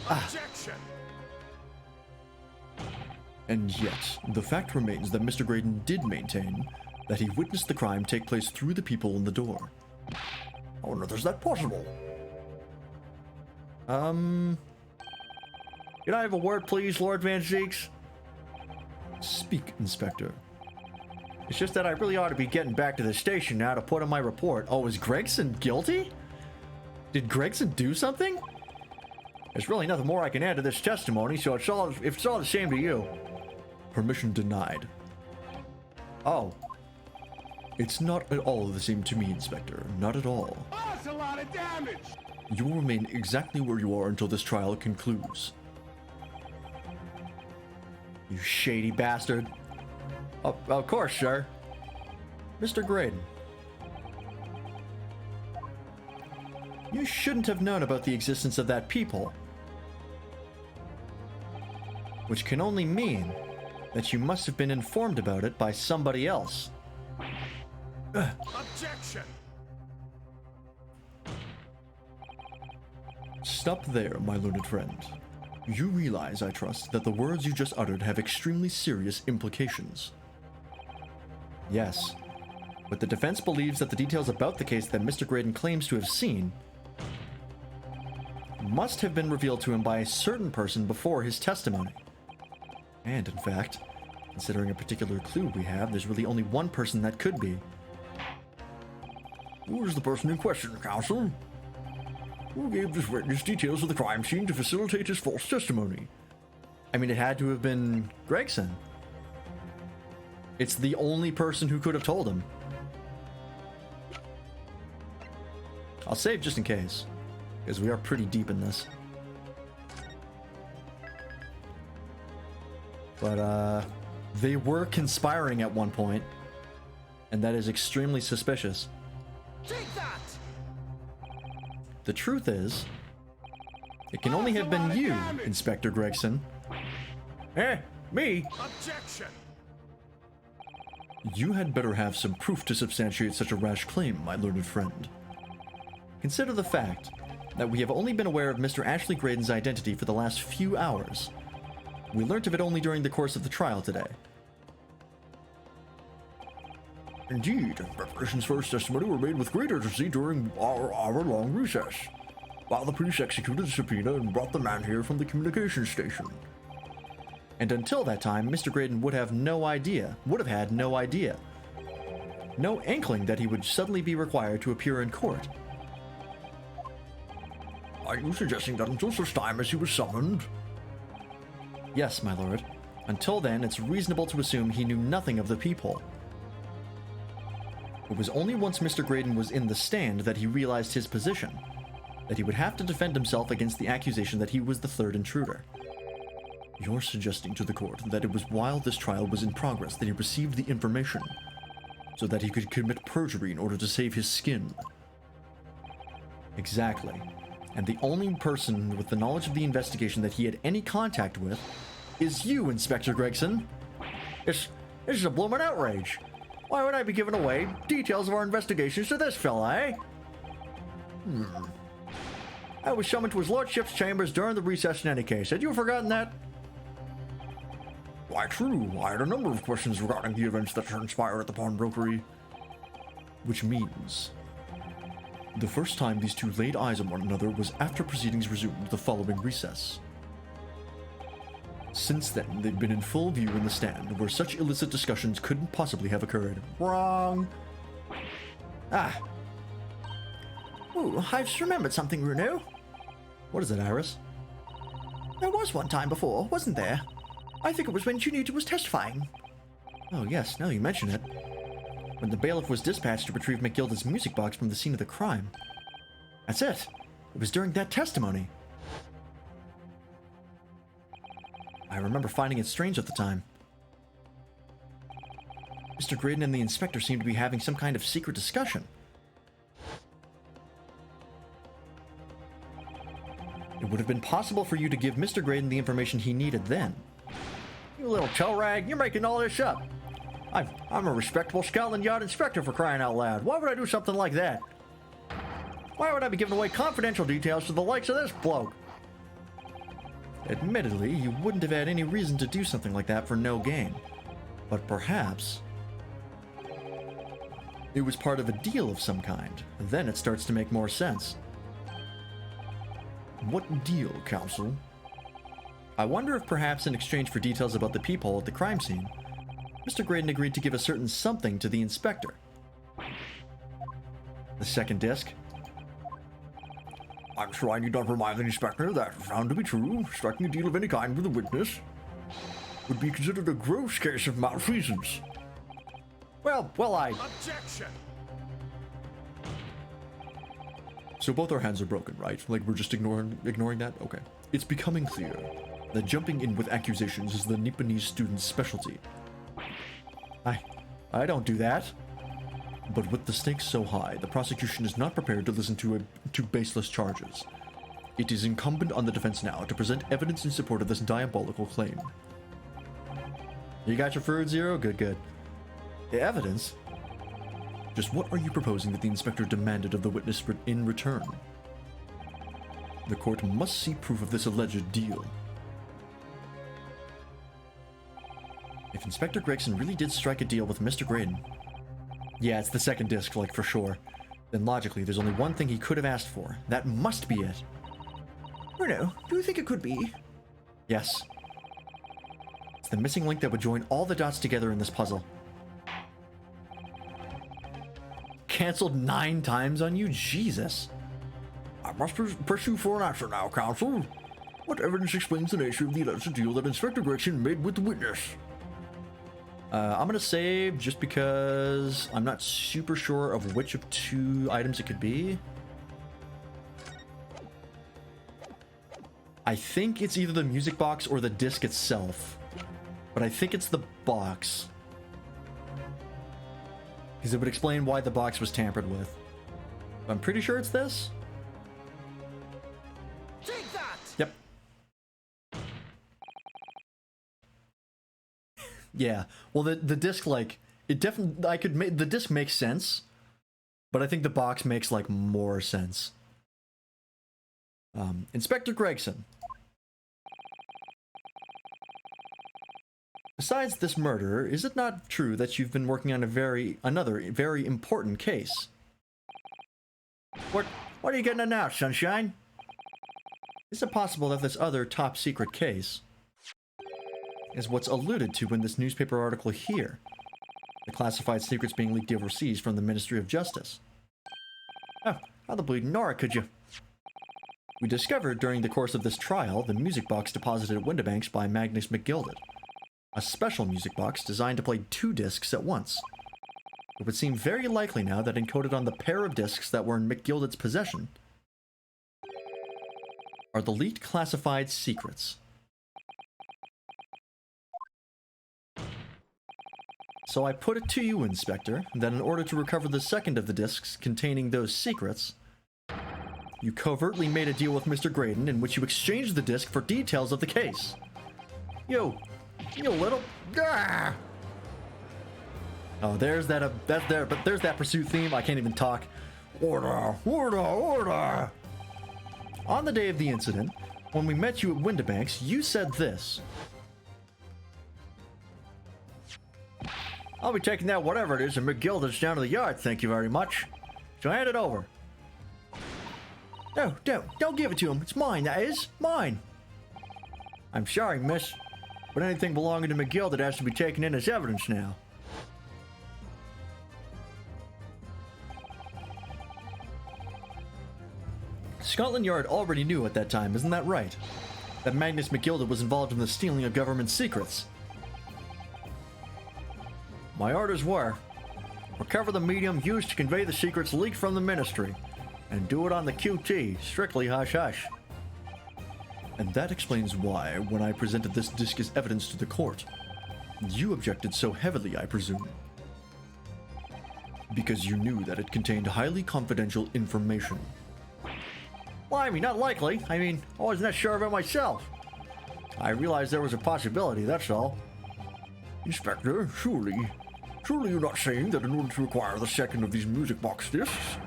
Objection! And yet, the fact remains that Mr. Graydon did maintain that he witnessed the crime take place through the people in the door. Oh, no, is that possible? Can I have a word, please, Lord Van Zeeks? Speak, Inspector. It's just that I really ought to be getting back to the station now to put in my report. Oh, is Gregson guilty? Did Gregson do something? There's really nothing more I can add to this testimony, so if it's all the same to you. Permission denied. Oh. It's not at all the same to me, Inspector. Not at all. Oh, that's a lot of damage! You will remain exactly where you are until this trial concludes. You shady bastard. Oh, of course, sir. Mr. Graydon, you you shouldn't have known about the existence of that peephole. Which can only mean that you must have been informed about it by somebody else. Objection! Stop there, my learned friend. You realize, I trust, that the words you just uttered have extremely serious implications. Yes, but the defense believes that the details about the case that Mr. Graydon claims to have seen must have been revealed to him by a certain person before his testimony. And in fact, considering a particular clue we have, there's really only one person that could be. Who is the person in question, counsel? Who gave this witness details of the crime scene to facilitate his false testimony? I mean, it had to have been Gregson. It's the only person who could have told him. I'll save just in case, because we are pretty deep in this. But, they were conspiring at one point, and that is extremely suspicious. Take that! The truth is, it can only have been you, Inspector Gregson. Me? Objection! You had better have some proof to substantiate such a rash claim, my learned friend. Consider the fact that we have only been aware of Mr. Ashley Graydon's identity for the last few hours. We learnt of it only during the course of the trial today. Indeed, preparations for his testimony were made with great urgency during our hour-long recess, while the police executed the subpoena and brought the man here from the communications station. And until that time, Mr. Graydon would have had no idea, no inkling that he would suddenly be required to appear in court. Are you suggesting that until such time as he was summoned? Yes, my lord. Until then, it's reasonable to assume he knew nothing of the peephole. It was only once Mr. Graydon was in the stand that he realized his position, that he would have to defend himself against the accusation that he was the third intruder. You're suggesting to the court that it was while this trial was in progress that he received the information, so that he could commit perjury in order to save his skin. Exactly. And the only person with the knowledge of the investigation that he had any contact with is you, Inspector Gregson. This is a bloomin' outrage. Why would I be giving away details of our investigations to this fella, eh? I was summoned to his lordship's chambers during the recess in any case. Had you forgotten that? Why, true. I had a number of questions regarding the events that transpired at the pawnbrokery. Which means the first time these two laid eyes on one another was after proceedings resumed the following recess. Since then, they've been in full view in the stand, where such illicit discussions couldn't possibly have occurred. Wrong. Ooh, I've just remembered something, Bruno. What is it, Iris? There was one time before, wasn't there? I think it was when Junita was testifying. Oh yes, now you mention it. When the bailiff was dispatched to retrieve McGilda's music box from the scene of the crime. That's it. It was during that testimony. I remember finding it strange at the time. Mr. Graydon and the inspector seemed to be having some kind of secret discussion. It would have been possible for you to give Mr. Graydon the information he needed then. You little toe rag, you're making all this up. I'm a respectable Scotland Yard inspector, for crying out loud. Why would I do something like that? Why would I be giving away confidential details to the likes of this bloke? Admittedly, you wouldn't have had any reason to do something like that for no gain. But perhaps it was part of a deal of some kind. Then it starts to make more sense. What deal, counsel? I wonder if perhaps in exchange for details about the peephole at the crime scene, Mr. Graydon agreed to give a certain something to the inspector. The second disc? I'm sure I need not remind the inspector that, found to be true, striking a deal of any kind with a witness would be considered a gross case of malfeasance. Well, I... Objection! So both our hands are broken, right? Like we're just ignoring that? Okay. It's becoming clear that jumping in with accusations is the Nipponese student's specialty. I don't do that. But with the stakes so high, the prosecution is not prepared to listen to baseless charges. It is incumbent on the defense now to present evidence in support of this diabolical claim. You got your fruit, Zero? Good, good. The evidence? Just what are you proposing that the inspector demanded of the witness in return? The court must see proof of this alleged deal. If Inspector Gregson really did strike a deal with Mr. Graydon, yeah, it's the second disc, like, for sure, then logically there's only one thing he could have asked for. That must be it. Bruno, do you think it could be? Yes. It's the missing link that would join all the dots together in this puzzle. Cancelled 9 times on you? Jesus. I must pursue for an answer now, counsel. What evidence explains the nature of the alleged deal that Inspector Gregson made with the witness? I'm gonna save just because I'm not super sure of which of 2 items it could be. I think it's either the music box or the disc itself, but I think it's the box, because it would explain why the box was tampered with. I'm pretty sure it's this. Take that! Yep. Yeah. Well, the disc, like, it definitely, I could make the disc makes sense, but I think the box makes like more sense. Inspector Gregson. Besides this murder, is it not true that you've been working on another very important case? What are you getting at now, Sunshine? Is it possible that this other top secret case is what's alluded to in this newspaper article here? The classified secrets being leaked overseas from the Ministry of Justice. Oh, how the bleeding Nora could you? We discovered during the course of this trial the music box deposited at Windibanks by Magnus McGilded. A special music box designed to play 2 discs at once. It would seem very likely now that encoded on the pair of discs that were in McGilded's possession are the leaked classified secrets. So I put it to you, Inspector, that in order to recover the second of the discs containing those secrets, you covertly made a deal with Mr. Graydon in which you exchanged the disc for details of the case. You little... Ah! Oh, there's that, there's that pursuit theme. I can't even talk. Order, order, order! On the day of the incident, when we met you at Windibanks, you said this. I'll be taking that whatever it is and McGilded's down to the yard, thank you very much. So hand it over. No, don't give it to him. It's mine, that is. Mine. I'm sorry, miss, but anything belonging to McGilded has to be taken in as evidence now. Scotland Yard already knew at that time, isn't that right? That Magnus McGilded was involved in the stealing of government secrets. My orders were, recover the medium used to convey the secrets leaked from the ministry, and do it on the QT, strictly hush-hush. And that explains why, when I presented this disc as evidence to the court, you objected so heavily, I presume. Because you knew that it contained highly confidential information. Well, I mean, not likely. I mean, I wasn't that sure of it myself. I realized there was a possibility, that's all. Inspector, surely you're not saying that in order to acquire the second of these music box discs,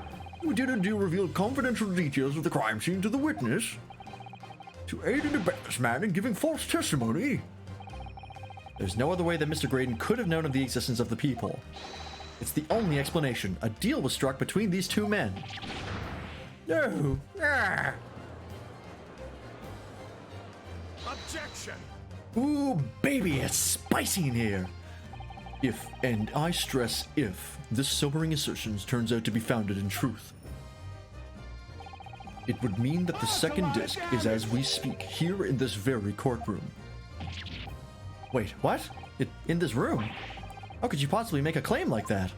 you did indeed reveal confidential details of the crime scene to the witness? To aid and abet this man in giving false testimony? There's no other way that Mr. Graydon could have known of the existence of the people. It's the only explanation. A deal was struck between these 2 men. No. Ah. Objection! Ooh, baby, it's spicy in here. If, and I stress if, this sobering assertion turns out to be founded in truth, it would mean that the second disc is as we speak here in this very courtroom. Wait, what? In this room? How could you possibly make a claim like that?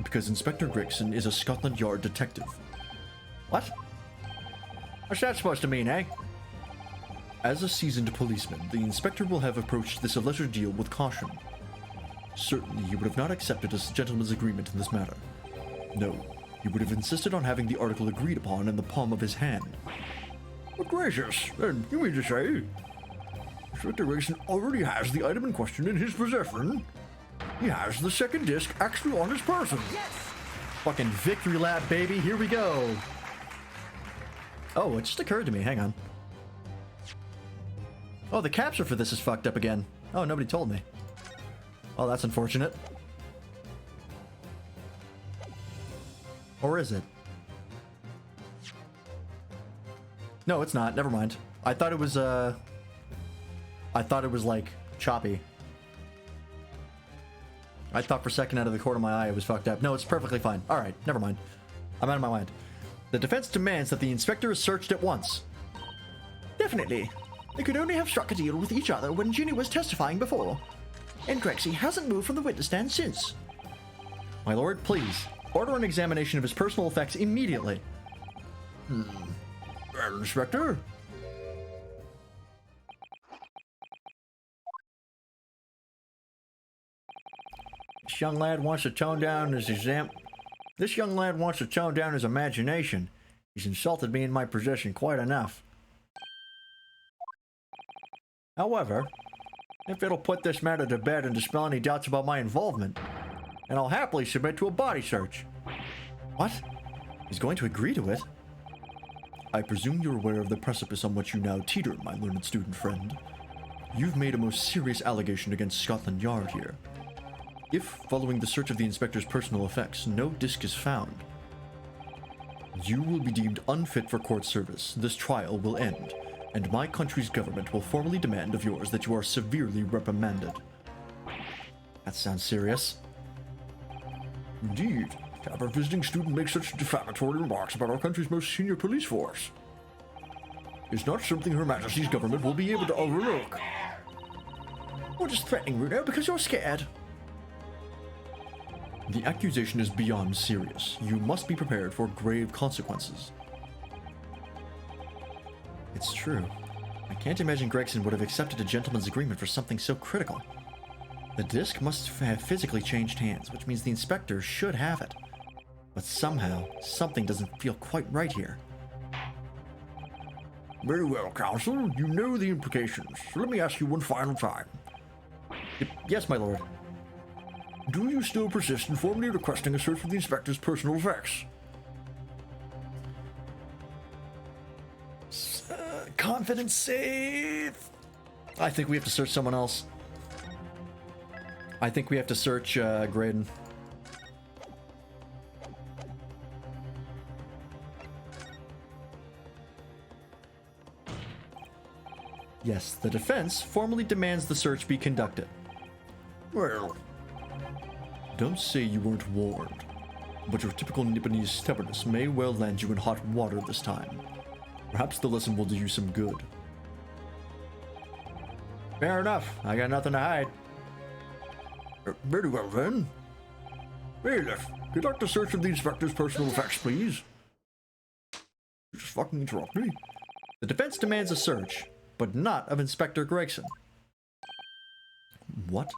Because Inspector Gregson is a Scotland Yard detective. What? What's that supposed to mean, eh? As a seasoned policeman, the inspector will have approached this alleged deal with caution. Certainly, he would have not accepted a gentleman's agreement in this matter, No, he would have insisted on having the article agreed upon in the palm of his hand. But gracious, then you mean to say Inspector Gregson already has the item in question in his possession? He has the second disc actually on his person. Fucking victory lap, baby. Here we go. Oh, it just occurred to me. Hang on. Oh, the capture for this is fucked up again. Oh, nobody told me. Oh, that's unfortunate. Or is it? No, it's not. Never mind. I thought it was like choppy. I thought for a second out of the corner of my eye it was fucked up. No, it's perfectly fine. All right, never mind. I'm out of my mind. The defense demands that the inspector is searched at once. Definitely. They could only have struck a deal with each other when Ginny was testifying before. And Grexy hasn't moved from the witness stand since. My lord, please, order an examination of his personal effects immediately. Well, Inspector, This young lad wants to tone down his imagination. He's insulted me in my possession quite enough. However, if it'll put this matter to bed and dispel any doubts about my involvement, then I'll happily submit to a body search. What? He's going to agree to it? I presume you're aware of the precipice on which you now teeter, my learned student friend. You've made a most serious allegation against Scotland Yard here. If, following the search of the inspector's personal effects, no disc is found, you will be deemed unfit for court service. This trial will end, and my country's government will formally demand of yours that you are severely reprimanded. That sounds serious. indeed, to have a visiting student make such defamatory remarks about our country's most senior police force is not something Her Majesty's government will be able to overlook. Or just threatening Runo because you're scared. The accusation is beyond serious. You must be prepared for grave consequences. It's true. I can't imagine Gregson would have accepted a gentleman's agreement for something so critical. The disc must have physically changed hands, which means the inspector should have it. But somehow, something doesn't feel quite right here. Very well, counsel. You know the implications. So let me ask you one final time. Yes, my lord. Do you still persist in formally requesting a search of the inspector's personal effects? Confidence save! I think we have to search someone else. I think we have to search Graydon. Yes, the defense formally demands the search be conducted. Well, Don't say you weren't warned, but your typical Nipponese stubbornness may well land you in hot water this time. Perhaps the lesson will do you some good. Fair enough. I got nothing to hide. very well then. Bailiff, conduct a search of the inspector's personal effects, please. You just fucking interrupt me. The defense demands a search, but not of Inspector Gregson. What?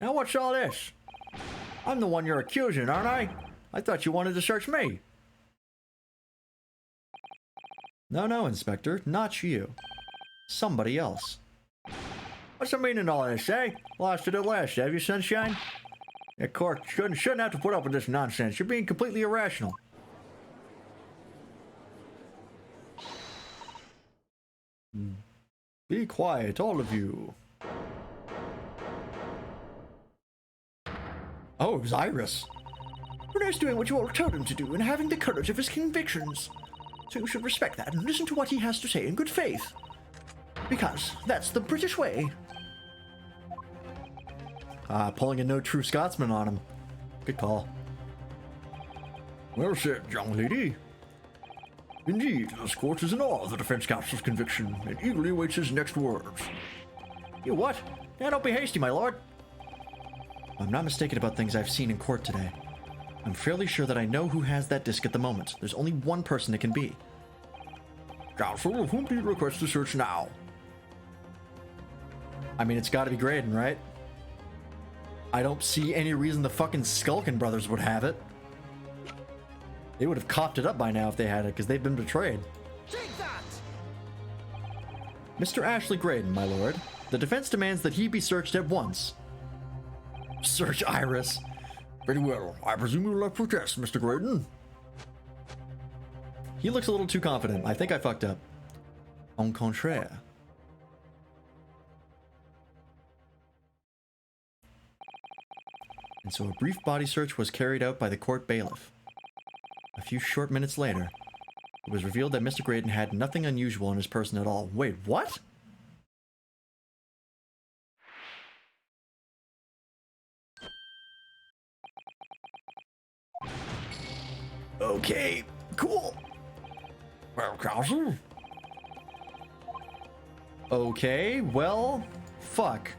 Now what's all this? I'm the one you're accusing, aren't I? I thought you wanted to search me. No, Inspector, not you. Somebody else. What's the meaning of all this, eh? Lost it at last, have you, Sunshine? The court shouldn't have to put up with this nonsense. You're being completely irrational. Be quiet, all of you. Oh, it was Iris. Runo's doing what you all told him to do and having the courage of his convictions. So you should respect that and listen to what he has to say in good faith. Because that's the British way. Pulling a no true Scotsman on him. Good call. Well said, young lady. Indeed, this court is in awe of the defense counsel's conviction and eagerly awaits his next words. You what? Now don't be hasty, my lord. I'm not mistaken about things I've seen in court today. I'm fairly sure that I know who has that disc at the moment. There's only one person it can be. Counsel, of whom do you request a search now? I mean, it's gotta be Graydon, right? I don't see any reason the fucking Skulkin brothers would have it. They would have coughed it up by now if they had it, because they've been betrayed. Take that! Mr. Ashley Graydon, my lord. The defense demands that he be searched at once. Search Iris. Very well. I presume you will not protest, Mr. Graydon. He looks a little too confident. I think I fucked up. Au contraire. And so a brief body search was carried out by the court bailiff. A few short minutes later, it was revealed that Mr. Graydon had nothing unusual in his person at all. Wait, what? Okay, cool. Well, counsel? Okay, well, fuck.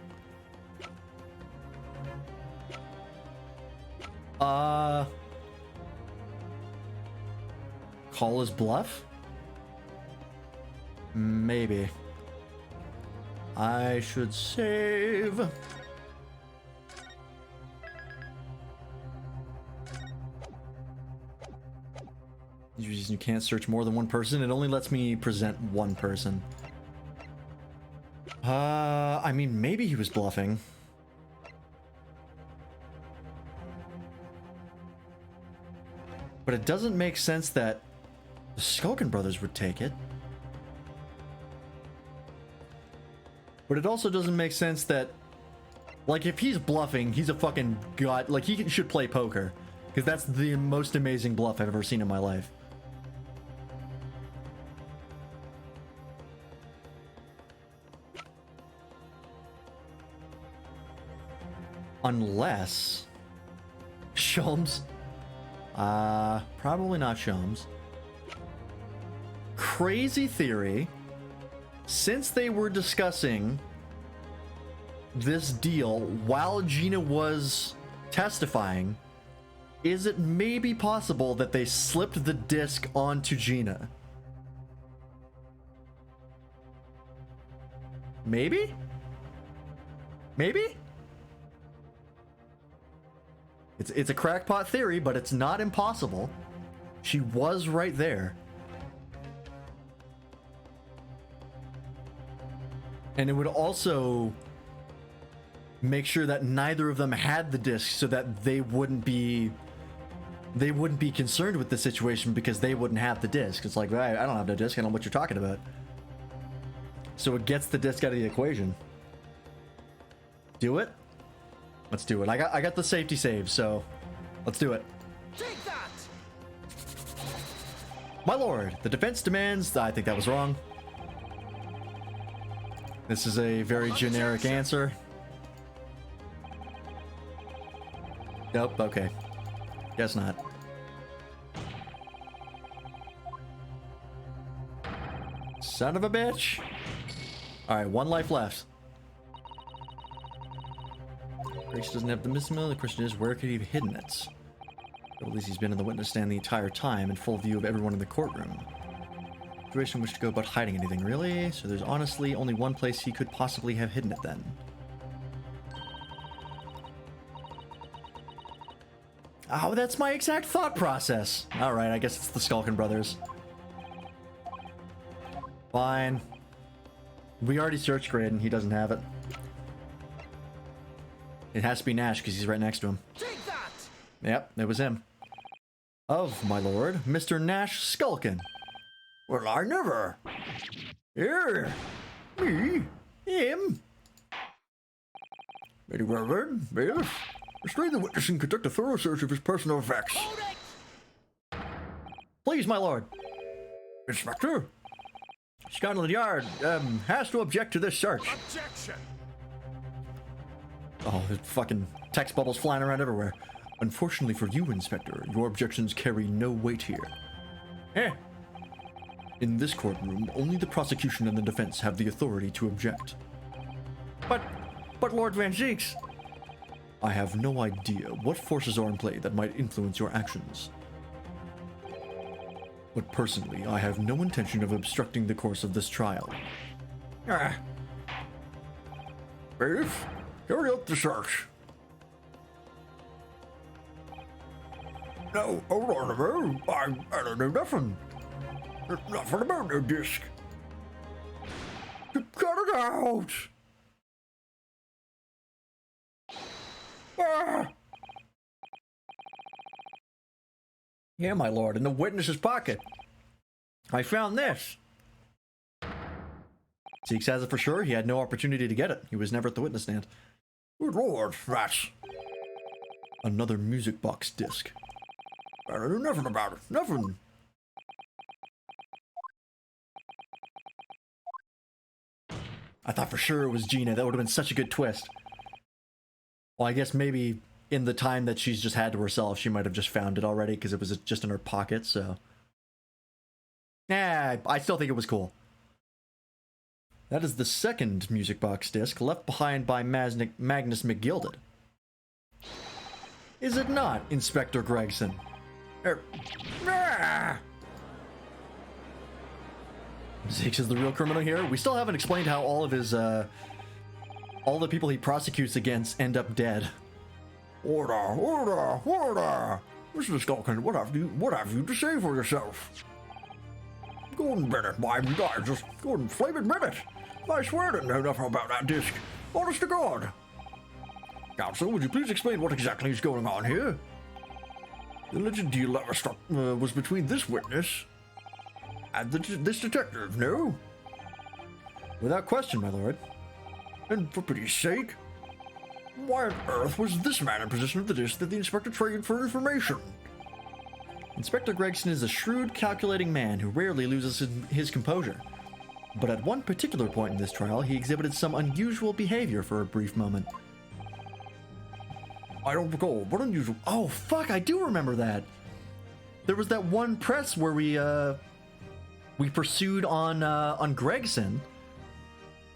Call his bluff? Maybe. I should save. You can't search more than one person. It only lets me present one person. I mean, maybe he was bluffing. But it doesn't make sense that the Skulkin brothers would take it. But it also doesn't make sense that, like, if he's bluffing, he's a fucking god. Like, he should play poker. Because that's the most amazing bluff I've ever seen in my life. Unless Sholmes. Probably not Sholmes. Crazy theory. Since they were discussing this deal while Gina was testifying, is it maybe possible that they slipped the disc onto Gina? Maybe? Maybe? It's a crackpot theory, but it's not impossible. She was right there. And it would also make sure that neither of them had the disc so that they wouldn't be concerned with the situation because they wouldn't have the disc. It's like, I don't have the disc, I don't know what you're talking about. So it gets the disc out of the equation. Do it? Let's do it. I got the safety save, so let's do it. Take that! My lord, the defense demands... I think that was wrong. This is a very generic answer. Nope, okay. Guess not. Son of a bitch. Alright, one life left. Grace doesn't have the missile. The question is, where could he have hidden it? But at least he's been in the witness stand the entire time in full view of everyone in the courtroom. Situation wish to go about hiding anything, really? So there's honestly only one place he could possibly have hidden it then. Oh, that's my exact thought process. Alright, I guess it's the Skulkin brothers. Fine. We already searched Graydon, he doesn't have it. It has to be Nash because he's right next to him. Take that! Yep, it was him. Of, my lord, Mr. Nash Skulkin. Well, I never. Here. Me. Him. Very well then, bailiff. Restrain the witness and conduct a thorough search of his personal effects. Hold it! Please, my lord. Inspector? Scotland Yard has to object to this search. Objection! Oh, the fucking text bubbles flying around everywhere. Unfortunately for you, Inspector, your objections carry no weight here. Eh? In this courtroom, only the prosecution and the defense have the authority to object. But Lord Van Zeeks. I have no idea what forces are in play that might influence your actions. But personally, I have no intention of obstructing the course of this trial. Bailiff, carry out the search. No, hold on a minute. I don't know nothing. There's nothing about no disc. Cut it out! Ah! Yeah, my lord, in the witness's pocket. I found this. Zeke says it for sure. He had no opportunity to get it. He was never at the witness stand. Good lord, that's... Another music box disc. I don't know nothing about it. Nothing. I thought for sure it was Gina. That would have been such a good twist. Well, I guess maybe in the time that she's just had to herself, she might have just found it already because it was just in her pocket, so... Yeah, I still think it was cool. That is the second music box disc left behind by Magnus McGilded. Is it not, Inspector Gregson? Ah! Zeke is the real criminal here. We still haven't explained how all of his, all the people he prosecutes against end up dead. Order! Mr. Skulkin, what have you to say for yourself? Go and admit it, my guy, just go and flame admit it. I swear I didn't know nothing about that disc. Honest to God. Counsel, would you please explain what exactly is going on here? The alleged deal that was struck was between this witness and this detective, no? Without question, my lord. And for pity's sake, why on earth was this man in possession of the disc that the inspector traded for information? Inspector Gregson is a shrewd, calculating man who rarely loses his composure. But at one particular point in this trial, he exhibited some unusual behavior for a brief moment. I don't recall. What unusual? Oh, fuck, I do remember that. There was that one press where we pursued on Gregson,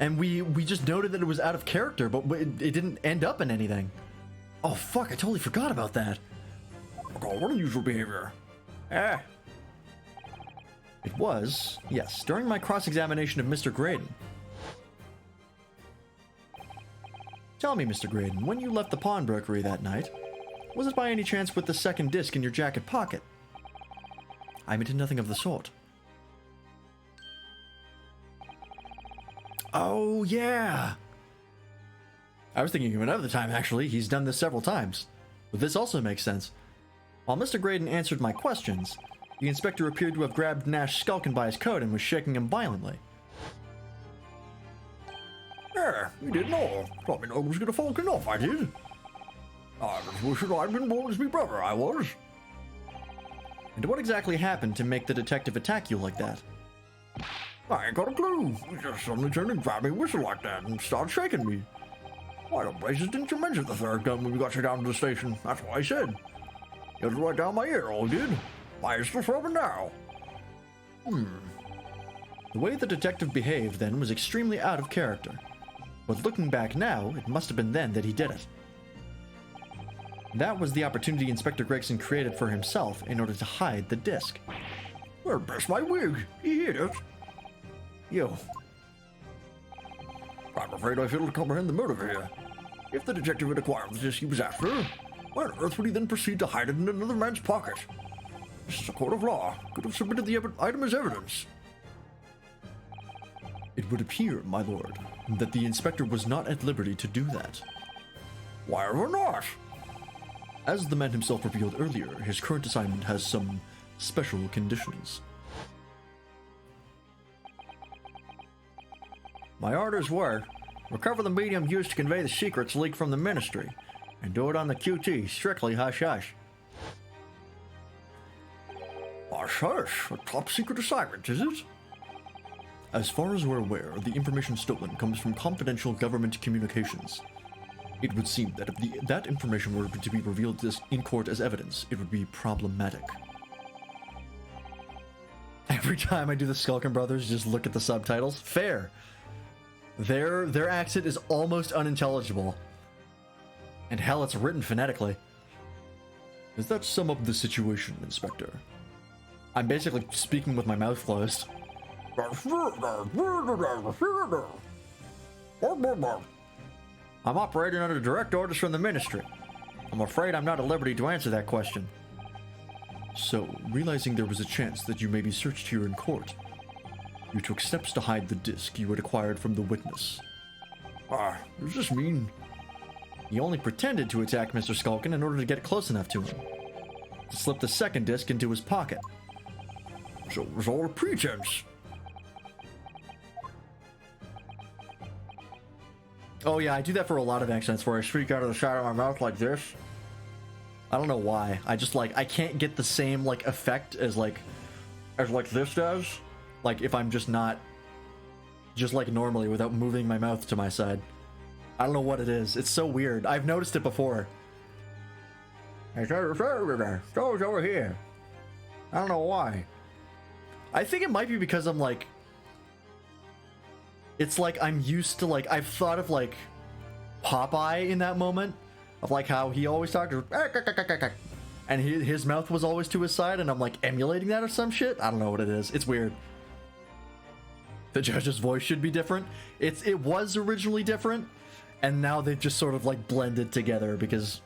and we just noted that it was out of character, but it didn't end up in anything. Oh, fuck, I totally forgot about that. Recall, what unusual behavior? It was, yes, during my cross-examination of Mr. Graydon. Tell me, Mr. Graydon, when you left the pawnbrokery that night, was it by any chance with the second disc in your jacket pocket? I admitted nothing of the sort. Oh, yeah! I was thinking of another time, actually. He's done this several times. But this also makes sense. While Mr. Graydon answered my questions, the inspector appeared to have grabbed Nash Skulkin by his coat and was shaking him violently. Yeah, you did know. Thought me no was gonna falcon off, I did. I was wishing I'd been born as me brother, I was. And what exactly happened to make the detective attack you like that? I ain't got a clue. He just suddenly turned and grabbed me whistle like that and started shaking me. Why the blazes didn't you mention the third gun when we got you down to the station? That's what I said. You had it right down my ear, all did. Why is still throbbing now? The way the detective behaved then was extremely out of character. But looking back now, it must have been then that he did it. That was the opportunity Inspector Gregson created for himself in order to hide the disc. Well, bless my wig. He hid it. Yo. I'm afraid I fail to comprehend the motive here. If the detective had acquired the disc he was after, why on earth would he then proceed to hide it in another man's pocket? This is a court of law. Could have submitted the item as evidence. It would appear, my lord, that the inspector was not at liberty to do that. Why ever not? As the man himself revealed earlier, his current assignment has some special conditions. My orders were, recover the medium used to convey the secrets leaked from the ministry, and do it on the QT, strictly hush-hush. Hush, hush. A top secret assignment, is it? As far as we're aware, the information stolen comes from confidential government communications. It would seem that if that information were to be revealed in court as evidence, it would be problematic. Every time I do the Skulkin Brothers, just look at the subtitles. Fair. Their accent is almost unintelligible. And hell, it's written phonetically. Does that sum up the situation, Inspector? I'm basically speaking with my mouth closed. I'm operating under direct orders from the ministry. I'm afraid I'm not at liberty to answer that question. So, realizing there was a chance that you may be searched here in court, you took steps to hide the disc you had acquired from the witness. Ah, does this mean... You only pretended to attack Mr. Skulkin in order to get close enough to him, to slip the second disc into his pocket. So it was all a pretense? Oh yeah, I do that for a lot of accents where I speak out of the side of my mouth like this. I don't know why. I just like, I can't get the same like effect as like this does. Like if I'm just not, just like normally without moving my mouth to my side. I don't know what it is. It's so weird. I've noticed it before. It's over here. I don't know why. I think it might be because I'm like, it's like I'm used to like, I've thought of like Popeye in that moment of like how he always talked to, and his mouth was always to his side, and I'm like emulating that or some shit. I don't know what it is. It's weird. The judge's voice should be different. It was originally different, and now they've just sort of like blended together because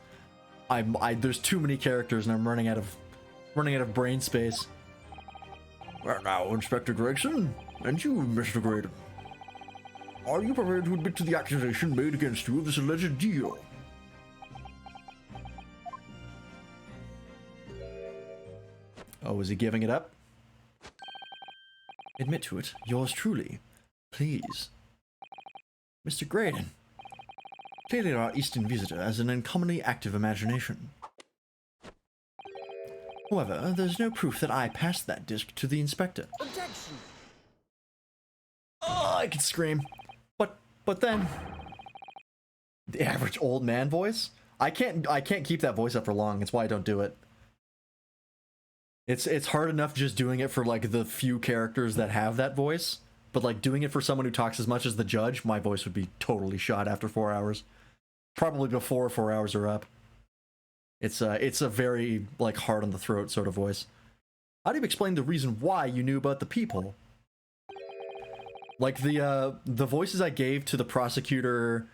there's too many characters and I'm running out of brain space. Well now, Inspector Gregson, and you, Mr. Graydon. Are you prepared to admit to the accusation made against you of this alleged deal? Oh, is he giving it up? Admit to it. Yours truly. Please. Mr. Graydon. Clearly our Eastern visitor has an uncommonly active imagination. However, there's no proof that I passed that disc to the inspector. Objection! Oh, I could scream. But then... The average old man voice? I can't keep that voice up for long. It's why I don't do it. It's hard enough just doing it for like the few characters that have that voice, but like doing it for someone who talks as much as the judge, my voice would be totally shot after 4 hours. Probably before 4 hours are up. It's a very like hard on the throat sort of voice. How do you explain the reason why you knew about the people? Like the voices I gave to the prosecutor,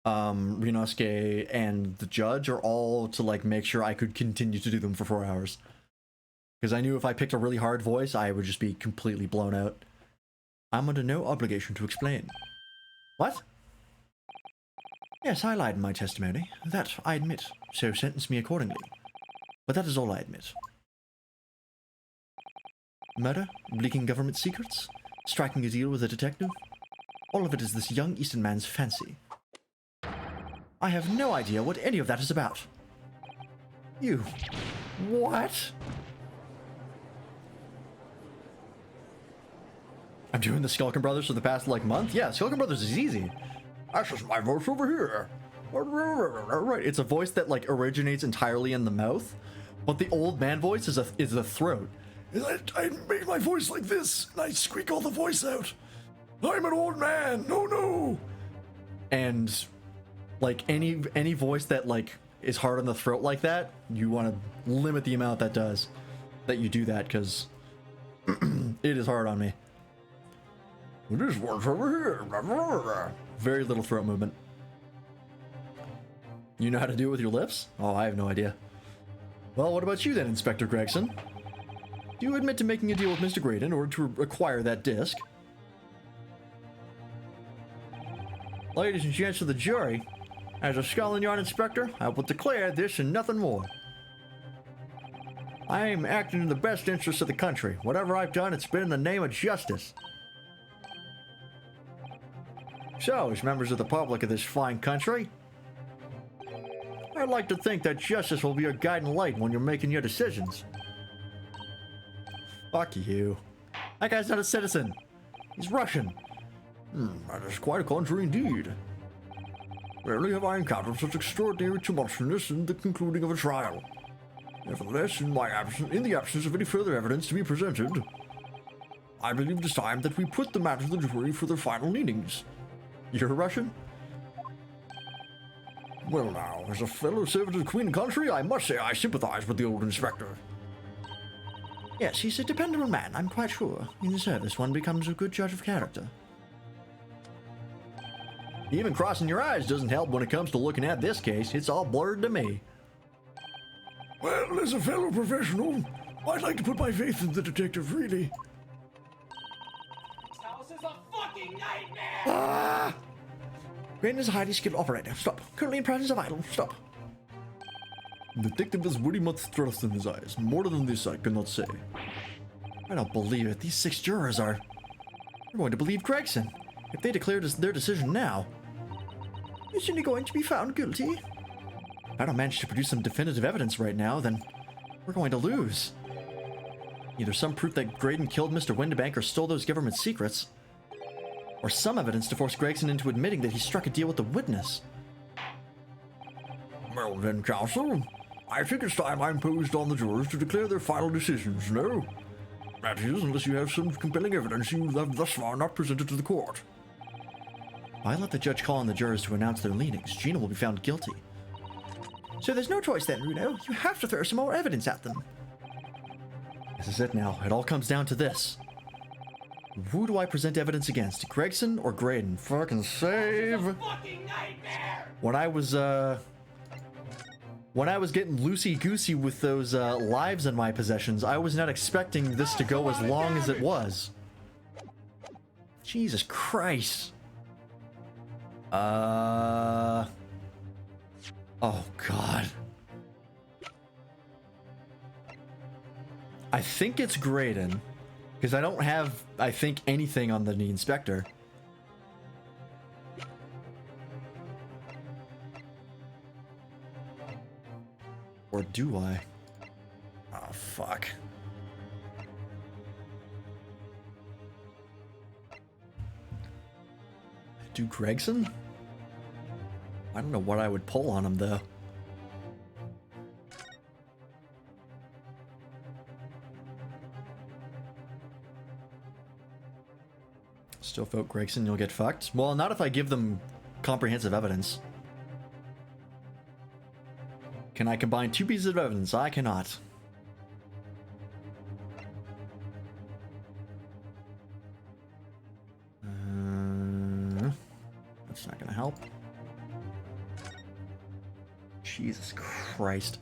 Rinosuke, and the judge are all to like make sure I could continue to do them for 4 hours. Because I knew if I picked a really hard voice, I would just be completely blown out. I'm under no obligation to explain. What? Yes, I lied in my testimony. That I admit, so sentence me accordingly. But that is all I admit. Murder? Leaking government secrets? Striking a deal with a detective? All of it is this young Eastern man's fancy. I have no idea what any of that is about. You... What? I'm doing the Skulkin Brothers for the past, like, month? Yeah, Skulkin Brothers is easy. That's just my voice over here. Right, it's a voice that, like, originates entirely in the mouth, but the old man voice is the throat. I make my voice like this, and I squeak all the voice out. I'm an old man, no! And, like, any voice that, like, is hard on the throat like that, you want to limit the amount that you do that, because it is hard on me. This one's over here. Very little throat movement. You know how to do it with your lips? Oh, I have no idea. Well, what about you then, Inspector Gregson? Do you admit to making a deal with Mr. Graydon in order to acquire that disc? Ladies and gents of the jury, as a Scotland Yard inspector, I will declare this and nothing more. I am acting in the best interest of the country. Whatever I've done, it's been in the name of justice. So, as members of the public of this fine country, I'd like to think that justice will be your guiding light when you're making your decisions. Fuck you. That guy's not a citizen. He's Russian. That is quite a country indeed. Rarely have I encountered such extraordinary tumultuousness in the concluding of a trial. Nevertheless, in the absence of any further evidence to be presented, I believe it is time that we put the matter to the jury for their final leanings. You're Russian? Well now, as a fellow servant of the Queen Country, I must say I sympathize with the old inspector. Yes, he's a dependable man, I'm quite sure. In the service, one becomes a good judge of character. Even crossing your eyes doesn't help when it comes to looking at this case. It's all blurred to me. Well, as a fellow professional, I'd like to put my faith in the detective, really. This house is a fucking nightmare! Graydon is a highly skilled operator. Stop. Currently in presence of idol. Stop. The detective has very much thrust in his eyes. More than this I cannot say. I don't believe it. These 6 jurors are... They're going to believe Gregson. If they declare their decision now... Isn't he going to be found guilty? If I don't manage to produce some definitive evidence right now, then we're going to lose. Either some proof that Graydon killed Mr. Windibank or stole those government secrets, or some evidence to force Gregson into admitting that he struck a deal with the witness. Well then, counsel, I think it's time I imposed on the jurors to declare their final decisions, no? That is, unless you have some compelling evidence you have thus far not presented to the court. If I let the judge call on the jurors to announce their leanings, Gina will be found guilty. So there's no choice then, Runo. You have to throw some more evidence at them. This is it now. It all comes down to this. Who do I present evidence against? Gregson or Graydon? Fucking save! Fucking nightmare! When I was getting loosey-goosey with those lives in my possessions, I was not expecting this to go as long as it was. Jesus Christ. Oh God. I think it's Graydon, because I don't have, I think, anything on the inspector. Or do I? Oh, fuck. Do Gregson? I don't know what I would pull on him, though. Still vote Gregson, you'll get fucked. Well, not if I give them comprehensive evidence. Can I combine 2 pieces of evidence? I cannot. That's not gonna help. Jesus Christ.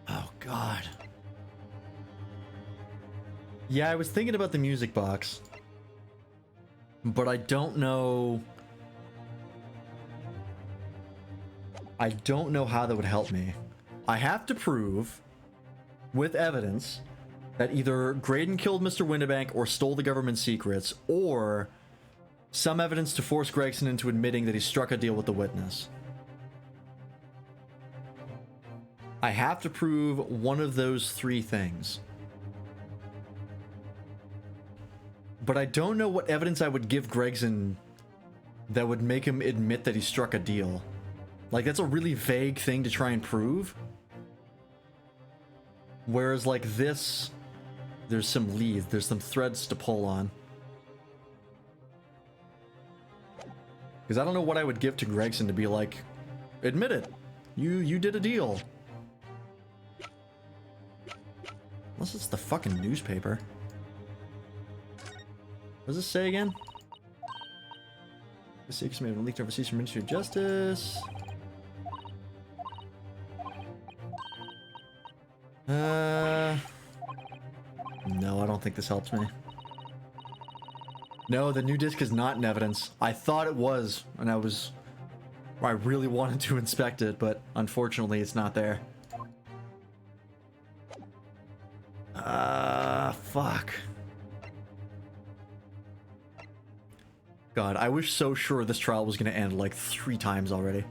Oh, God. Yeah, I was thinking about the music box, but I don't know... I don't know how that would help me. I have to prove, with evidence, that either Graydon killed Mr. Windibank or stole the government secrets, or some evidence to force Gregson into admitting that he struck a deal with the witness. I have to prove one of those 3 things. But I don't know what evidence I would give Gregson that would make him admit that he struck a deal. Like, that's a really vague thing to try and prove. Whereas, like, this, there's some leads, there's some threads to pull on. Because I don't know what I would give to Gregson to be like, admit it, you did a deal. Unless it's the fucking newspaper. What does this say again? The secrets may have been leaked overseas from Ministry of Justice. No, I don't think this helps me. No, the new disc is not in evidence. I thought it was, and I really wanted to inspect it, but unfortunately it's not there. Fuck. God, I was so sure this trial was gonna end like 3 times already.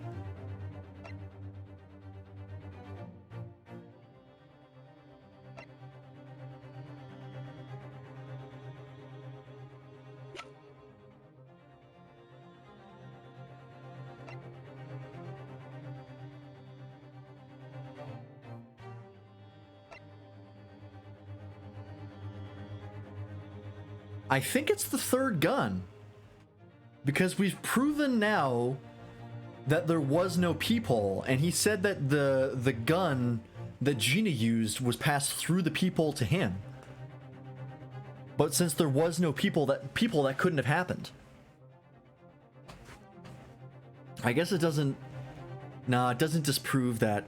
I think it's the 3rd gun. Because we've proven now that there was no peephole, and he said that the gun that Gina used was passed through the peephole to him. But since there was no peephole, that couldn't have happened. I guess it doesn't. No, it doesn't disprove that.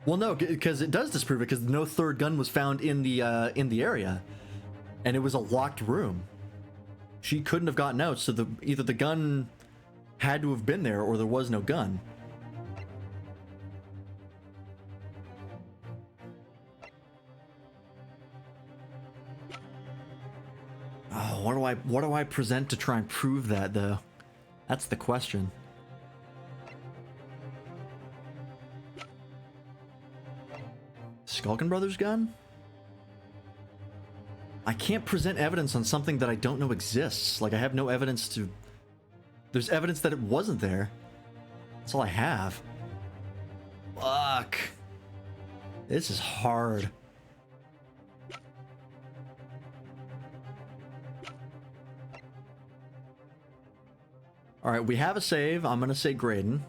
Well, no, because it does disprove it, because no third gun was found in the area, and it was a locked room. She couldn't have gotten out, so either the gun had to have been there, or there was no gun. Oh, what do I present to try and prove that, though? That's the question. Skulkin Brothers gun? I can't present evidence on something that I don't know exists. Like, I have no evidence to... There's evidence that it wasn't there. That's all I have. Fuck. This is hard. Alright, we have a save. I'm gonna say Graydon.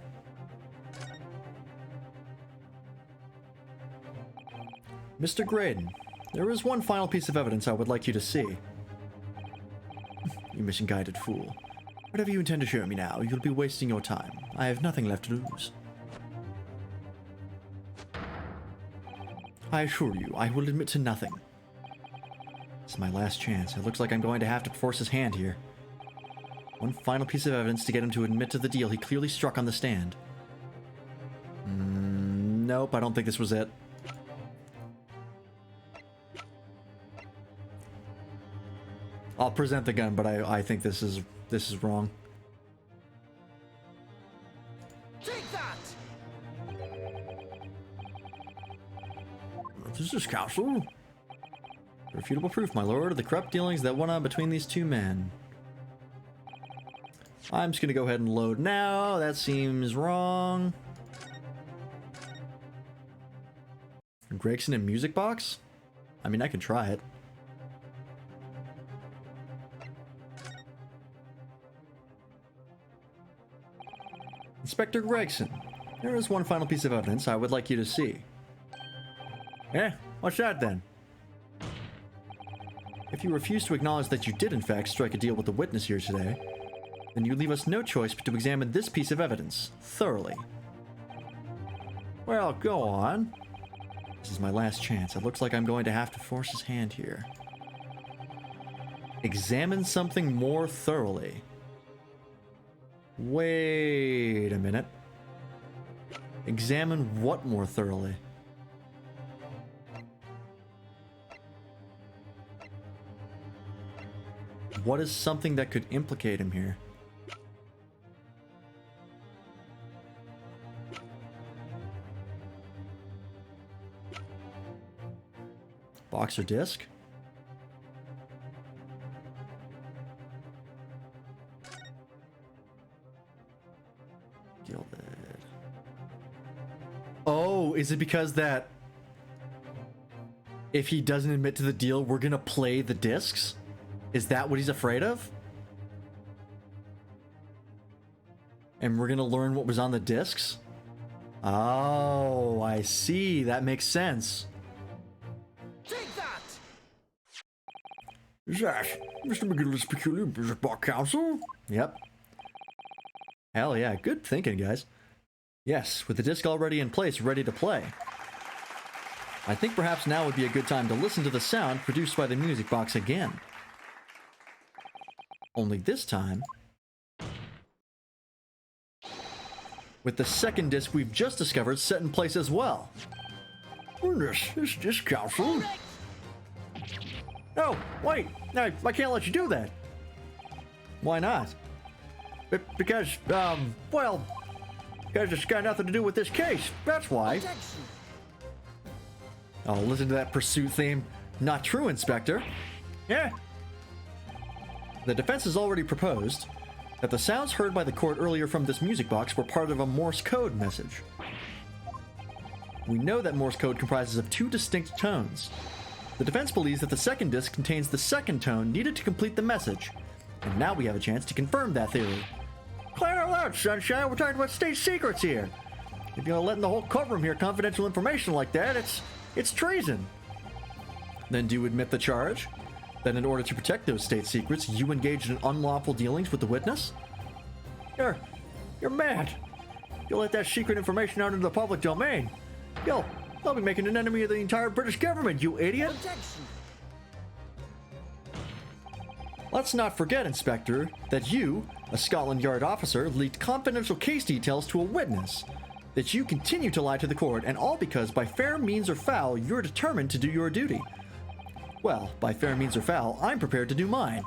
Mr. Graydon, there is one final piece of evidence I would like you to see. You misguided fool. Whatever you intend to show me now, you'll be wasting your time. I have nothing left to lose. I assure you, I will admit to nothing. It's my last chance. It looks like I'm going to have to force his hand here. One final piece of evidence to get him to admit to the deal he clearly struck on the stand. Nope, I don't think this was it. I'll present the gun, but I think this is wrong. Take that! What is this, Council? Irrefutable proof, my lord, of the corrupt dealings that went on between these two men. I'm just gonna go ahead and load now. That seems wrong. Gregson and Music Box? I mean, I can try it. Inspector Gregson, there is one final piece of evidence I would like you to see. Eh? What's that then? If you refuse to acknowledge that you did in fact strike a deal with the witness here today, then you leave us no choice but to examine this piece of evidence thoroughly. Well, go on. This is my last chance. It looks like I'm going to have to force his hand here. Examine something more thoroughly. Wait a minute. Examine what more thoroughly? What is something that could implicate him here? Box or disc? Gilded. Oh, is it because that if he doesn't admit to the deal, we're gonna play the discs? Is that what he's afraid of? And we're gonna learn what was on the discs? Oh, I see. That makes sense. Take that! Is that Mr. McGillis' peculiar music box, Council? Yep. Hell yeah, good thinking, guys. Yes, with the disc already in place, ready to play. I think perhaps now would be a good time to listen to the sound produced by the music box again. Only this time, with the second disc we've just discovered set in place as well. This Council? No, wait, no, I can't let you do that. Why not? Because it's got nothing to do with this case. That's why. Objection! Oh, listen to that pursuit theme. Not true, Inspector. Yeah. The defense has already proposed that the sounds heard by the court earlier from this music box were part of a Morse code message. We know that Morse code comprises of two distinct tones. The defense believes that the second disc contains the second tone needed to complete the message, and now we have a chance to confirm that theory. Clear out loud, Sunshine. We're talking about state secrets here. If you're letting the whole courtroom hear confidential information like that, it's treason. Then do you admit the charge? That in order to protect those state secrets, you engaged in unlawful dealings with the witness? You're mad. You'll let that secret information out into the public domain. You'll be making an enemy of the entire British government, you idiot. Objection. Let's not forget, Inspector, that you, a Scotland Yard officer, leaked confidential case details to a witness. That you continue to lie to the court, and all because by fair means or foul, you're determined to do your duty. Well, by fair means or foul, I'm prepared to do mine.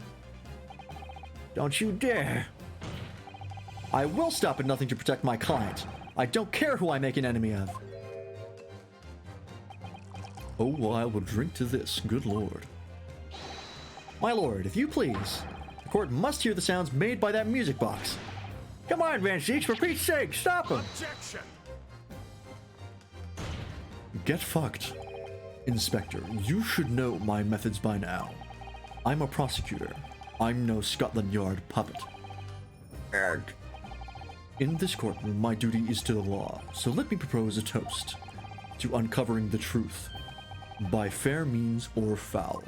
Don't you dare. I will stop at nothing to protect my client. I don't care who I make an enemy of. Oh, I will drink to this, good lord. My lord, if you please, the court must hear the sounds made by that music box. Come on, Van Zeeks, for Pete's sake, stop him. Objection! Get fucked. Inspector, you should know my methods by now. I'm a prosecutor. I'm no Scotland Yard puppet. And In this courtroom, my duty is to the law, so let me propose a toast to uncovering the truth, by fair means or foul.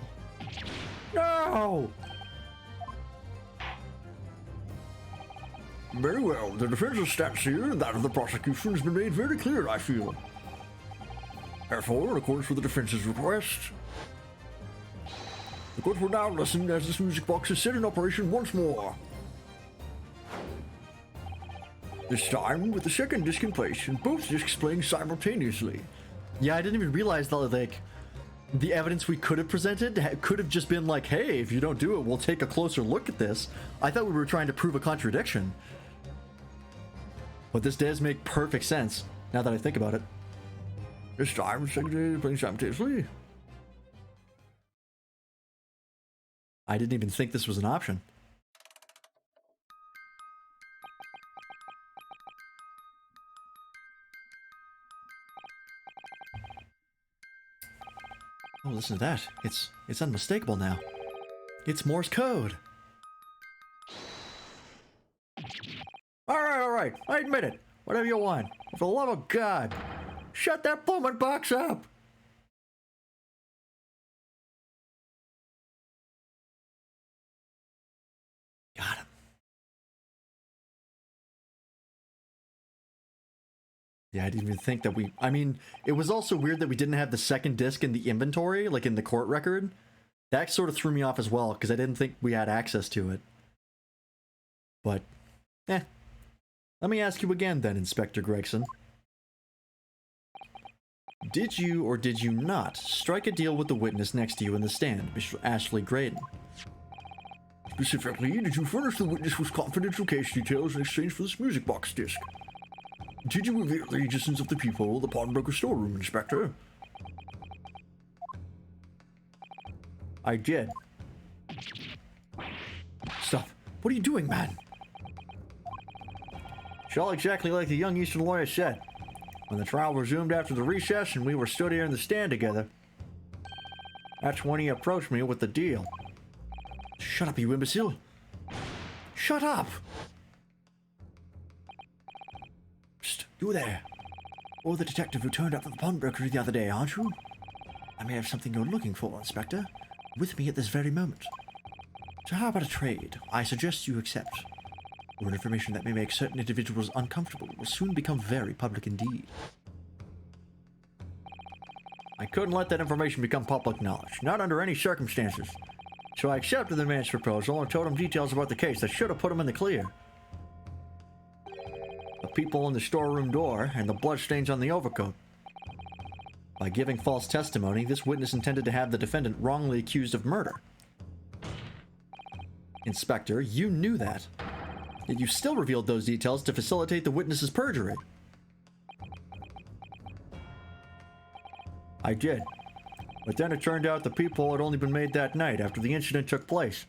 no! Very well. The defense's stance here and that of the prosecution has been made very clear, I feel. Therefore, in accordance with the defense's request, the court will now listen as this music box is set in operation once more. This time, with the second disc in place and both discs playing simultaneously. Yeah, I didn't even realize that, like, the evidence we could have presented could have just been like, hey, if you don't do it, we'll take a closer look at this. I thought we were trying to prove a contradiction. But this does make perfect sense, now that I think about it. This time, the second disc is playing simultaneously. I didn't even think this was an option. Oh, listen to that. It's unmistakable now. It's Morse code. All right, I admit it. Whatever you want. For the love of God, shut that blooming box up. Got him. Yeah, I didn't even think that I mean, it was also weird that we didn't have the second disc in the inventory, like in the court record. That sort of threw me off as well, because I didn't think we had access to it. But, let me ask you again then, Inspector Gregson. Did you or did you not strike a deal with the witness next to you in the stand, Mr. Ashley Graydon? Specifically, did you furnish the witness with confidential case details in exchange for this music box disc? Did you reveal the existence of the people of the pawnbroker storeroom, Inspector? I did. Stop. What are you doing, man? It's all exactly like the young Eastern lawyer said. When the trial resumed after the recess and we were stood here in the stand together, that's when he approached me with the deal. Shut up, you imbecile. Shut up! Psst, you there. You're the detective who turned up at the pawnbroker the other day, aren't you? I may have something you're looking for, Inspector, with me at this very moment. So how about a trade? I suggest you accept. Or information that may make certain individuals uncomfortable will soon become very public indeed. I couldn't let that information become public knowledge, not under any circumstances. So I accepted the man's proposal and told him details about the case that should have put him in the clear. The people in the storeroom door and the bloodstains on the overcoat. By giving false testimony, this witness intended to have the defendant wrongly accused of murder. Inspector, you knew that. Yet you still revealed those details to facilitate the witness's perjury. I did. But then it turned out the people had only been made that night after the incident took place.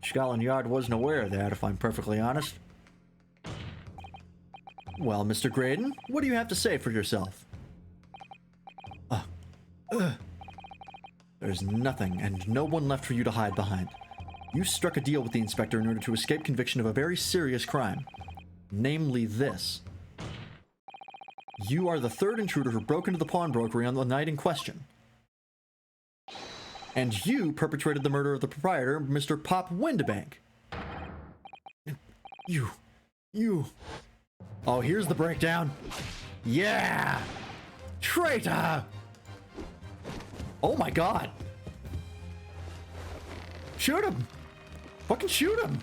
Scotland Yard wasn't aware of that, if I'm perfectly honest. Well, Mr. Graydon, what do you have to say for yourself? There's nothing and no one left for you to hide behind. You struck a deal with the inspector in order to escape conviction of a very serious crime. Namely this. You are the third intruder who broke into the pawnbrokery on the night in question. And you perpetrated the murder of the proprietor, Mr. Pop Windibank. You. Oh, here's the breakdown. Yeah! Traitor! Oh my god. Shoot him! Fucking shoot him!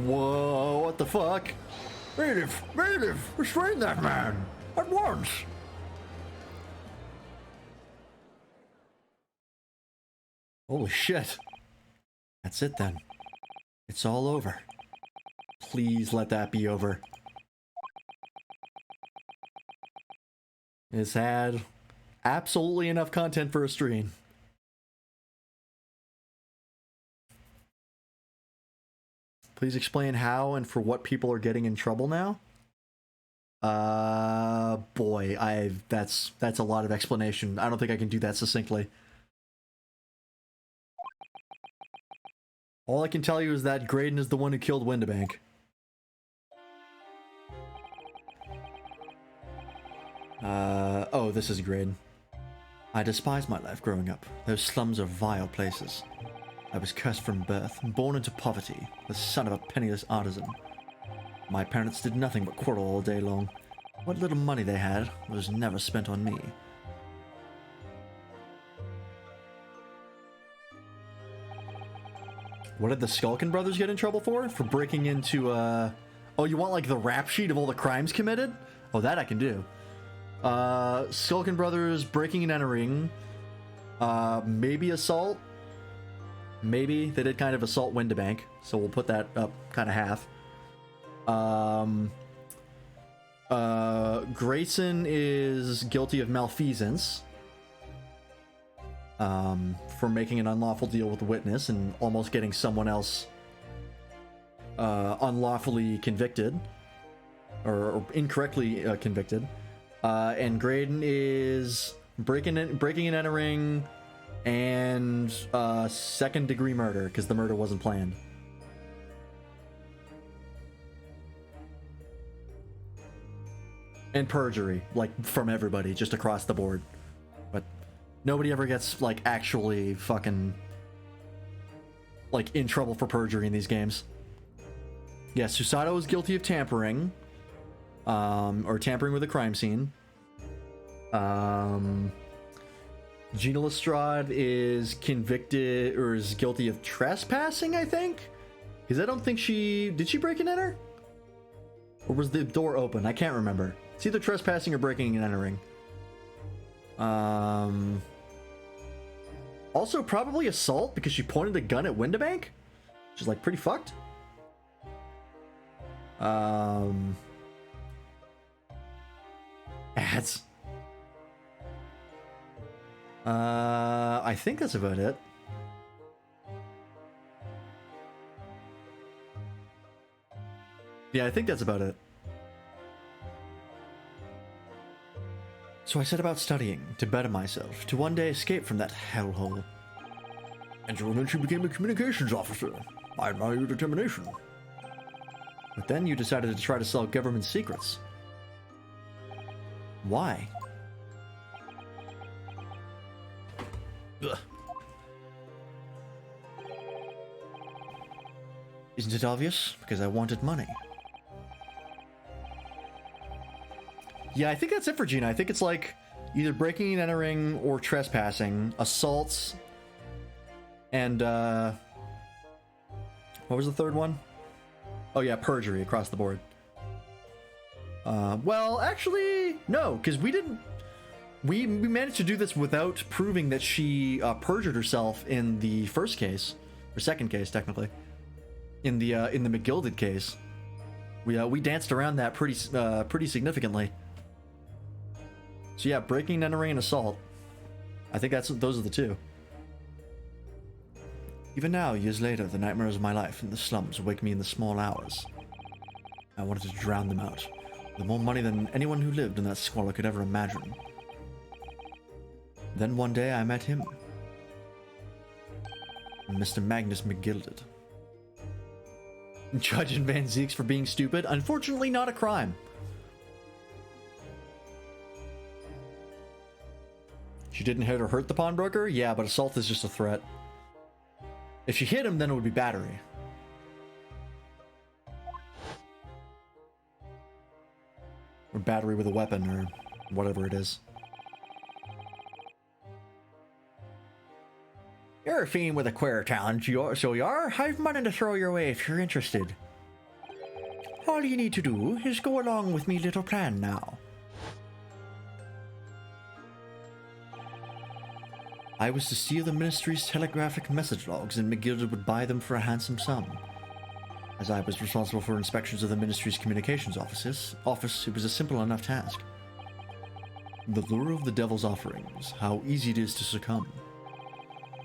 Whoa, what the fuck? Native! Restrain that man! At once! Holy shit. That's it then. It's all over. Please let that be over. It's had absolutely enough content for a stream. Please explain how and for what people are getting in trouble now. Boy, that's a lot of explanation. I don't think I can do that succinctly. All I can tell you is that Graydon is the one who killed Windibank. Oh, this is Graydon. I despised my life growing up. Those slums are vile places. I was cursed from birth, born into poverty, the son of a penniless artisan. My parents did nothing but quarrel all day long. What little money they had was never spent on me. What did the Skulkin brothers get in trouble for? For breaking into, Oh, you want, like, the rap sheet of all the crimes committed? Oh, that I can do. Skulkin brothers breaking and entering. Maybe assault. Maybe they did kind of assault Windibank, so we'll put that up kind of half. Grayson is guilty of malfeasance. For making an unlawful deal with the witness and almost getting someone else unlawfully convicted or incorrectly convicted. And Graydon is breaking and entering and second-degree murder because the murder wasn't planned. And perjury, like from everybody, just across the board. But nobody ever gets like actually fucking like in trouble for perjury in these games. Yeah, Susato is guilty of tampering. Or tampering with a crime scene. Gina Lestrade is convicted or is guilty of trespassing, I think? Because I don't think did she break and enter? Or was the door open? I can't remember. It's either trespassing or breaking and entering. Also probably assault because she pointed a gun at Windibank, which is like pretty fucked. Ads. I think that's about it. Yeah, I think that's about it. So I set about studying, to better myself, to one day escape from that hellhole. And then she became a communications officer. I admire your determination. But then you decided to try to sell government secrets. Why? Ugh. Isn't it obvious? Because I wanted money. Yeah, I think that's it for Gina. I think it's like either breaking and entering or trespassing, assaults, and what was the third one? Oh yeah, perjury across the board. Well, actually, no, because we didn't. We managed to do this without proving that she perjured herself in the first case, or second case, technically. In the McGilded case, we danced around that pretty significantly. So yeah, breaking, entering, and assault. I think those are the two. Even now, years later, the nightmares of my life in the slums wake me in the small hours. I wanted to drown them out, with more money than anyone who lived in that squalor could ever imagine. Then one day I met him, Mr. Magnus McGilded. Judging Van Zeeks for being stupid? Unfortunately, not a crime. She didn't hit or hurt the pawnbroker? Yeah, but assault is just a threat. If she hit him, then it would be battery. Or battery with a weapon, or whatever it is. You're a fiend with a queer talent, so you are. I've money to throw your way if you're interested. All you need to do is go along with me little plan now. I was to steal the Ministry's telegraphic message logs, and McGilded would buy them for a handsome sum. As I was responsible for inspections of the Ministry's communications office, it was a simple enough task. The lure of the devil's offerings, how easy it is to succumb.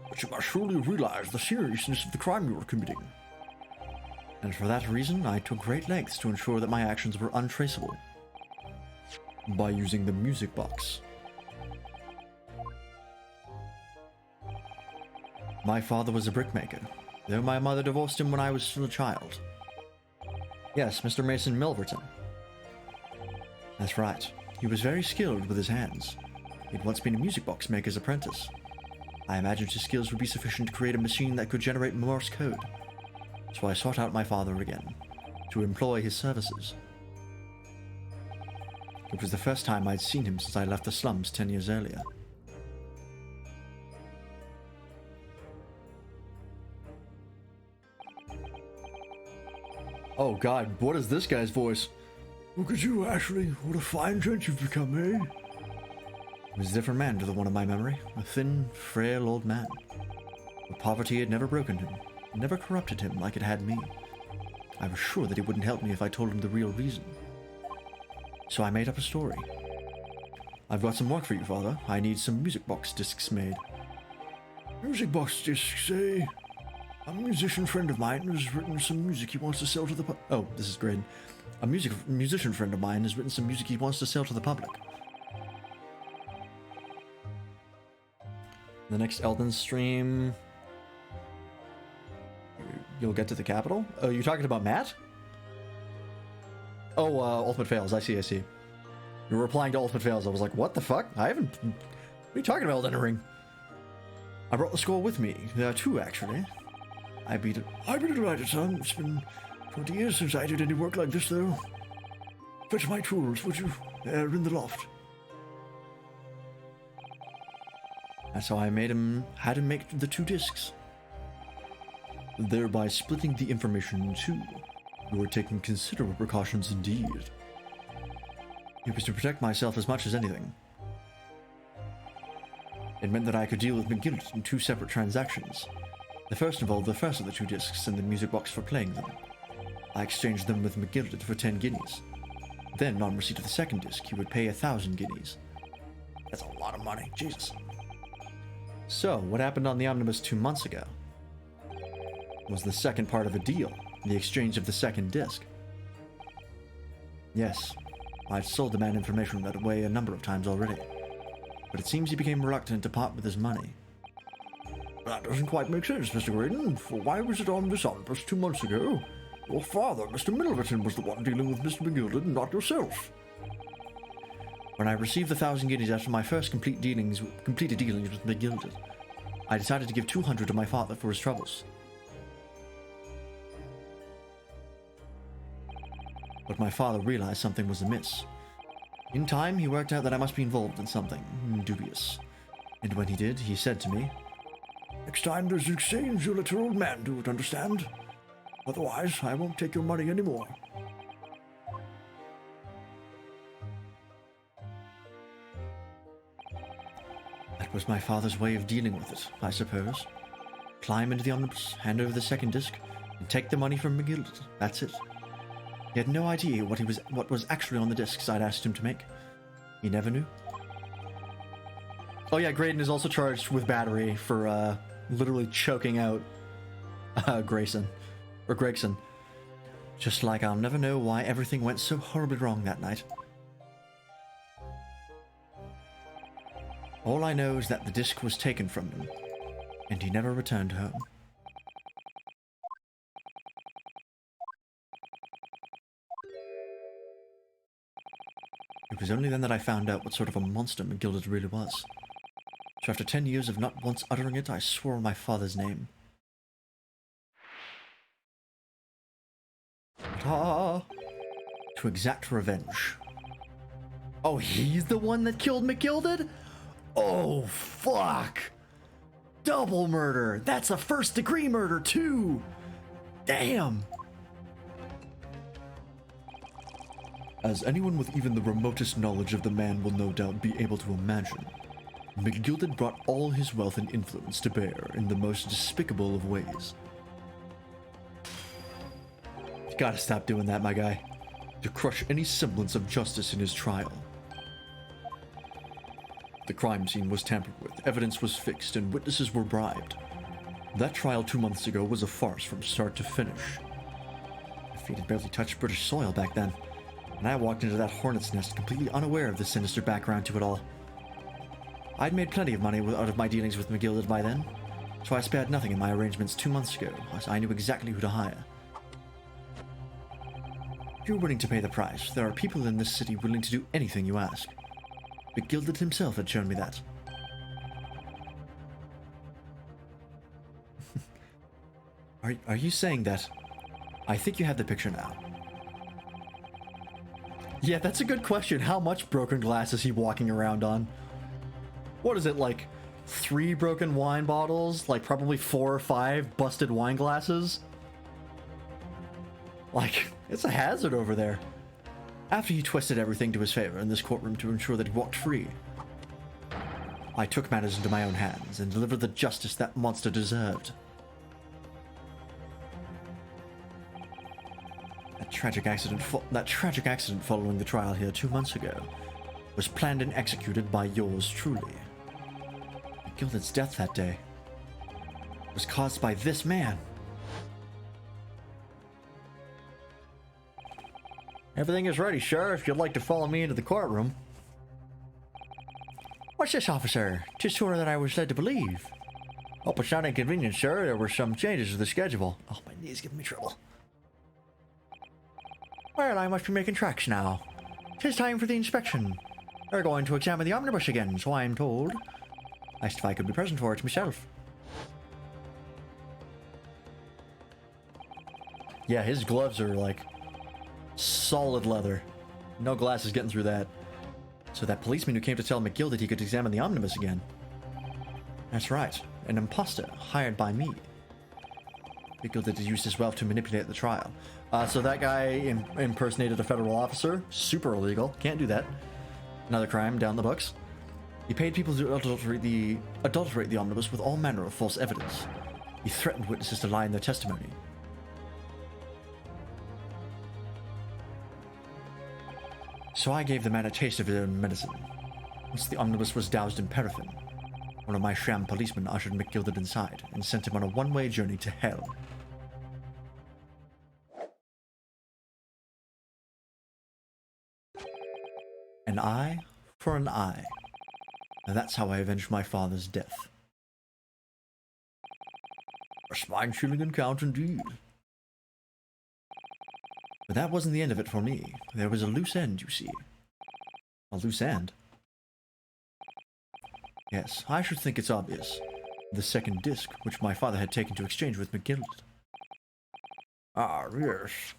But you must surely realize the seriousness of the crime you are committing. And for that reason, I took great lengths to ensure that my actions were untraceable. By using the music box. My father was a brickmaker, though my mother divorced him when I was still a child. Yes, Mr. Mason Milverton. That's right. He was very skilled with his hands. He'd once been a music box maker's apprentice. I imagined his skills would be sufficient to create a machine that could generate Morse code. So I sought out my father again, to employ his services. It was the first time I'd seen him since I left the slums 10 years earlier. Oh god, what is this guy's voice? Look at you, Ashley. What a fine gent you've become, eh? He was a different man to the one of my memory. A thin, frail old man. But poverty had never broken him, never corrupted him like it had me. I was sure that he wouldn't help me if I told him the real reason. So I made up a story. I've got some work for you, Father. I need some music box discs made. Music box discs, eh? A musician friend of mine has written some music he wants to sell to the public. Oh, this is great. A musician friend of mine has written some music he wants to sell to the public. The next Elden stream... You'll get to the capital? Oh, you're talking about Matt? Oh, Ultimate Fails. I see. You're replying to Ultimate Fails. I was like, what the fuck? I haven't... What are you talking about, Elden Ring? I brought the score with me. There are two, actually. I'd be delighted, son. It's been 20 years since I did any work like this, though. Fetch my tools, would you? They're in the loft. That's how I had him make the two discs. Thereby splitting the information in two. You were taking considerable precautions indeed. It was to protect myself as much as anything. It meant that I could deal with McGillet in two separate transactions. The first involved the first of the two discs and the music box for playing them. I exchanged them with McGilded for 10 guineas. Then, on receipt of the second disc, he would pay 1,000 guineas. That's a lot of money, Jesus. So, what happened on the Omnibus 2 months ago was the second part of a deal, the exchange of the second disc. Yes, I'd sold the man information that way a number of times already, but it seems he became reluctant to part with his money. That doesn't quite make sense, Mr. Graydon, for why was it on this omnibus 2 months ago? Your father, Mr. Milverton, was the one dealing with Mr. McGilded, not yourself. When I received the 1,000 guineas after my first completed dealings with McGilded, I decided to give 200 to my father for his troubles. But my father realized something was amiss. In time, he worked out that I must be involved in something dubious. And when he did, he said to me, Next time there's an exchange, you'll let your old man do it, understand? Otherwise, I won't take your money anymore. That was my father's way of dealing with it, I suppose. Climb into the omnibus, hand over the second disc, and take the money from McGilded. That's it. He had no idea what was actually on the discs I'd asked him to make. He never knew. Oh yeah, Graydon is also charged with battery for literally choking out Gregson. Just like I'll never know why everything went so horribly wrong that night. All I know is that the disc was taken from him, and he never returned home. It was only then that I found out what sort of a monster McGilded really was. So after 10 years of not once uttering it, I swore on my father's name. To exact revenge. Oh, he's the one that killed McGilded? Oh, fuck! Double murder! That's a first-degree murder, too! Damn! As anyone with even the remotest knowledge of the man will no doubt be able to imagine, McGilded brought all his wealth and influence to bear in the most despicable of ways. You gotta stop doing that, my guy. To crush any semblance of justice in his trial. The crime scene was tampered with, evidence was fixed, and witnesses were bribed. That trial 2 months ago was a farce from start to finish. My feet had barely touched British soil back then, and I walked into that hornet's nest completely unaware of the sinister background to it all. I'd made plenty of money out of my dealings with McGilded by then, so I spared nothing in my arrangements 2 months ago, as I knew exactly who to hire. If you're willing to pay the price, there are people in this city willing to do anything you ask. McGilded himself had shown me that. Are you saying that? I think you have the picture now. Yeah, that's a good question. How much broken glass is he walking around on? What is it, like 3 broken wine bottles? Like probably 4 or 5 busted wine glasses? Like, it's a hazard over there. After he twisted everything to his favor in this courtroom to ensure that he walked free, I took matters into my own hands and delivered the justice that monster deserved. That tragic accident following the trial here 2 months ago was planned and executed by yours truly. McGilded's death that day was caused by this man. Everything is ready, sir, if you'd like to follow me into the courtroom. What's this, officer? 'Tis sooner than I was led to believe. Hope it's not inconvenient, sir. There were some changes to the schedule. Oh, my knee's giving me trouble. Well, I must be making tracks now. 'Tis time for the inspection. They're going to examine the omnibus again, so I'm told. Asked if I could be present for it myself. Yeah, his gloves are like solid leather. No glasses getting through that. So that policeman who came to tell McGilded he could examine the omnibus again. That's right, an imposter hired by me. McGilded used his wealth to manipulate the trial. So that guy impersonated a federal officer. Super illegal. Can't do that. Another crime down the books. He paid people to adulterate the omnibus with all manner of false evidence. He threatened witnesses to lie in their testimony. So I gave the man a taste of his own medicine. Once the omnibus was doused in paraffin, one of my sham policemen ushered McGilded inside and sent him on a one-way journey to hell. An eye for an eye. And that's how I avenged my father's death. A spine-chilling encounter indeed. But that wasn't the end of it for me. There was a loose end, you see. A loose end? Yes, I should think it's obvious. The second disc, which my father had taken to exchange with McGilded. Ah, yes.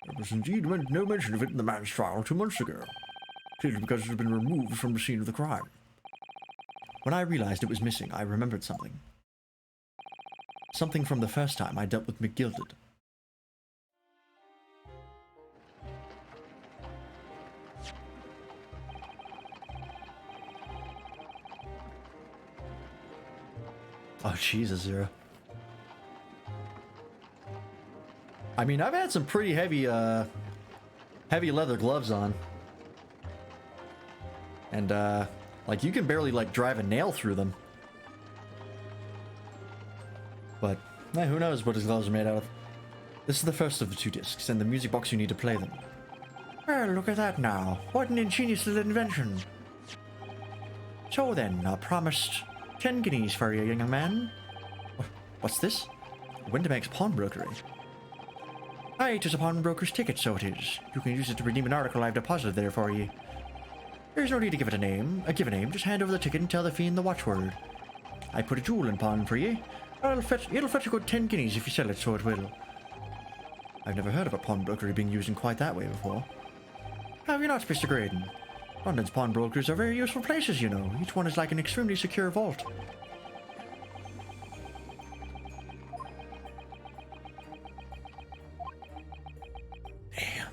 There was indeed no mention of it in the man's trial 2 months ago. Clearly because it had been removed from the scene of the crime. When I realized it was missing, I remembered something. Something from the first time I dealt with McGilded. Oh, Jesus, Zero. I mean, I've had some pretty heavy leather gloves on. And, like, you can barely, like, drive a nail through them. But, who knows what his gloves are made out of. This is the first of the 2 discs, and the music box you need to play them. Well, look at that now. What an ingenious little invention. So then, I promised 10 guineas for you, young man. What's this? Windimax Pawnbrokery. Aye, 'tis a pawnbroker's ticket, so it is. You can use it to redeem an article I've deposited there for you. There's no need to give it a name. Give a name. Just hand over the ticket and tell the fiend the watchword. I put a jewel in pawn for ye. It'll fetch a good 10 guineas if you sell it, so it will. I've never heard of a pawnbroker being used in quite that way before. Have you not, Mr. Graydon? London's pawnbrokers are very useful places, you know. Each one is like an extremely secure vault. Damn.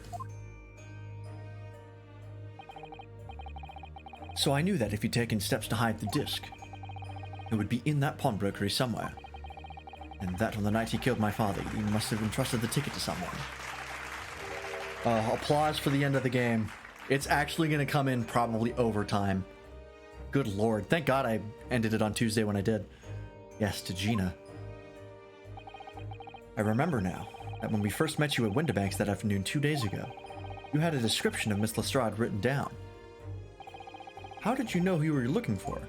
So I knew that if he'd taken steps to hide the disc, it would be in that pawnbrokery somewhere. And that on the night he killed my father, he must have entrusted the ticket to someone. Applause for the end of the game. It's actually going to come in probably overtime. Good lord. Thank God I ended it on Tuesday when I did. Yes, to Gina. I remember now that when we first met you at Windibanks that afternoon 2 days ago, you had a description of Miss Lestrade written down. How did you know who you were looking for?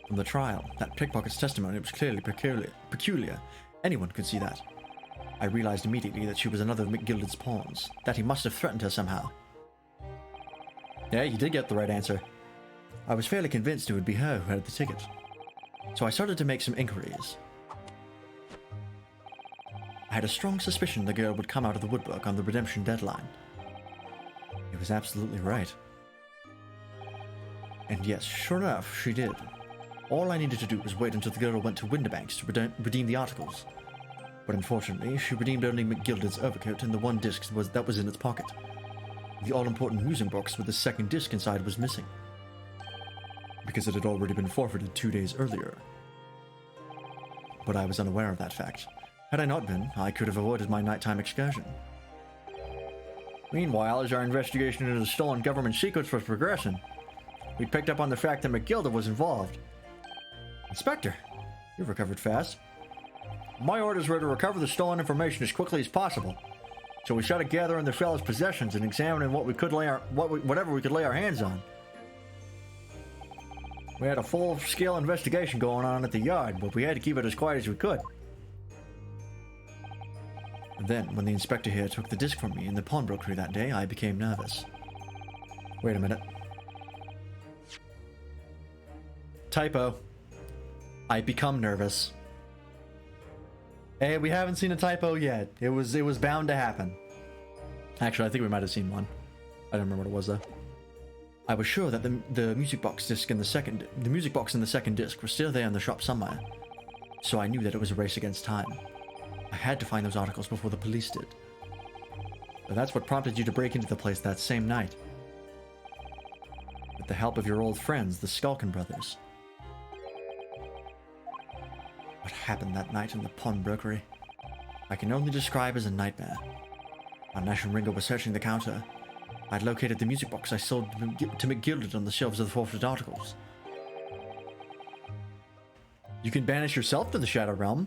From the trial, that pickpocket's testimony was clearly peculiar. Anyone could see that. I realized immediately that she was another of McGilded's pawns, that he must have threatened her somehow. Yeah, you did get the right answer. I was fairly convinced it would be her who had the ticket. So I started to make some inquiries. I had a strong suspicion the girl would come out of the woodwork on the redemption deadline. It was absolutely right. And yes, sure enough, she did. All I needed to do was wait until the girl went to Windibanks to redeem the articles. But unfortunately, she redeemed only McGilded's overcoat and the one disc that was in its pocket. The all-important music box with the second disc inside was missing, because it had already been forfeited 2 days earlier. But I was unaware of that fact. Had I not been, I could have avoided my nighttime excursion. Meanwhile, as our investigation into the stolen government secrets was progressing, we picked up on the fact that McGilded was involved. Inspector, you've recovered fast. My orders were to recover the stolen information as quickly as possible, so we started gathering the fellow's possessions and examining whatever we could lay our hands on. We had a full-scale investigation going on at the yard, but we had to keep it as quiet as we could. And then, when the inspector here took the disc from me in the pawnbrokery that day, I became nervous. Wait a minute. Typo. I become nervous. Hey, we haven't seen a typo yet. It was bound to happen. Actually, I think we might have seen one. I don't remember what it was though. I was sure that the music box in the second disc was still there in the shop somewhere. So I knew that it was a race against time. I had to find those articles before the police did. But that's what prompted you to break into the place that same night. With the help of your old friends, the Skulkin brothers. What happened that night in the pawnbrokery, I can only describe as a nightmare. While Nash and Ringo were searching the counter, I'd located the music box I sold to McGilded on the shelves of the forfeited articles. You can banish yourself to the Shadow Realm.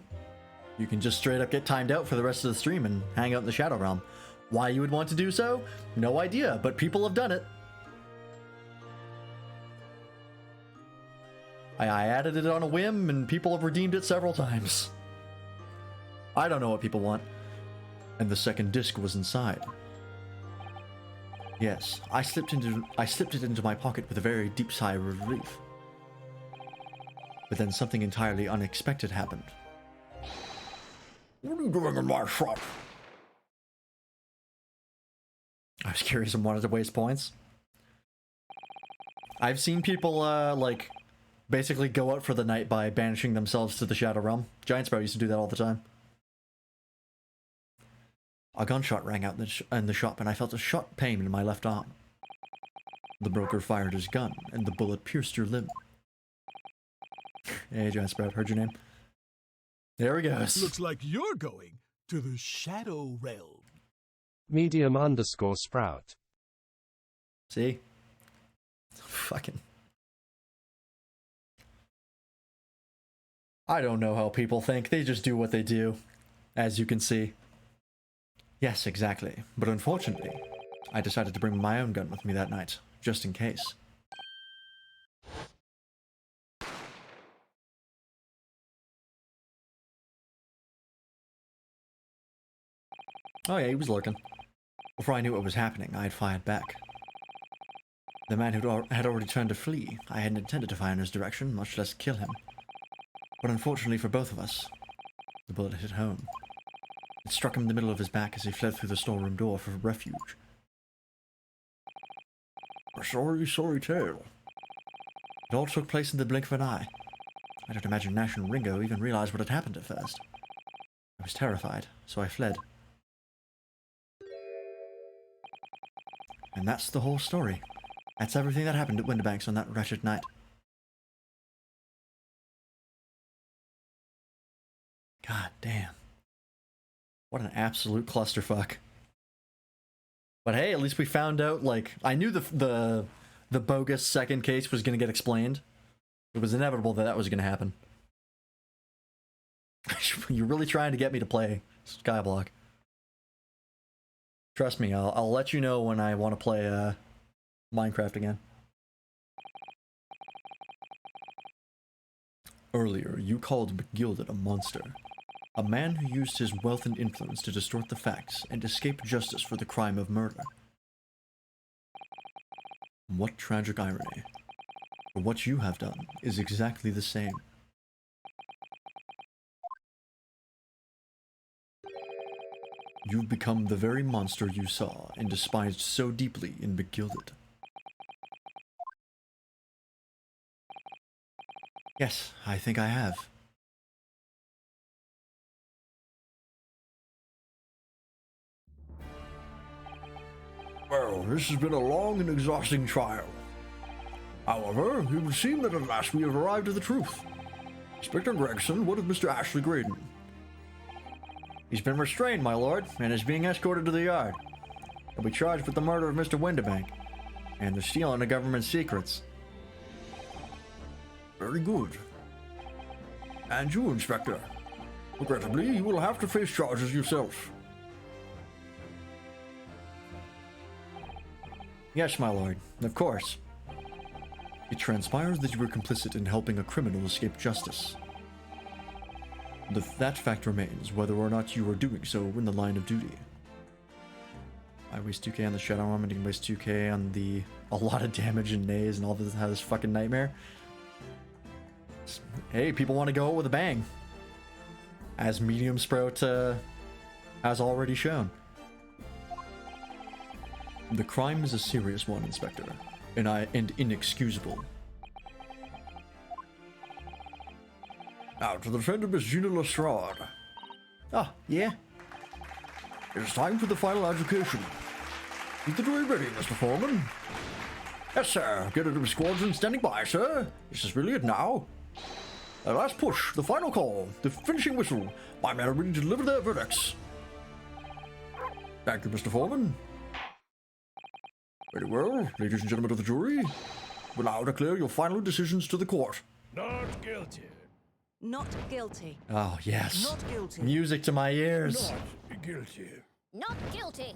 You can just straight up get timed out for the rest of the stream and hang out in the Shadow Realm. Why you would want to do so? No idea, but people have done it. I added it on a whim, and people have redeemed it several times. I don't know what people want. And the second disc was inside. Yes, I slipped it into my pocket with a very deep sigh of relief. But then something entirely unexpected happened. What are you doing in my shop? I was curious and wanted to waste points. I've seen people, basically go out for the night by banishing themselves to the Shadow Realm. Giant Sprout used to do that all the time. A gunshot rang out in the shop, and I felt a sharp pain in my left arm. The broker fired his gun, and the bullet pierced your limb. Hey, Giant Sprout, heard your name? There he goes. Looks like you're going to the Shadow Realm. Medium_Sprout. See? Fucking... I don't know how people think. They just do what they do, as you can see. Yes, exactly. But unfortunately, I decided to bring my own gun with me that night, just in case. Oh yeah, he was lurking. Before I knew what was happening, I had fired back. The man who had already turned to flee. I hadn't intended to fire in his direction, much less kill him. But unfortunately for both of us, the bullet hit home. It struck him in the middle of his back as he fled through the storeroom door for refuge. A sorry, sorry tale. It all took place in the blink of an eye. I don't imagine Nash and Ringo even realized what had happened at first. I was terrified, so I fled. And that's the whole story. That's everything that happened at Winterbanks on that wretched night. God damn. What an absolute clusterfuck. But hey, at least we found out, like, I knew the bogus second case was going to get explained. It was inevitable that that was going to happen. You're really trying to get me to play Skyblock. Trust me, I'll let you know when I want to play Minecraft again. Earlier, you called McGilded a monster. A man who used his wealth and influence to distort the facts and escape justice for the crime of murder. What tragic irony. For what you have done is exactly the same. You've become the very monster you saw and despised so deeply in McGilded. Yes, I think I have. Well, this has been a long and exhausting trial. However, it would seem that at last we have arrived at the truth. Inspector Gregson, what of Mr. Ashley Graydon? He's been restrained, my lord, and is being escorted to the yard. He'll be charged with the murder of Mr. Winterbank and the stealing of government secrets. Very good. And you, Inspector. Regrettably, you will have to face charges yourself. Yes, my lord, of course. It transpires that you were complicit in helping a criminal escape justice. That fact remains, whether or not you are doing so in the line of duty. I waste 2k on the Shadow Arm and you can waste 2k on the a lot of damage and nays and all this fucking nightmare. Hey, people want to go out with a bang. As Medium Sprout has already shown. The crime is a serious one, Inspector, and inexcusable. Now to the friend of Miss Gina Lestrade. Oh, yeah? It is time for the final adjudication. Is the jury ready, Mr. Foreman? Yes, sir. Get into the squadron standing by, sir. This is really it now. The last push, the final call, the finishing whistle. My men are ready to deliver their verdicts. Thank you, Mr. Foreman. Very well, ladies and gentlemen of the jury. Will now declare your final decisions to the court. Not guilty. Not guilty. Oh, yes. Not guilty. Music to my ears. Not guilty. Not guilty.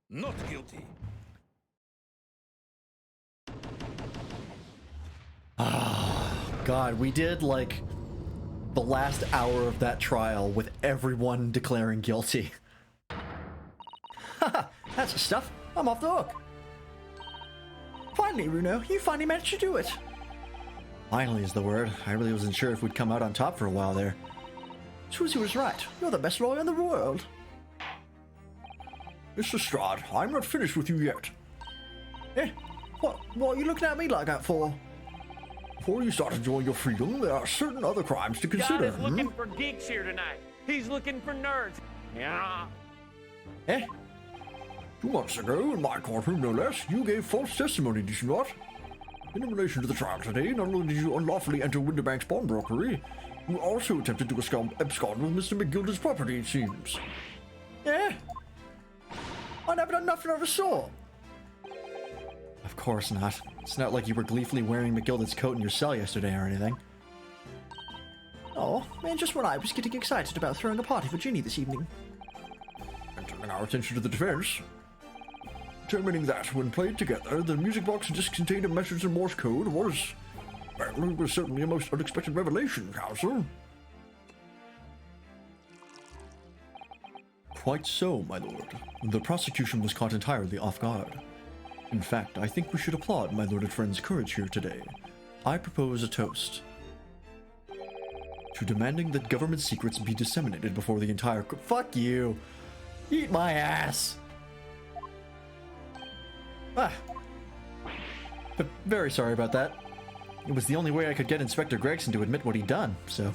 Not guilty. God, we did, like, the last hour of that trial with everyone declaring guilty. Haha, that's the stuff. I'm off the hook. Finally, Runo, you finally managed to do it. Finally is the word. I really wasn't sure if we'd come out on top for a while there. Susie was right. You're the best lawyer in the world. Mr. Strad, I'm not finished with you yet. Eh? What are you looking at me like that for? Before you start enjoying your freedom, there are certain other crimes to consider. God is looking for geeks here tonight. He's looking for nerds. Yeah. Eh? 2 months ago, in my courtroom no less, you gave false testimony, did you not? In relation to the trial today, not only did you unlawfully enter Winterbank's pawnbrokery, you also attempted to abscond with Mr. McGilded's property, it seems. Eh? I never done nothing of the sort. Of course not. It's not like you were gleefully wearing McGilded's coat in your cell yesterday or anything. Oh, and just when I was getting excited about throwing a party for Ginny this evening. And turning our attention to the defense, determining that, when played together, the music box disc contained a message in Morse code was, well, it was certainly a most unexpected revelation, Counsel. Quite so, my lord. The prosecution was caught entirely off guard. In fact, I think we should applaud my learned friend's courage here today. I propose a toast to demanding that government secrets be disseminated before the entire fuck you! Eat my ass! Ah. But very sorry about that. It was the only way I could get Inspector Gregson to admit what he'd done, so...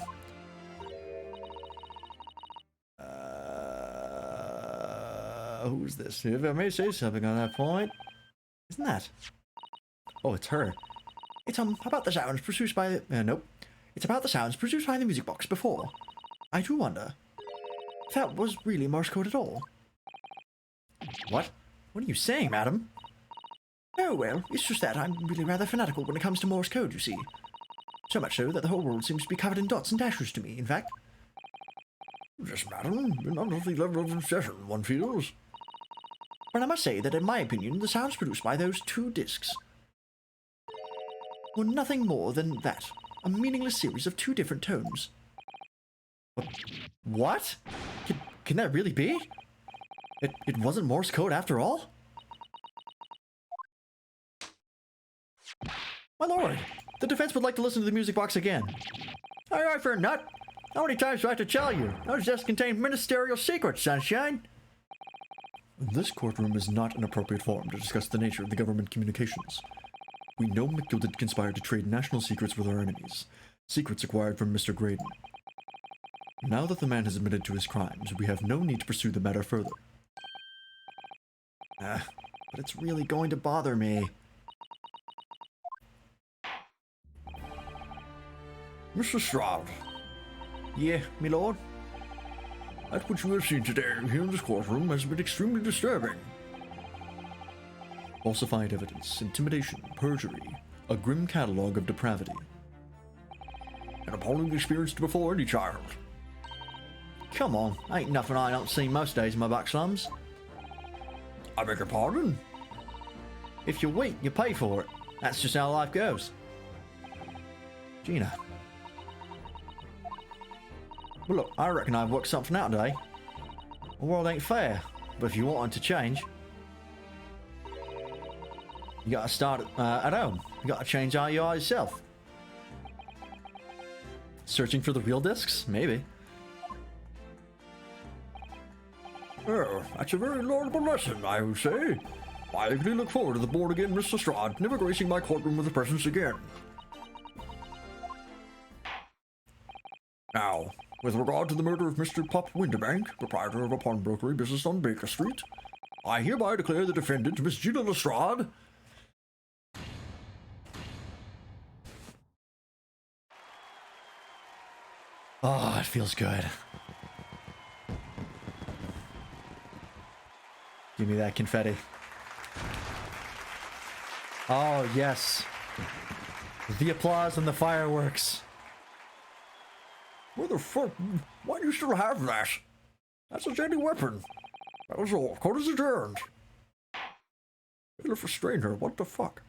who's this? If I may say something on that point. Isn't that? Oh, it's her. It's about the sounds produced by the... nope. It's about the sounds produced by the music box before. I do wonder if that was really Morse code at all. What? What are you saying, madam? Oh, well, it's just that I'm really rather fanatical when it comes to Morse code, you see. So much so that the whole world seems to be covered in dots and dashes to me, in fact. Yes, madam, not at the level of obsession, one feels. But I must say that in my opinion, the sounds produced by those two discs were nothing more than that. A meaningless series of two different tones. What? Can that really be? It wasn't Morse code after all? My lord, the defense would like to listen to the music box again. Aye, aye, for a nut. How many times do I have to tell you? Those discs contain ministerial secrets, sunshine. This courtroom is not an appropriate forum to discuss the nature of the government communications. We know McGilded conspired to trade national secrets with our enemies, secrets acquired from Mr. Graydon. Now that the man has admitted to his crimes, we have no need to pursue the matter further. But it's really going to bother me. Mr. Stroud, Yeah, my lord? that which you have seen today here in this courtroom has been extremely disturbing. Falsified evidence, intimidation, perjury, a grim catalogue of depravity. An appalling experience to befall any child. Come on, ain't nothing I don't see most days in my back slums. I beg your pardon? If you're weak, you pay for it. That's just how life goes. Gina. Well, look, I reckon I've worked something out today. The world ain't fair, but if you want it to change, you gotta start at home. You gotta change how you are yourself. Searching for the real discs? Maybe. Oh, that's a very laudable lesson, I would say. I eagerly look forward to the board again, Mr. Stroud, never gracing my courtroom with a presence again. Now, with regard to the murder of Mr. Pop Winterbank, proprietor of a pawnbrokery business on Baker Street, I hereby declare the defendant, Miss Gina Lestrade. Oh, it feels good. Give me that confetti. Oh, yes. The applause and the fireworks. Where the fuck? Why do you still have that? That's a deadly weapon. That was all. Court is adjourned. Bailiff restrain her. What the fuck?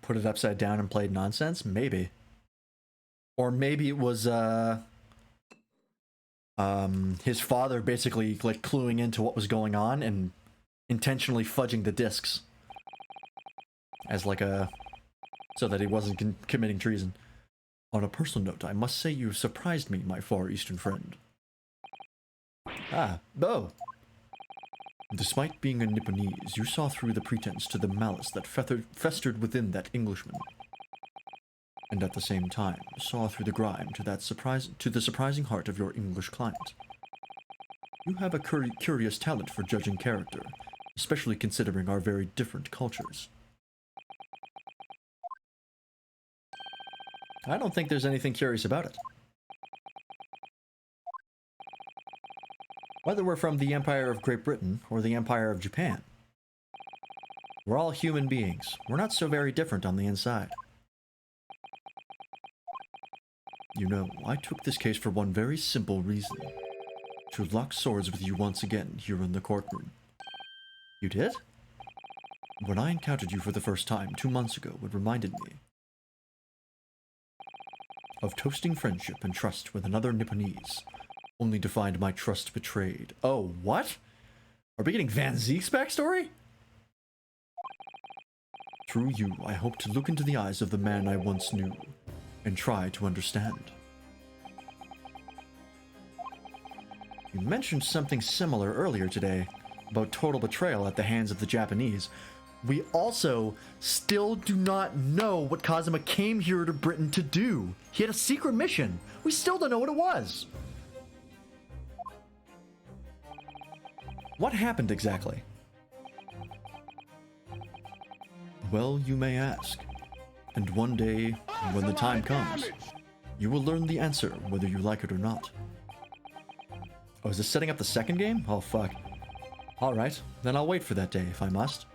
Put it upside down and played nonsense? Maybe. Or maybe it was, his father basically, like, cluing into what was going on and intentionally fudging the discs. As, like, so that he wasn't committing treason. On a personal note, I must say you surprised me, my Far Eastern friend. Ah, Bo. Despite being a Nipponese, you saw through the pretense to the malice that festered within that Englishman. And at the same time, saw through the grime to the surprising heart of your English client. You have a curious talent for judging character, especially considering our very different cultures. I don't think there's anything curious about it. Whether we're from the Empire of Great Britain or the Empire of Japan, we're all human beings. We're not so very different on the inside. You know, I took this case for one very simple reason. To lock swords with you once again here in the courtroom. You did? When I encountered you for the first time 2 months ago, it reminded me of toasting friendship and trust with another Nipponese, only to find my trust betrayed. Oh, what? Are we getting Van Zeke's backstory? Through you, I hope to look into the eyes of the man I once knew and try to understand. You mentioned something similar earlier today about total betrayal at the hands of the Japanese. We also still do not know what Kazuma came here to Britain to do. He had a secret mission. We still don't know what it was. What happened exactly? Well, you may ask. And one day, when the time comes, you will learn the answer whether you like it or not. Oh, is this setting up the second game? Oh, fuck. Alright, then I'll wait for that day if I must.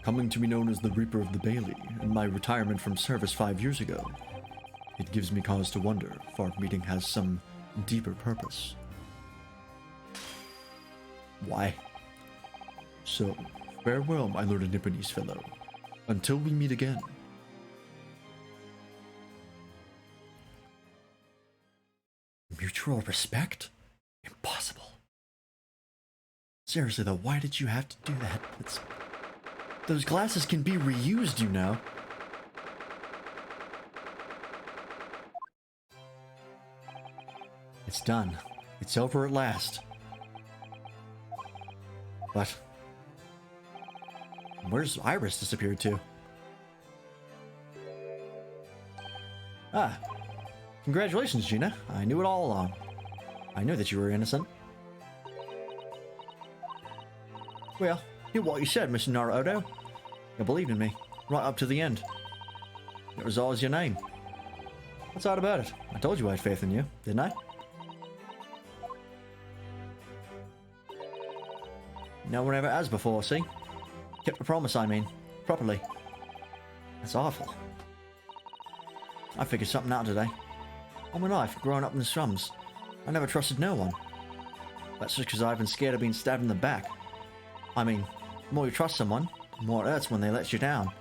Coming to be known as the Reaper of the Bailey, in my retirement from service 5 years ago, it gives me cause to wonder if our meeting has some deeper purpose. Why? So, farewell, my learned Nipponese fellow. Until we meet again. Mutual respect? Impossible. Seriously though, why did you have to do that? Those glasses can be reused, you know. It's done. It's over at last. But where's Iris disappeared to? Ah. Congratulations, Gina. I knew it all along. I knew that you were innocent. Well, hear what you said, Mr. Naruto. You believed in me, right up to the end. It was always your name. What's odd about it? I told you I had faith in you, didn't I? No one ever has before, see? Kept a promise, I mean. Properly. That's awful. I figured something out today. All my life, growing up in the slums, I never trusted no one. That's just because I've been scared of being stabbed in the back. I mean, the more you trust someone, the more it hurts when they let you down.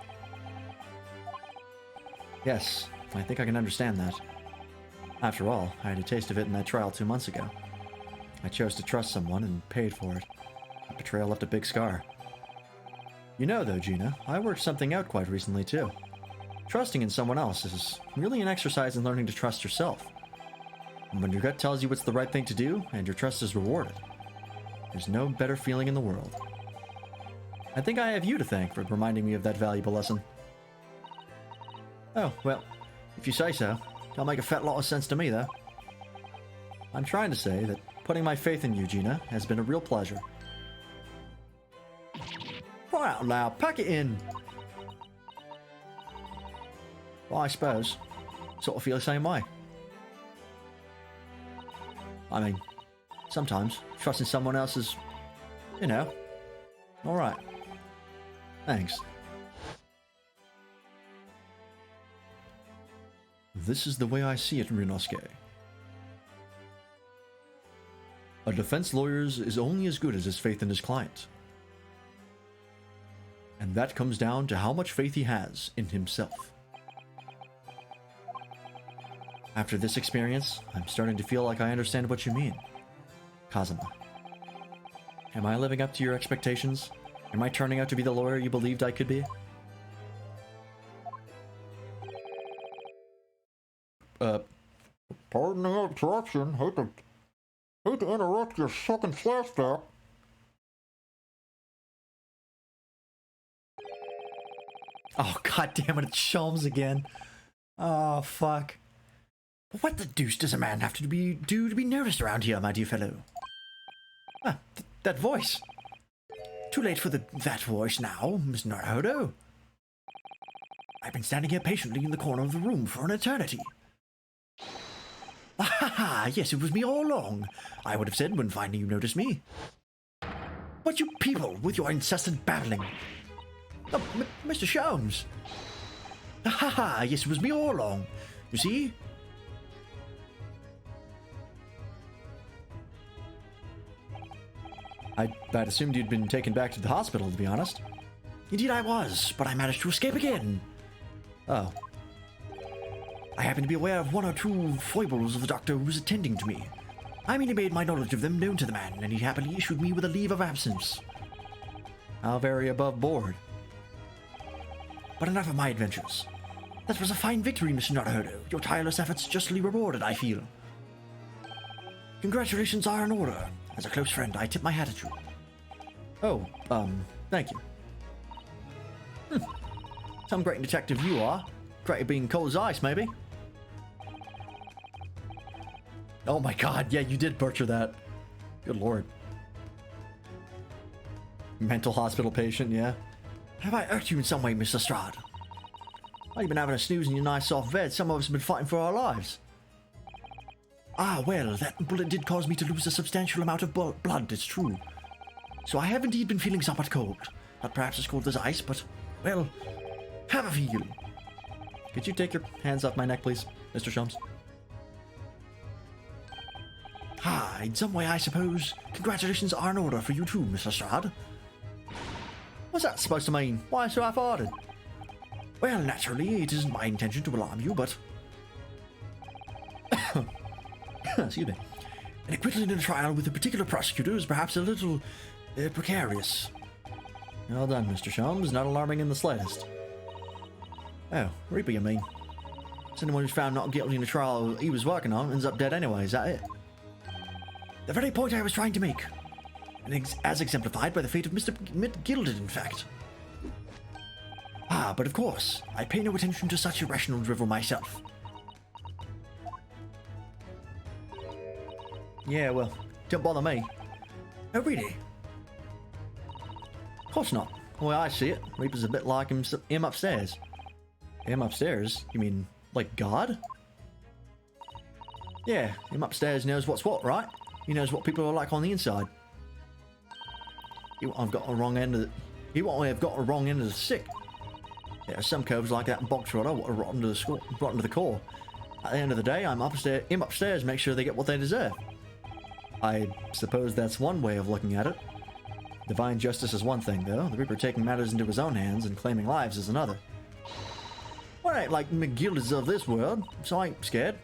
Yes, I think I can understand that. After all, I had a taste of it in that trial 2 months ago. I chose to trust someone and paid for it. That betrayal left a big scar. You know though, Gina, I worked something out quite recently too. Trusting in someone else is really an exercise in learning to trust yourself. And when your gut tells you it's the right thing to do, and your trust is rewarded, there's no better feeling in the world. I think I have you to thank for reminding me of that valuable lesson. Oh, well, if you say so. Don't make a fat lot of sense to me, though. I'm trying to say that putting my faith in you, Gina, has been a real pleasure. Cry out loud, pack it in! Well, I suppose. Sort of feel the same way. I mean, sometimes trusting someone else is, you know, alright. Thanks. This is the way I see it, Ryunosuke. A defense lawyer is only as good as his faith in his client. And that comes down to how much faith he has in himself. After this experience, I'm starting to feel like I understand what you mean. Kazuma. Am I living up to your expectations? Am I turning out to be the lawyer you believed I could be? Pardon the interruption. Hate to interrupt your second flashback. Oh, god damn it, it's Sholmes again. Oh, fuck. What the deuce does a man have to do to be noticed around here, my dear fellow? Ah, that voice. Too late for that voice now, Miss Naruto. I've been standing here patiently in the corner of the room for an eternity. Ah ha! Yes, it was me all along. I would have said when finally you noticed me. But you people, with your incessant babbling. Oh, Mr. Sholmes. Ah ha! Yes, it was me all along. You see? I'd assumed you'd been taken back to the hospital, to be honest. Indeed I was, but I managed to escape again. Oh. I happen to be aware of one or two foibles of the doctor who was attending to me. I merely made my knowledge of them known to the man, and he happily issued me with a leave of absence. How very above board. But enough of my adventures. That was a fine victory, Mr. Naruhodo. Your tireless efforts justly rewarded, I feel. Congratulations are in order. As a close friend, I tip my hat at you. Oh, thank you. Some great detective you are. Great at being cold as ice, maybe. Oh my god, yeah, you did butcher that. Good lord. Mental hospital patient, yeah. Have I irked you in some way, Mr. Strahd? Oh, you've been having a snooze in your nice soft bed. Some of us have been fighting for our lives. Ah, well, that bullet did cause me to lose a substantial amount of blood, it's true. So I have indeed been feeling somewhat cold. Not perhaps as cold as ice, but, well, have a feel. Could you take your hands off my neck, please, Mr. Shums? Ah, in some way, I suppose. Congratulations are in order for you too, Mr. Strahd. What's that supposed to mean? Why so half-hearted? Well, naturally, it isn't my intention to alarm you, but Excuse me. an acquittal in a trial with a particular prosecutor is perhaps a little precarious. Well done, Mr. Shums. Not alarming in the slightest. Oh, Reaper, you mean? So anyone who's found not guilty in a trial he was working on ends up dead anyway, is that it? The very point I was trying to make. And as exemplified by the fate of Mr. Gilded, in fact. Ah, but of course, I pay no attention to such irrational drivel myself. Yeah, well, don't bother me. Oh, really? Of course not. The way I see it, Reaper's a bit like him upstairs. Him upstairs? You mean, like God? Yeah, him upstairs knows what's what, right? He knows what people are like on the inside. He won't have got the wrong end of the... He won't have got the wrong end of the stick. There are some covers like that in Box Trotter what are rotten to the core. At the end of the day, him upstairs make sure they get what they deserve. I suppose that's one way of looking at it. Divine justice is one thing, though. The Reaper taking matters into his own hands and claiming lives is another. Well, I ain't like McGildas of this world, so I ain't scared.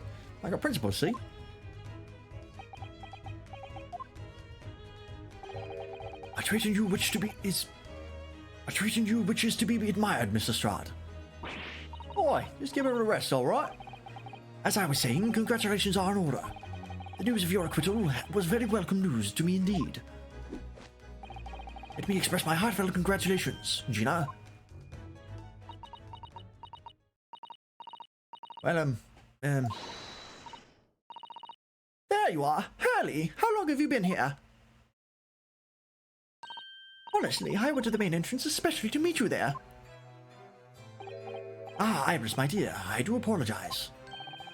I got principles, see? A trait in you which is to be admired, Mr. Strahd. Boy, just give her a rest, alright? As I was saying, congratulations are in order. The news of your acquittal was very welcome news to me indeed. Let me express my heartfelt congratulations, Gina. Well, There you are. Hurley, how long have you been here? Honestly, I went to the main entrance especially to meet you there. Ah, Iris, my dear, I do apologize.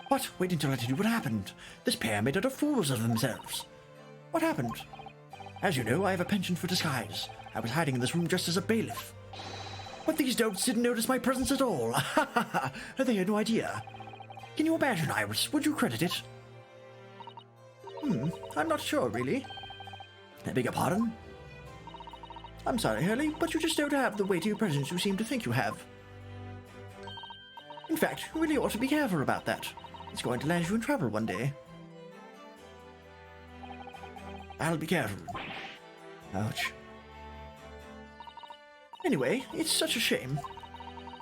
But wait until I tell you what happened. This pair made utter fools of themselves. What happened? As you know, I have a penchant for disguise. I was hiding in this room just as a bailiff. But these dolts didn't notice my presence at all. They had no idea. Can you imagine, Iris? Would you credit it? I'm not sure, really. I beg your pardon? I'm sorry, Hurley, but you just don't have the weighty presence you seem to think you have. In fact, you really ought to be careful about that. It's going to land you in trouble one day. I'll be careful. Ouch. Anyway, it's such a shame.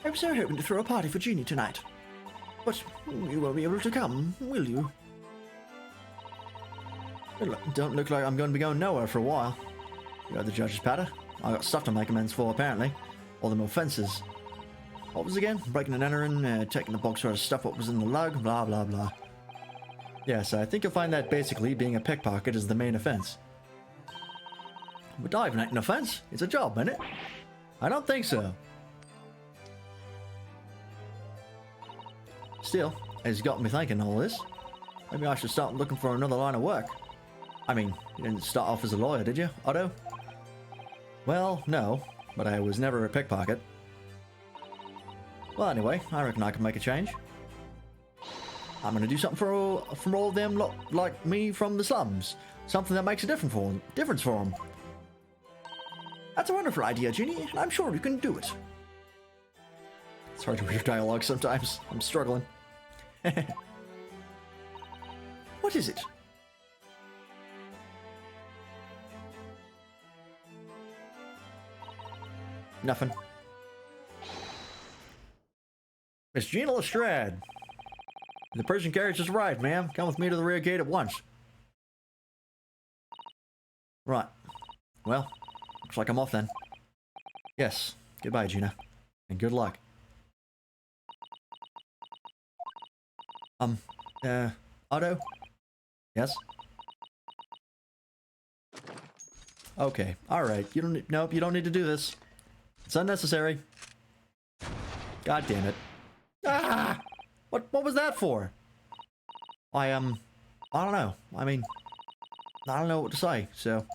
I was so hoping to throw a party for Jeannie tonight. But you won't be able to come, will you? don't look like I'm going to be going nowhere for a while. You heard the judge's patter. I got stuff to make amends for, apparently. All them offences. What was it again? Breaking and entering, taking the box out of stuff what was in the lug, blah blah blah. Yes, I think you'll find that basically being a pickpocket is the main offence. But diving ain't an offence. It's a job, ain't it? I don't think so. Still, it's got me thinking all this. Maybe I should start looking for another line of work. I mean, you didn't start off as a lawyer, did you, Otto? Well, no, but I was never a pickpocket. Well, anyway, I reckon I can make a change. I'm gonna do something for all of them like me from the slums. Something that makes a difference for them. That's a wonderful idea, Ginny, and I'm sure you can do it. It's hard to read your dialogue sometimes. I'm struggling. What is it? Nothing. Miss Gina Lestrade. The Persian carriage has arrived, ma'am. Come with me to the rear gate at once. Right. Well, looks like I'm off then. Yes. Goodbye, Gina. And good luck. Otto? Yes? Okay. Alright. You don't need, nope, you don't need to do this. It's unnecessary. God damn it. Ah! What was that for? I don't know. I mean, I don't know what to say, so.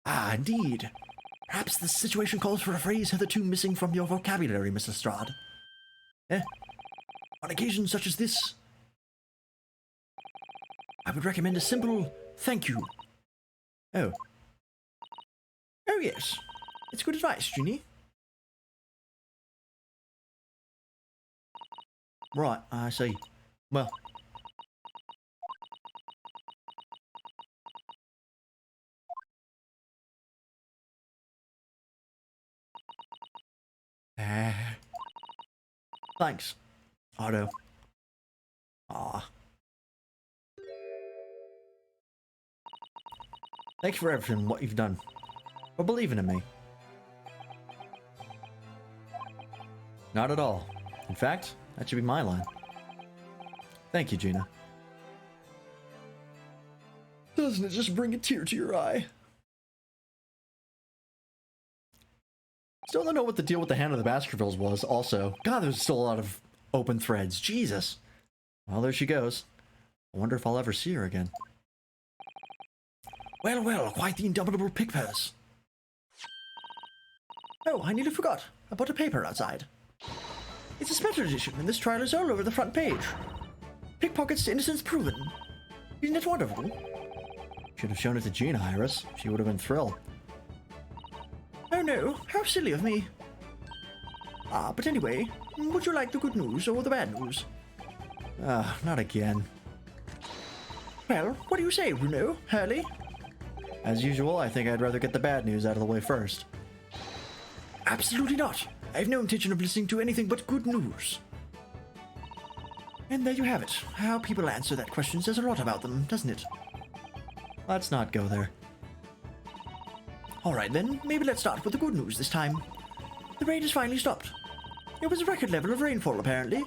Ah, indeed. Perhaps the situation calls for a phrase hitherto missing from your vocabulary, Mr. Strahd. On occasions such as this, I would recommend a simple thank you. Oh. Oh yes, it's good advice, Ginny. Right, I see. Well. Thanks, Otto. Ah. Thanks for everything, what you've done. For believing in me. Not at all. In fact, that should be my line. Thank you, Gina. Doesn't it just bring a tear to your eye? Still don't know what the deal with the Hand of the Baskervilles was, also. God, there's still a lot of open threads. Jesus. Well, there she goes. I wonder if I'll ever see her again. Well, well, quite the indomitable pickpurse. Oh, I nearly forgot. I bought a paper outside. It's a special edition, and this trial is all over the front page. Pickpockets to innocence proven. Isn't it wonderful? Should have shown it to Gina, Iris. She would have been thrilled. Oh no, how silly of me. Ah, but anyway, would you like the good news or the bad news? Not again. Well, what do you say, Bruno? Hurley? As usual, I think I'd rather get the bad news out of the way first. Absolutely not. I have no intention of listening to anything but good news. And there you have it. How people answer that question says a lot about them, doesn't it? Let's not go there. Alright then, maybe let's start with the good news this time. The rain has finally stopped. It was a record level of rainfall, apparently.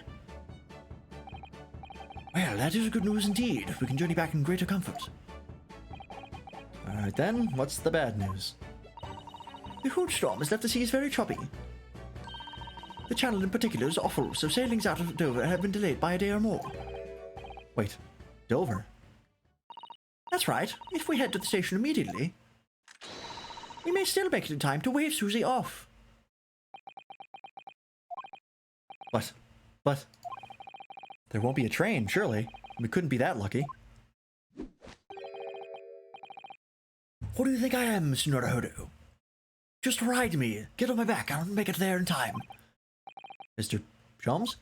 Well, that is good news indeed. We can journey back in greater comfort. Alright then, what's the bad news? The huge storm has left the seas very choppy. The channel in particular is awful, so sailings out of Dover have been delayed by a day or more. Wait, Dover? That's right. If we head to the station immediately, we may still make it in time to wave Susie off. But... There won't be a train, surely. We couldn't be that lucky. What do you think I am, Mr. Norohodo? Just ride me. Get on my back. I'll make it there in time. Mr. Jones?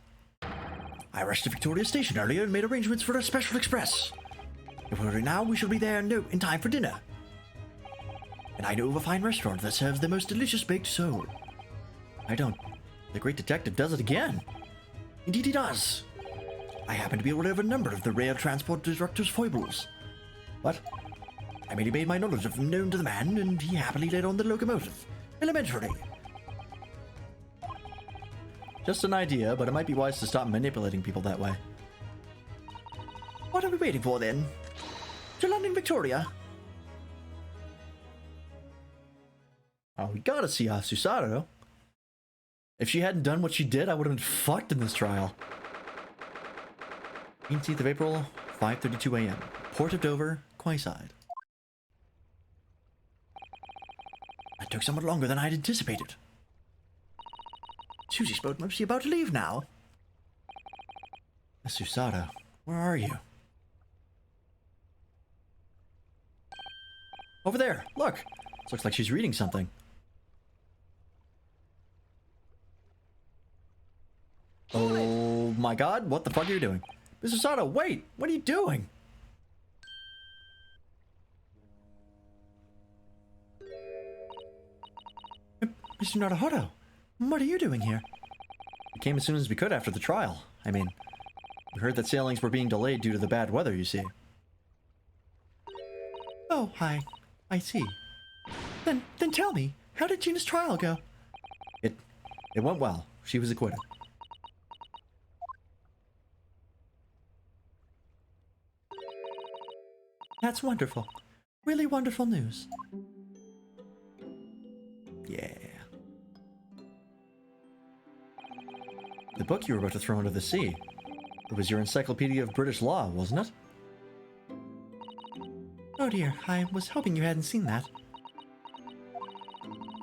I rushed to Victoria Station earlier and made arrangements for a special express. If we hurry now, we shall be there in time for dinner. And I know of a fine restaurant that serves the most delicious baked sole. I don't. The great detective does it again. Indeed he does. I happen to be aware of a number of the rail transport director's foibles. What? I merely made my knowledge of them known to the man, and he happily led on the locomotive. Elementary. Just an idea, but it might be wise to stop manipulating people that way. What are we waiting for, then? To London, Victoria? Oh, we gotta see Susato. If she hadn't done what she did, I would have been fucked in this trial. 18th of April, 5:32 a.m. Port of Dover, Quayside. That took somewhat longer than I'd anticipated. Susie's boat must be about to leave now. Miss Susato, where are you? Over there, look! This looks like she's reading something. my god, what the fuck are you doing? Mr. Sato, wait! What are you doing? Mr. Naruhodo, what are you doing here? We came as soon as we could after the trial. I mean, we heard that sailings were being delayed due to the bad weather, you see. Oh, hi. I see. Then tell me, how did Gina's trial go? It went well. She was acquitted. That's wonderful. Really wonderful news. Yeah. The book you were about to throw into the sea. It was your Encyclopedia of British Law, wasn't it? Oh dear, I was hoping you hadn't seen that.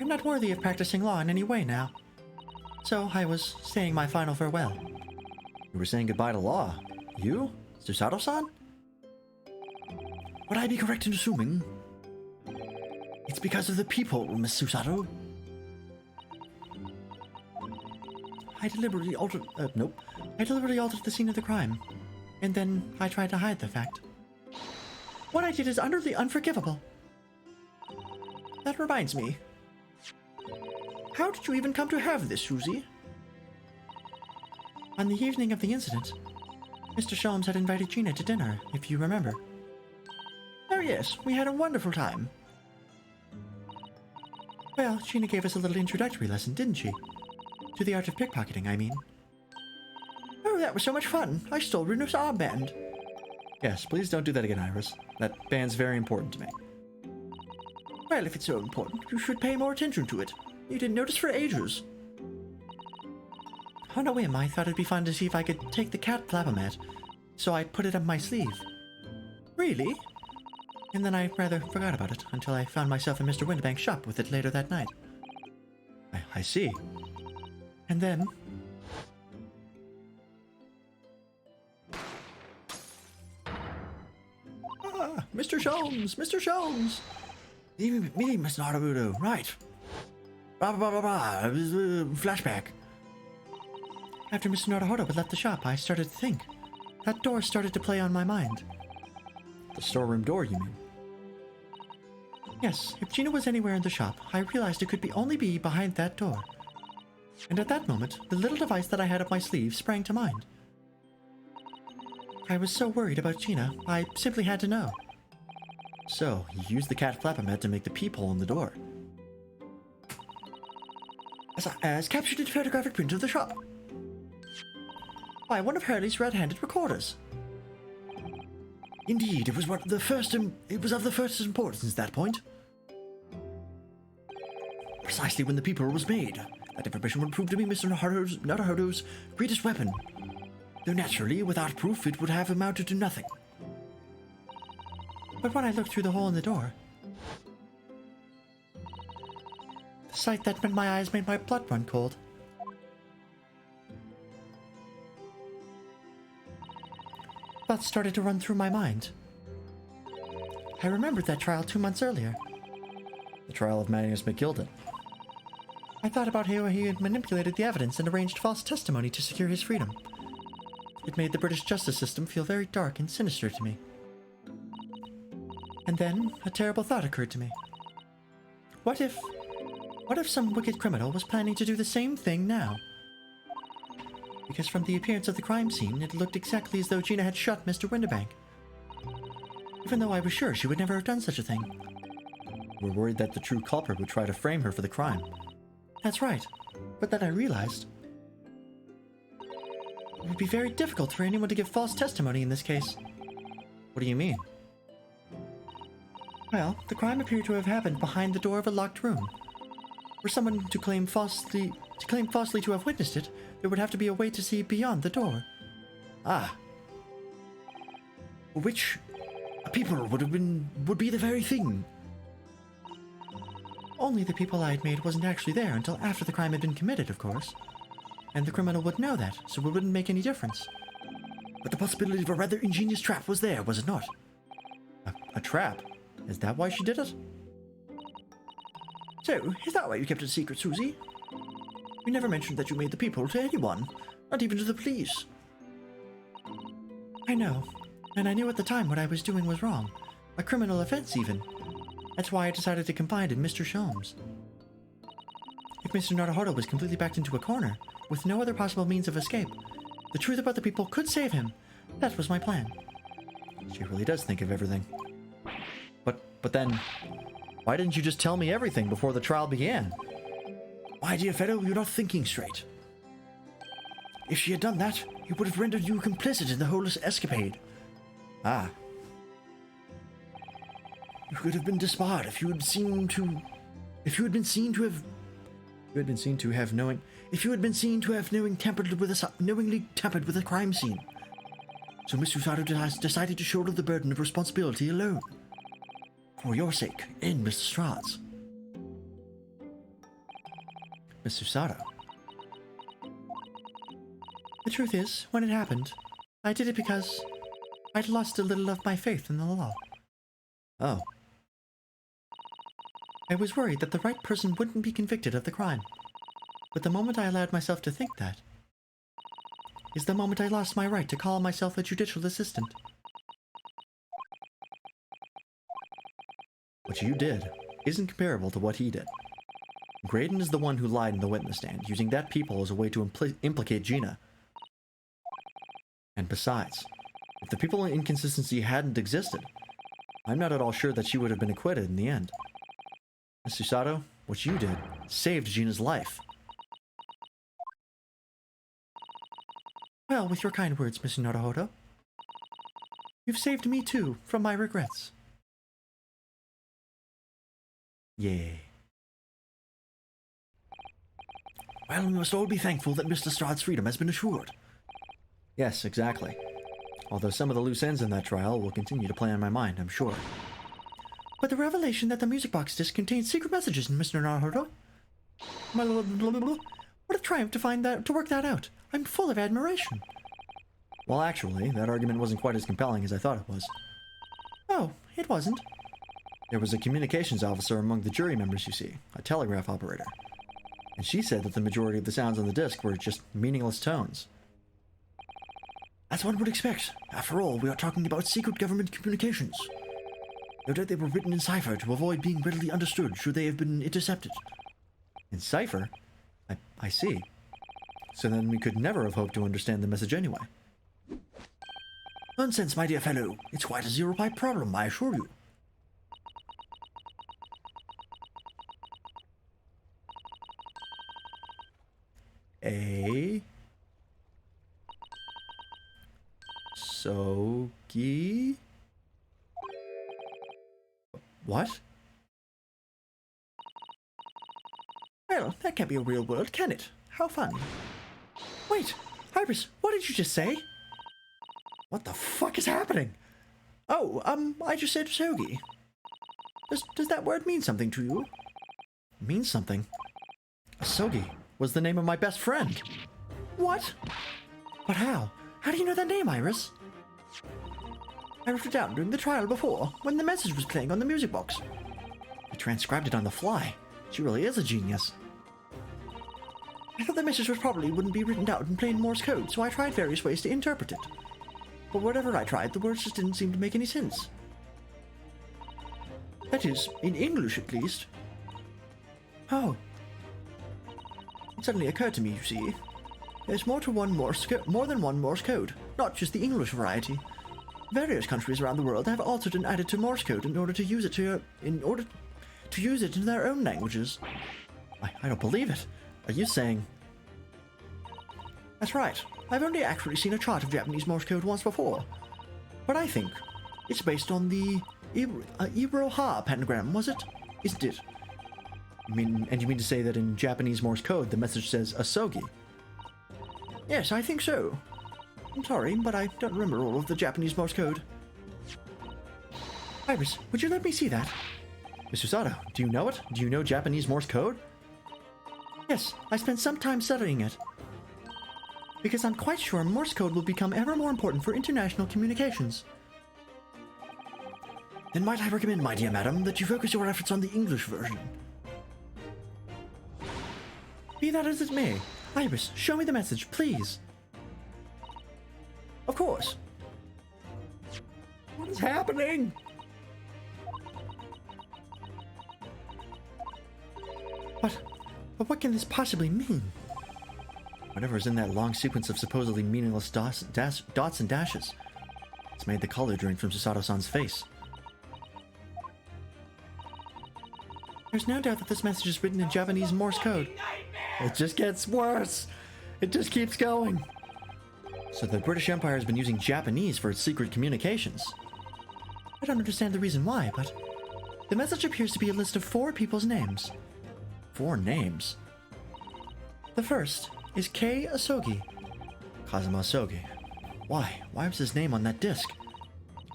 I'm not worthy of practicing law in any way now. So I was saying my final farewell. You were saying goodbye to law. You? Susato-san? Would I be correct in assuming it's because of the people, Miss Susato? I deliberately altered the scene of the crime, and then I tried to hide the fact. What I did is utterly unforgivable. That reminds me. How did you even come to have this, Susie? On the evening of the incident, Mr. Sholmes had invited Gina to dinner, if you remember. Oh yes, we had a wonderful time. Well, Gina gave us a little introductory lesson, didn't she? To the art of pickpocketing, I mean. Oh, that was so much fun. I stole Runo's armband. Yes, please don't do that again, Iris. That band's very important to me. Well, if it's so important, you should pay more attention to it. You didn't notice for ages. On a whim, I thought it'd be fun to see if I could take the cat Flapomat, so I put it up my sleeve. Really? And then I rather forgot about it until I found myself in Mr. Winterbank's shop with it later that night. I see. And then... Ah, Mr. Sholmes! Mr. Sholmes! Meeting Miss Naruto, right. Blah, blah, blah, blah, flashback. After Mr. Naruhodo had left the shop, I started to think. That door started to play on my mind. The storeroom door, you mean? Yes, if Gina was anywhere in the shop, I realized it could only be behind that door. And at that moment, the little device that I had up my sleeve sprang to mind. I was so worried about Gina, I simply had to know. So, you used the cat Flapomat to make the peephole in the door. As captured in photographic print of the shop. By one of Hurley's red-handed recorders. Indeed, it was of the first importance at that point. Precisely when the peephole was made, that information would prove to be Mr. Naruhodo's greatest weapon. Though naturally, without proof, it would have amounted to nothing. But when I looked through the hole in the door, the sight that met my eyes made my blood run cold. Thoughts started to run through my mind. I remembered that trial 2 months earlier. The trial of Magnus McGilden. I thought about how he had manipulated the evidence and arranged false testimony to secure his freedom. It made the British justice system feel very dark and sinister to me. And then, a terrible thought occurred to me. What if some wicked criminal was planning to do the same thing now? Because from the appearance of the crime scene, it looked exactly as though Gina had shot Mr. Winterbank. Even though I was sure she would never have done such a thing. We're worried that the true culprit would try to frame her for the crime. That's right. But then I realized it would be very difficult for anyone to give false testimony in this case. What do you mean? Well, the crime appeared to have happened behind the door of a locked room. For someone to claim falsely to have witnessed it, there would have to be a way to see beyond the door. Ah. Which people would be the very thing. Only the people I had made wasn't actually there until after the crime had been committed, of course. And the criminal would know that, so it wouldn't make any difference. But the possibility of a rather ingenious trap was there, was it not? A trap? Is that why she did it? So, is that why you kept it a secret, Susie? You never mentioned that you made the people to anyone, not even to the police. I know, and I knew at the time what I was doing was wrong. A criminal offense, even. That's why I decided to confide in Mr. Sholmes. If Mr. Naruhodo was completely backed into a corner, with no other possible means of escape, the truth about the people could save him. That was my plan. She really does think of everything. But then, why didn't you just tell me everything before the trial began? My dear fellow, you're not thinking straight. If she had done that, it would have rendered you complicit in the whole escapade. Ah, You could have been disbarred if you had been seen to have knowingly tampered with a crime scene. So Miss Usado decided to shoulder the burden of responsibility alone. For your sake, and Mr. Strahd's. Miss Usado. The truth is, when it happened, I did it because I'd lost a little of my faith in the law. Oh, I was worried that the right person wouldn't be convicted of the crime. But the moment I allowed myself to think that is the moment I lost my right to call myself a judicial assistant. what you did isn't comparable to what he did. Graydon is the one who lied in the witness stand, using that people as a way to implicate Gina. And besides, if the people inconsistency hadn't existed, I'm not at all sure that she would have been acquitted in the end. Miss Usado, what you did saved Gina's life. Well, with your kind words, Mr. Naruhodo. You've saved me too, from my regrets. Yay. Well, we must all be thankful that Mr. Strahd's freedom has been assured. Yes, exactly. Although some of the loose ends in that trial will continue to play on my mind, I'm sure. But the revelation that the music box disc contains secret messages in Mr. Naruhodo. What a triumph to work that out. I'm full of admiration. Well, actually, that argument wasn't quite as compelling as I thought it was. Oh, it wasn't. There was a communications officer among the jury members, you see, a telegraph operator. And she said that the majority of the sounds on the disc were just meaningless tones. As one would expect. After all, we are talking about secret government communications. No doubt they were written in cipher to avoid being readily understood should they have been intercepted. In cipher? I see. So then we could never have hoped to understand the message anyway. Nonsense, my dear fellow. It's quite a zero-pipe problem, I assure you. Sogi? What? Well, that can't be a real word, can it? How fun. Wait, Iris, what did you just say? What the fuck is happening? Oh, I just said Sogi. Does that word mean something to you? Means something? Sogi was the name of my best friend. What? But how? How do you know that name, Iris? I wrote it down during the trial before, when the message was playing on the music box. I transcribed it on the fly. She really is a genius. I thought the message wouldn't be written out in plain Morse code, so I tried various ways to interpret it. But whatever I tried, the words just didn't seem to make any sense. That is, in English at least. Oh. It suddenly occurred to me, you see. There's more than one Morse code, not just the English variety. Various countries around the world have altered and added to Morse code in order to use it in their own languages. I don't believe it. Are you saying... That's right. I've only actually seen a chart of Japanese Morse code once before. But I think it's based on the Iroha pentagram, was it? Isn't it? You mean to say that in Japanese Morse code the message says Asogi? Yes, I think so. I'm sorry, but I don't remember all of the Japanese Morse code. Iris, would you let me see that? Miss Usado, do you know it? Do you know Japanese Morse code? Yes, I spent some time studying it. Because I'm quite sure Morse code will become ever more important for international communications. Then might I recommend, my dear madam, that you focus your efforts on the English version. Be that as it may, Iris, show me the message, please. Of course. What is happening? But what can this possibly mean? Whatever is in that long sequence of supposedly meaningless dots and dashes. It's made the color drain from Susato-san's face. There's no doubt that this message is written in Japanese Morse code. It just gets worse. It just keeps going. So the British Empire has been using Japanese for its secret communications. I don't understand the reason why, but the message appears to be a list of 4 people's names. 4 names. The first is Kei Asogi. Kazuma Asogi. Why? Why was his name on that disc?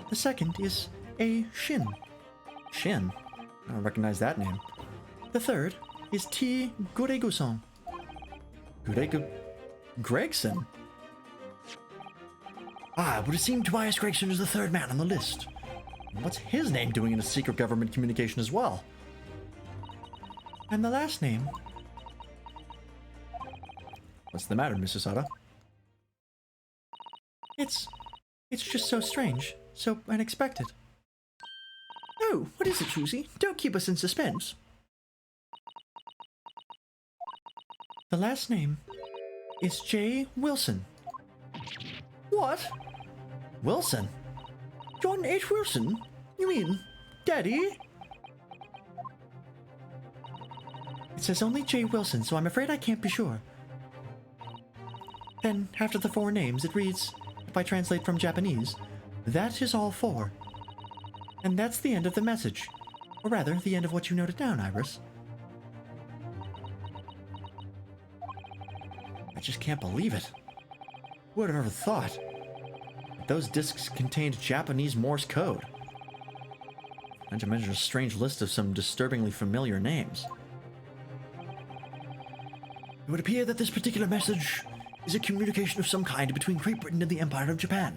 The second is A Shin. Shin? I don't recognize that name. The third is T Guregu-san. Gregson? Ah, it would seem Tobias Gregson is the third man on the list. What's his name doing in a secret government communication as well? And the last name... What's the matter, Miss Susato? It's just so strange, so unexpected. Oh, what is it, Susie? Don't keep us in suspense. The last name is J. Wilson. What? Wilson? John H. Wilson? You mean Daddy? It says only J. Wilson, so I'm afraid I can't be sure. Then, after the 4 names, it reads, if I translate from Japanese, that is all 4. And that's the end of the message. Or rather, the end of what you noted down, Iris. I just can't believe it. Who would have ever thought? Those discs contained Japanese Morse code. Not to mention a strange list of some disturbingly familiar names. It would appear that this particular message is a communication of some kind between Great Britain and the Empire of Japan.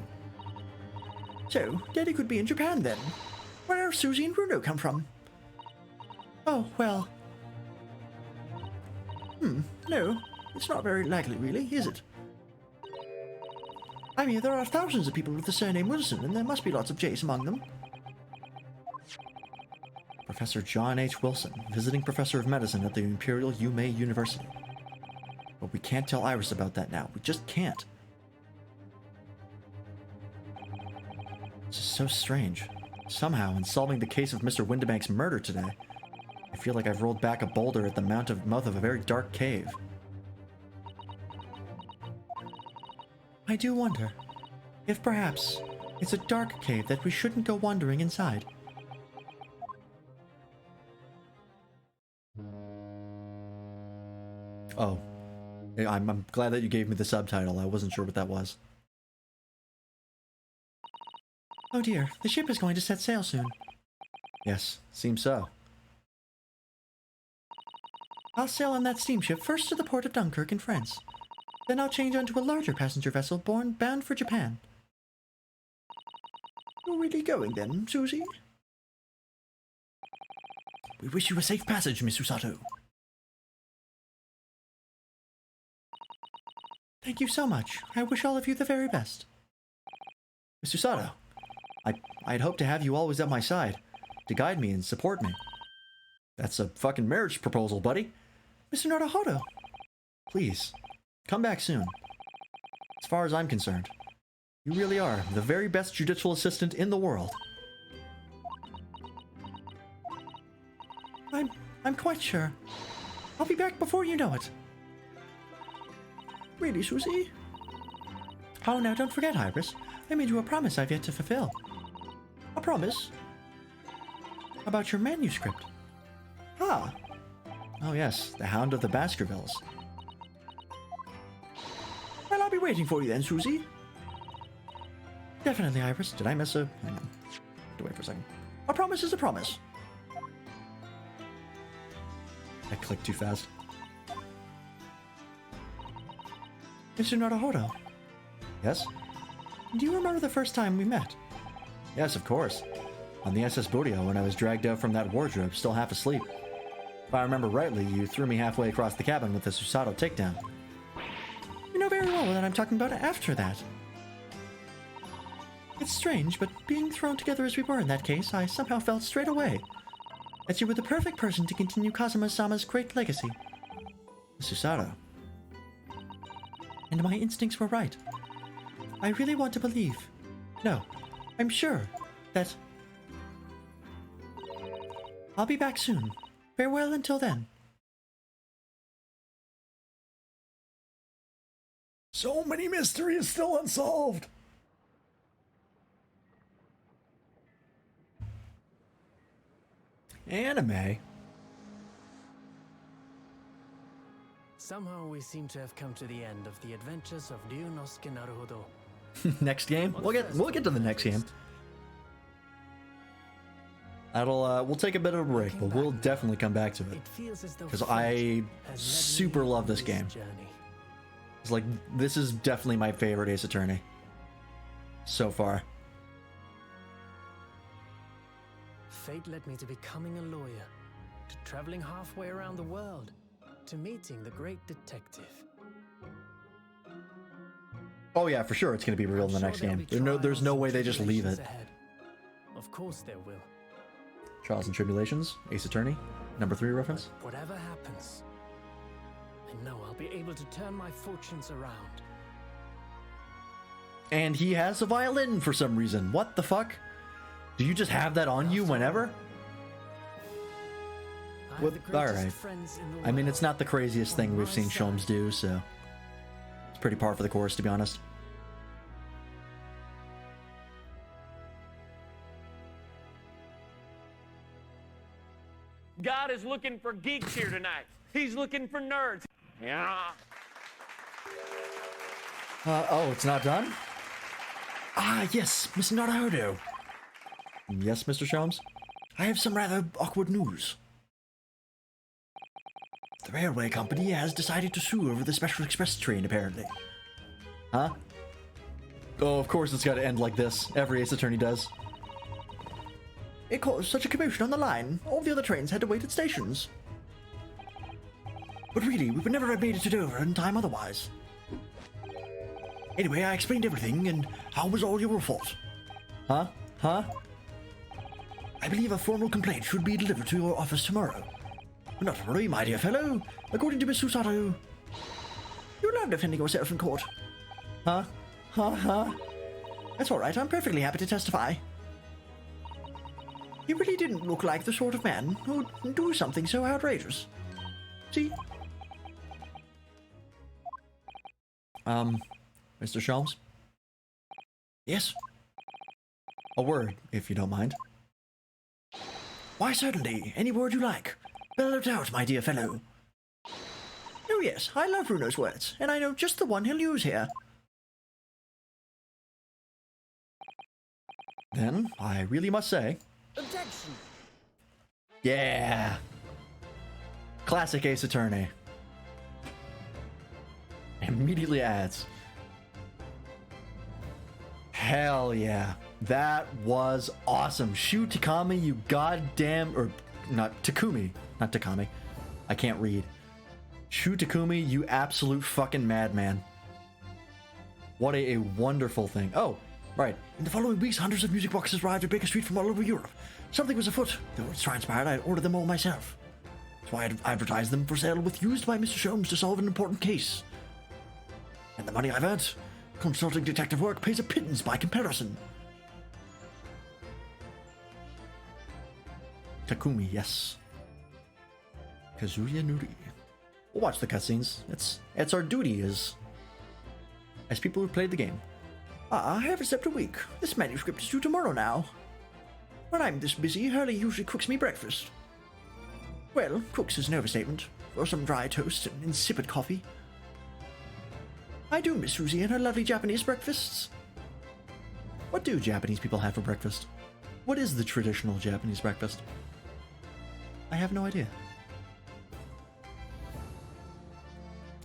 So, Daddy could be in Japan then. Where Susie and Bruno come from? Oh, well... no. It's not very likely, really, is it? I mean, there are thousands of people with the surname Wilson, and there must be lots of J's among them. Professor John H. Wilson, visiting professor of medicine at the Imperial Yumei University. But we can't tell Iris about that now. We just can't. It's just so strange. Somehow, in solving the case of Mr. Windibank's murder today, I feel like I've rolled back a boulder at the mouth of a very dark cave. I do wonder if perhaps it's a dark cave that we shouldn't go wandering inside. Oh. I'm glad that you gave me the subtitle. I wasn't sure what that was. Oh dear, the ship is going to set sail soon. Yes, seems so. I'll sail on that steamship first to the port of Dunkirk in France. Then I'll change onto a larger passenger vessel bound for Japan. You're really going then, Susie? We wish you a safe passage, Miss Susato. Thank you so much. I wish all of you the very best. Miss Susato, I'd hoped to have you always at my side, to guide me and support me. That's a fucking marriage proposal, buddy. Mr. Naruhodo. Please, come back soon. As far as I'm concerned, you really are the very best judicial assistant in the world. I'm quite sure. I'll be back before you know it. Really, Susie? Oh, now don't forget, Iris. I made you a promise I've yet to fulfill. A promise? About your manuscript. Ah. Oh yes, the Hound of the Baskervilles. Well, I'll be waiting for you then, Susie. Definitely, Iris. Did I miss a... Hang on. Wait for a second. A promise is a promise. I clicked too fast. Mr. Naruhodo. Yes? Do you remember the first time we met? Yes, of course. On the SS Bodio when I was dragged out from that wardrobe, still half asleep. If I remember rightly, you threw me halfway across the cabin with the Susato takedown. You know very well that I'm talking about after that. It's strange, but being thrown together as we were in that case, I somehow felt straight away that you were the perfect person to continue Kazuma-sama's great legacy. Susato. And my instincts were right. I really want to believe. No, I'm sure that I'll be back soon. Farewell until then. So many mysteries still unsolved. Anime. Somehow we seem to have come to the end of the adventures of Ryunosuke Naruhodo. Next game. We'll get to the next game. That'll we'll take a bit of a break, but we'll definitely come back to it because I super love this game. It's like this is definitely my favorite Ace Attorney so far. Fate led me to becoming a lawyer, to traveling halfway around the world, to meeting the great detective. Oh yeah, for sure it's gonna be real in the next game. There's no way they just leave it. Of course there will. Trials and Tribulations, Ace Attorney, number 3 reference. Whatever happens, I know I'll be able to turn my fortunes around. And he has a violin for some reason. What the fuck? Do you just have that on you whenever? Well, alright. I mean, it's not the craziest thing we've seen Sholmes do, so it's pretty par for the course, to be honest. God is looking for geeks here tonight. He's looking for nerds. Yeah. Oh, it's not done? Ah, yes, Mr. Naruhodo. Yes, Mr. Sholmes? I have some rather awkward news. The railway company has decided to sue over the Special Express train, apparently. Huh? Oh, of course it's gotta end like this. Every Ace Attorney does. It caused such a commotion on the line, all the other trains had to wait at stations. But really, we would never have made it to Dover in time otherwise. Anyway, I explained everything, and how was all your fault? Huh? Huh? I believe a formal complaint should be delivered to your office tomorrow. But not to worry, my dear fellow. According to Miss Susato, you love defending yourself in court. Huh? Huh? Huh? That's all right. I'm perfectly happy to testify. He really didn't look like the sort of man who'd do something so outrageous. See? Mr. Sholmes? Yes? A word, if you don't mind. Why, certainly. Any word you like. Bellow it out, my dear fellow. Oh, yes. I love Bruno's words, and I know just the one he'll use here. Then, I really must say... Objection! Yeah! Classic Ace Attorney. Immediately adds. Hell yeah. That was awesome. Shu Takami, you goddamn... Or, not Takumi. Not Takami. I can't read. Shu Takumi, you absolute fucking madman. What a wonderful thing. Oh, right. In the following weeks, hundreds of music boxes arrived at Baker Street from all over Europe. Something was afoot, though it's transpired I ordered them all myself. So I advertised them for sale with used by Mr. Sholmes to solve an important case. And the money I've earned, consulting detective work pays a pittance by comparison. Takumi, yes. Kazuya Nuri. We'll watch the cutscenes. It's our duty as people who played the game. I haven't slept a week. This manuscript is due tomorrow now. When I'm this busy, Hurley usually cooks me breakfast. Well, cooks is an overstatement. Or some dry toast and insipid coffee. I do miss Susie and her lovely Japanese breakfasts. What do Japanese people have for breakfast? What is the traditional Japanese breakfast? I have no idea.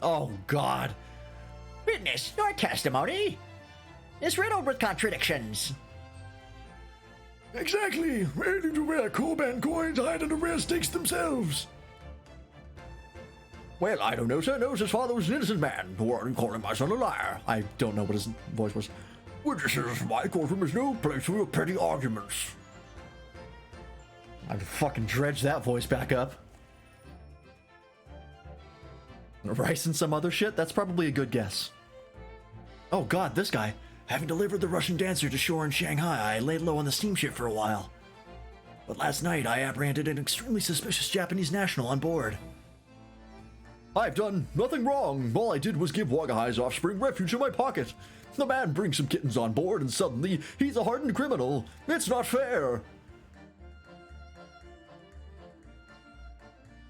Oh, God. Witness, your testimony is riddled with contradictions. Exactly. Waiting to wear Koban coins hide under rare stakes themselves. Well, I don't know, sir. Knows his father was an innocent man. Who are you calling my son a liar? I don't know what his voice was. Witnesses, my courtroom is no place for your petty arguments. I can fucking dredge that voice back up. Rice and some other shit? That's probably a good guess. Oh god, this guy. Having delivered the Russian dancer to shore in Shanghai, I laid low on the steamship for a while. But last night, I apprehended an extremely suspicious Japanese national on board. I've done nothing wrong. All I did was give Wagahai's offspring refuge in my pocket. The man brings some kittens on board and suddenly he's a hardened criminal. It's not fair.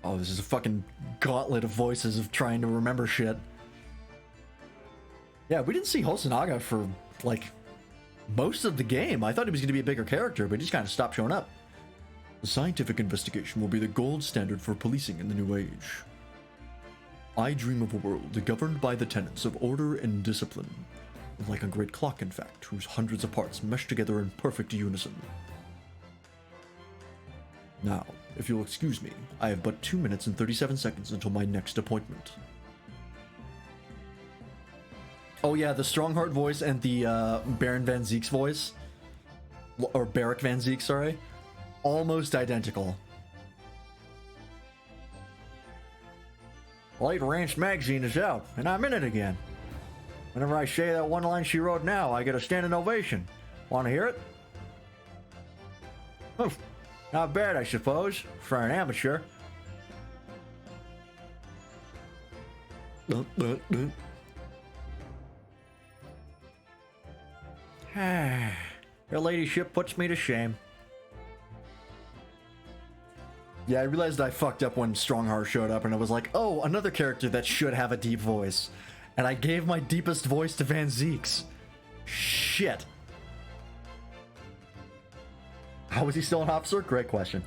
Oh, this is a fucking gauntlet of voices of trying to remember shit. Yeah, we didn't see Hosonaga for, like, most of the game. I thought he was going to be a bigger character, but he just kind of stopped showing up. The scientific investigation will be the gold standard for policing in the new age. I dream of a world governed by the tenets of order and discipline. Like a great clock, in fact, whose hundreds of parts mesh together in perfect unison. Now, if you'll excuse me, I have but 2 minutes and 37 seconds until my next appointment. Oh yeah, the Strongheart voice and the Baron Van Zeek's voice, or Barrick Van Zeek, sorry, almost identical. Light Ranch magazine is out, and I'm in it again. Whenever I say that one line she wrote now, I get a standing ovation. Want to hear it? Oof. Not bad, I suppose, for an amateur. Your ladyship puts me to shame. Yeah, I realized I fucked up when Strongheart showed up, and I was like, oh, another character that should have a deep voice. And I gave my deepest voice to Van Zeek's. Shit. How is he still an officer? Great question.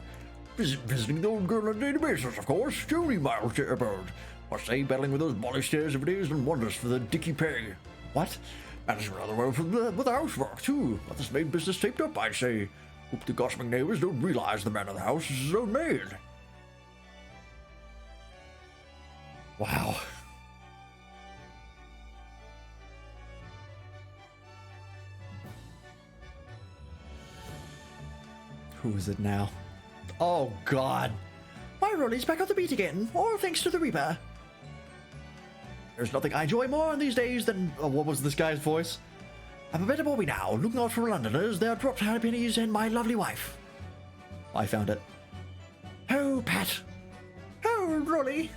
Visiting the old girl on a daily basis, of course. 20 miles to about. I say, battling with those bally stairs every day is done wonders for the dicky pay. What? Managing rather well with the housework, too. Got this maid business taped up, I'd say. Hope the gossiping neighbors don't realize the man of the house is his own maid. Wow. Who is it now? Oh, God. My Rolly's back on the beat again, all thanks to the Reaper. There's nothing I enjoy more in these days than... what was this guy's voice? I'm a better boy now, looking out for Londoners, their dropped pennies, and my lovely wife. I found it. Oh, Pat. Oh, Rolly.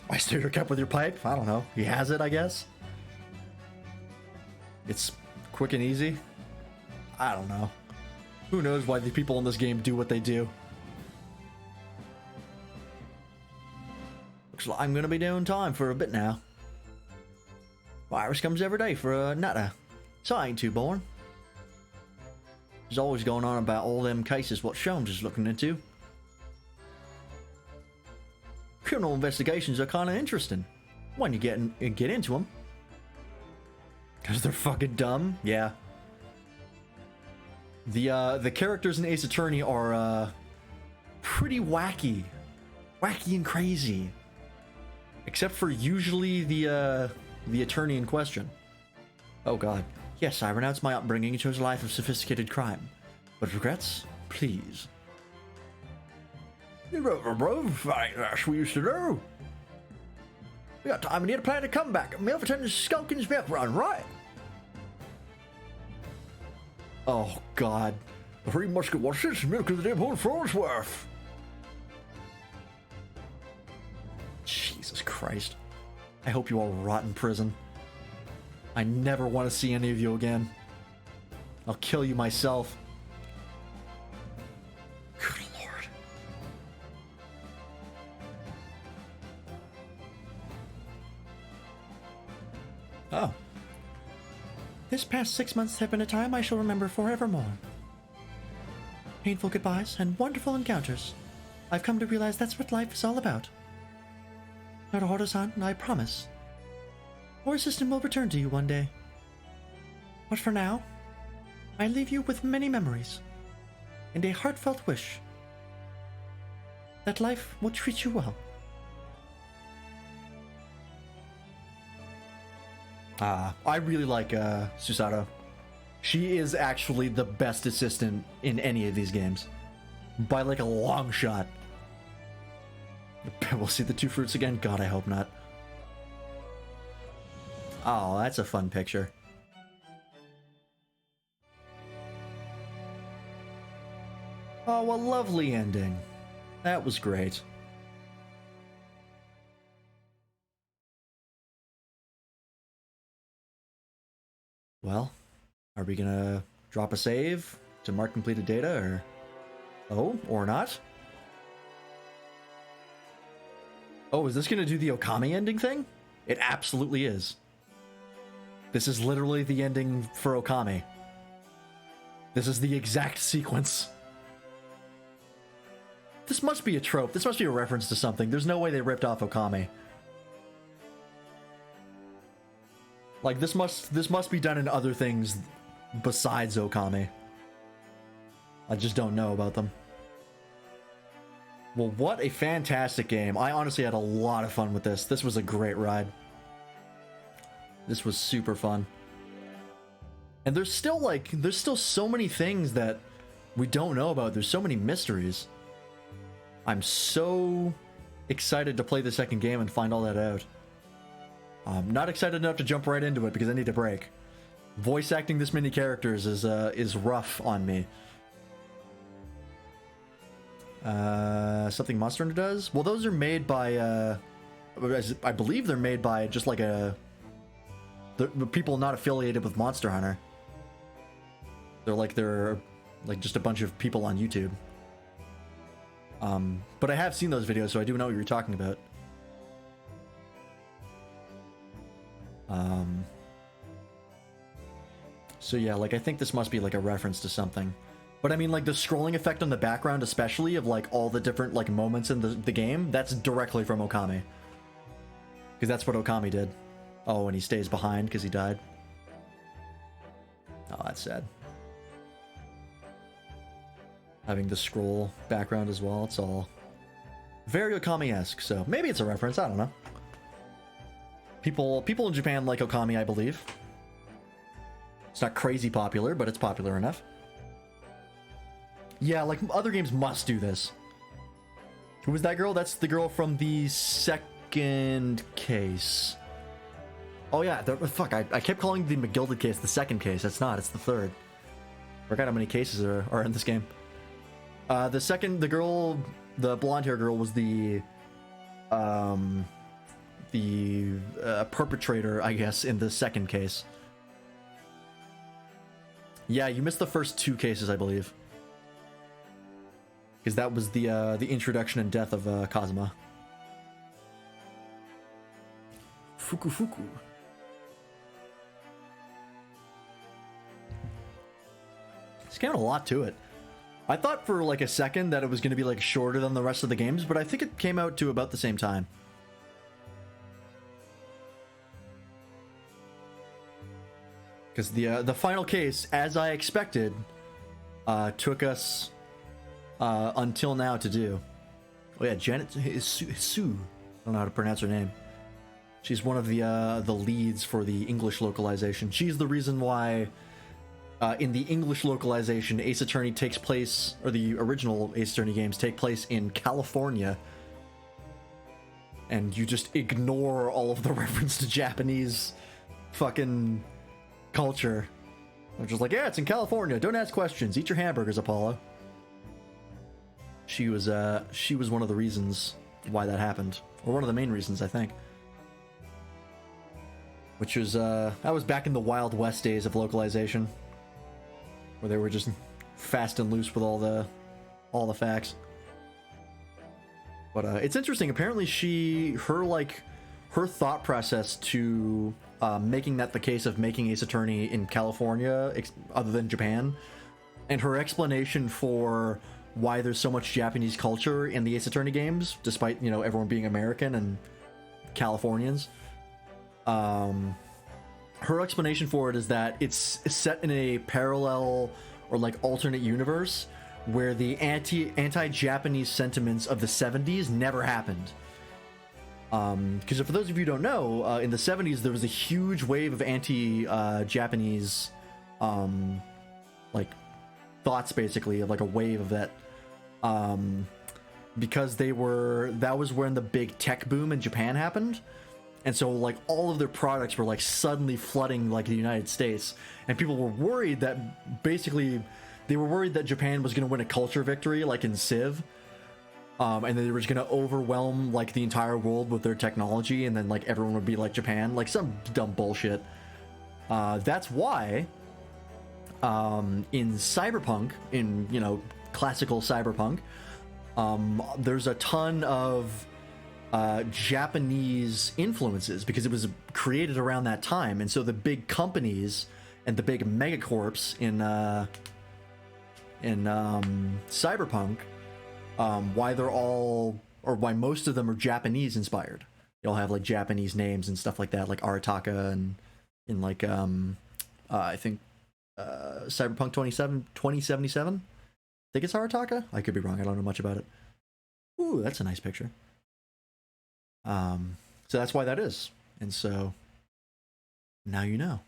I stirred your cup with your pipe? I don't know. He has it, I guess. It's quick and easy. I don't know. Who knows why the people in this game do what they do? Looks like I'm gonna be doing time for a bit now. Virus comes every day for a nutter. So I ain't too born. He's always going on about all them cases what Sholmes is looking into. Criminal investigations are kind of interesting when you get into them. Because they're fucking dumb? Yeah. The characters in Ace Attorney are pretty wacky. Wacky and crazy. Except for usually the attorney in question. Oh god. Yes, I renounce my upbringing and chose a life of sophisticated crime. But regrets? Please. Bro, that's what we used to do. We got time and need a plan to come back. Milverton is Skulkin's milk run, right? Oh, God. The Three Musket Watches, milk of the damn whole floor's worth. Jesus Christ. I hope you all rot in prison. I never want to see any of you again. I'll kill you myself. Good Lord. Oh. This past 6 months have been a time I shall remember forevermore. Painful goodbyes and wonderful encounters. I've come to realize that's what life is all about. Lord Horda-san, I promise. Our assistant will return to you one day. But for now, I leave you with many memories and a heartfelt wish that life will treat you well. I really like Susato. She is actually the best assistant in any of these games. By like a long shot. We'll see the two fruits again? God, I hope not. Oh, that's a fun picture. Oh, a lovely ending. That was great. Well, are we gonna drop a save to mark completed data, or... Oh, or not? Oh, is this gonna do the Okami ending thing? It absolutely is. This is literally the ending for Okami. This is the exact sequence. This must be a trope. This must be a reference to something. There's no way they ripped off Okami. Like, this must be done in other things besides Okami. I just don't know about them. Well, what a fantastic game. I honestly had a lot of fun with this. This was a great ride. This was super fun. And there's still so many things that we don't know about. There's so many mysteries. I'm so excited to play the second game and find all that out. I'm not excited enough to jump right into it because I need a break. Voice acting this many characters is rough on me. Something Monster Hunter does? Well, those are made by, I believe they're made by just like the people not affiliated with Monster Hunter. They're like just a bunch of people on YouTube. But I have seen those videos, so I do know what you're talking about. So yeah, like, I think this must be like a reference to something. But I mean, like, the scrolling effect on the background, especially of like all the different like moments in the game, that's directly from Okami. Because that's what Okami did. Oh, and he stays behind because he died. Oh, that's sad. Having the scroll background as well, it's all very Okami-esque, so maybe it's a reference, I don't know. People in Japan like Okami, I believe. It's not crazy popular, but it's popular enough. Yeah, like, other games must do this. Who was that girl? That's the girl from the second case. Oh yeah, fuck, I kept calling the McGilded case the second case. That's not, it's the third. Forgot how many cases are in this game. The girl, the blonde hair girl was the perpetrator, I guess, in the second case. Yeah, you missed the first two cases, I believe. Because that was the introduction and death of Kazuma. Fuku. It's got a lot to it. I thought for like a second that it was going to be like shorter than the rest of the games, but I think it came out to about the same time. Because the final case, as I expected, took us until now to do. Oh yeah, Janet Hisu. I don't know how to pronounce her name. She's one of the leads for the English localization. She's the reason why in the English localization, Ace Attorney takes place, or the original Ace Attorney games take place in California. And you just ignore all of the reference to Japanese fucking culture. They're just like, yeah, it's in California. Don't ask questions. Eat your hamburgers, Apollo. She was one of the reasons why that happened, or one of the main reasons, I think. Which was that was back in the Wild West days of localization, where they were just fast and loose with all the facts. But it's interesting. Apparently, her thought process to making that the case of making Ace Attorney in California, other than Japan, and her explanation for why there's so much Japanese culture in the Ace Attorney games, despite, you know, everyone being American and Californians. Her explanation for it is that it's set in a parallel or like alternate universe where the anti-Japanese sentiments of the 70s never happened. Because for those of you who don't know, in the 70s there was a huge wave of anti-Japanese like thoughts, basically, like a wave of that, because that was when the big tech boom in Japan happened. And so like all of their products were like suddenly flooding like the United States, and people were worried that basically they were worried that Japan was going to win a culture victory like in Civ. And then they were just going to overwhelm like the entire world with their technology, and then like everyone would be like Japan, like some dumb bullshit. That's why in Cyberpunk, in, you know, classical Cyberpunk, there's a ton of Japanese influences, because it was created around that time. And so the big companies and the big megacorps in Cyberpunk, why they're all, or why most of them are Japanese inspired. They all have like Japanese names and stuff like that, like Arataka, and in like I think Cyberpunk 2077. I think it's Arataka. I could be wrong. I don't know much about it. Ooh, that's a nice picture. So that's why that is. And so now you know.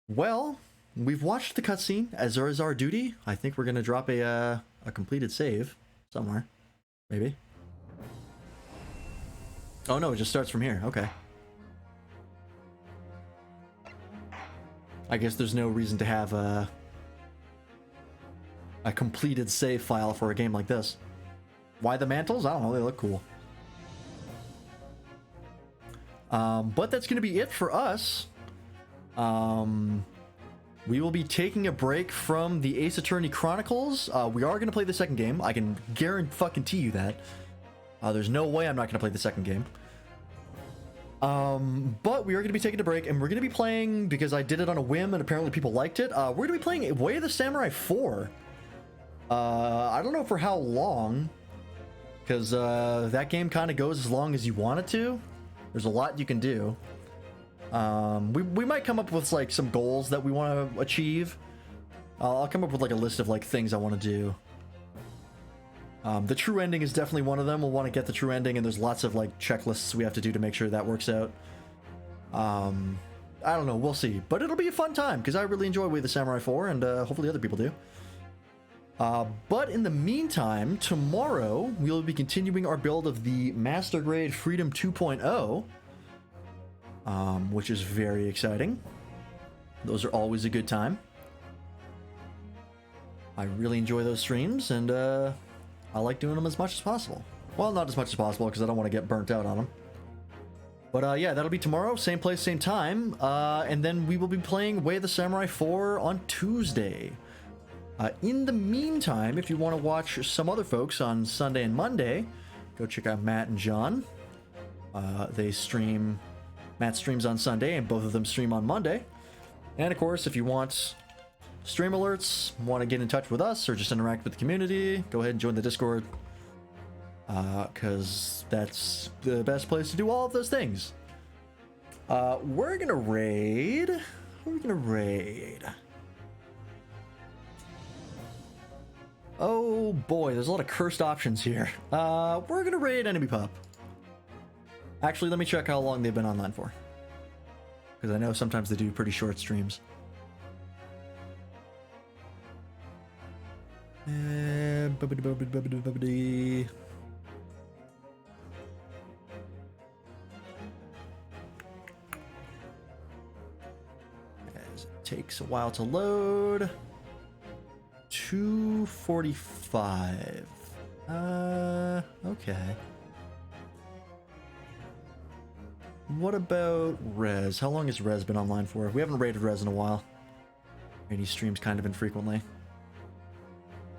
Well, we've watched the cutscene, as is our duty. I think we're gonna drop a completed save somewhere, maybe. Oh no, it just starts from here. Okay. I guess there's no reason to have a completed save file for a game like this. Why the mantles? I don't know, they look cool. But that's going to be it for us. We will be taking a break from the Ace Attorney Chronicles. We are going to play the second game. I can guarantee you that. There's no way I'm not going to play the second game. But we are going to be taking a break, and we're going to be playing, because I did it on a whim and apparently people liked it, we're going to be playing Way of the Samurai 4. I don't know for how long, because that game kind of goes as long as you want it to. There's a lot you can do. We might come up with like some goals that we want to achieve. I'll come up with like a list of like things I want to do. The true ending is definitely one of them. We'll want to get the true ending, and there's lots of like checklists we have to do to make sure that works out. I don't know, we'll see. But it'll be a fun time, because I really enjoy Way of the Samurai 4, and hopefully other people do. But in the meantime, tomorrow we'll be continuing our build of the Master Grade Freedom 2.0, which is very exciting. Those are always a good time. I really enjoy those streams, and I like doing them as much as possible. Well, not as much as possible, because I don't want to get burnt out on them. But yeah, that'll be tomorrow, same place, same time. And then we will be playing Way of the Samurai 4 on Tuesday. In the meantime, if you want to watch some other folks on Sunday and Monday, go check out Matt and John. They stream... Matt streams on Sunday, and both of them stream on Monday. And of course, if you want stream alerts, want to get in touch with us, or just interact with the community, go ahead and join the Discord. Because that's the best place to do all of those things. We're gonna raid... Who are we gonna raid? Oh boy, there's a lot of cursed options here. We're gonna raid Enemy Pup. Actually, let me check how long they've been online for, because I know sometimes they do pretty short streams. As it takes a while to load. 2:45. Okay. What about Rez? How long has Rez been online for? We haven't raided Rez in a while. And he streams kind of infrequently.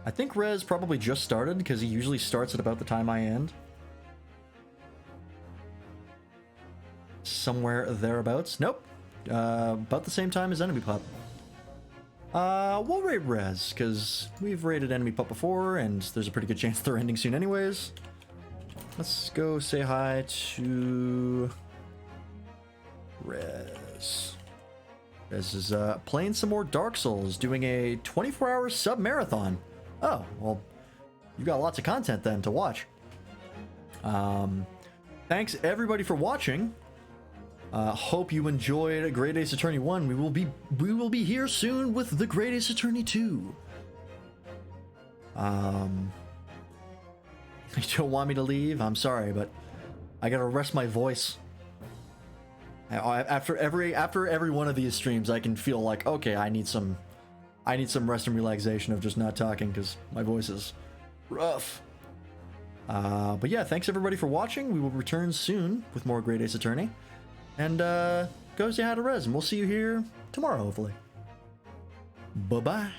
I think Rez probably just started, because he usually starts at about the time I end. Somewhere thereabouts. Nope. About the same time as Enemy Pup. We'll raid Rez, because we've raided Enemy Pup before, and there's a pretty good chance they're ending soon anyways. Let's go say hi to... Rez. Rez is playing some more Dark Souls, doing a 24-hour sub-marathon. Oh, well, you got lots of content then to watch. thanks everybody for watching. Hope you enjoyed Great Ace Attorney 1. We will be here soon with the Great Ace Attorney 2. You don't want me to leave? I'm sorry, but I gotta rest my voice. After every one of these streams, I can feel like, okay, I need some rest and relaxation of just not talking because my voice is rough. But yeah, thanks everybody for watching. We will return soon with more Great Ace Attorney. And go say hi to Rez, and we'll see you here tomorrow, hopefully. Bye-bye.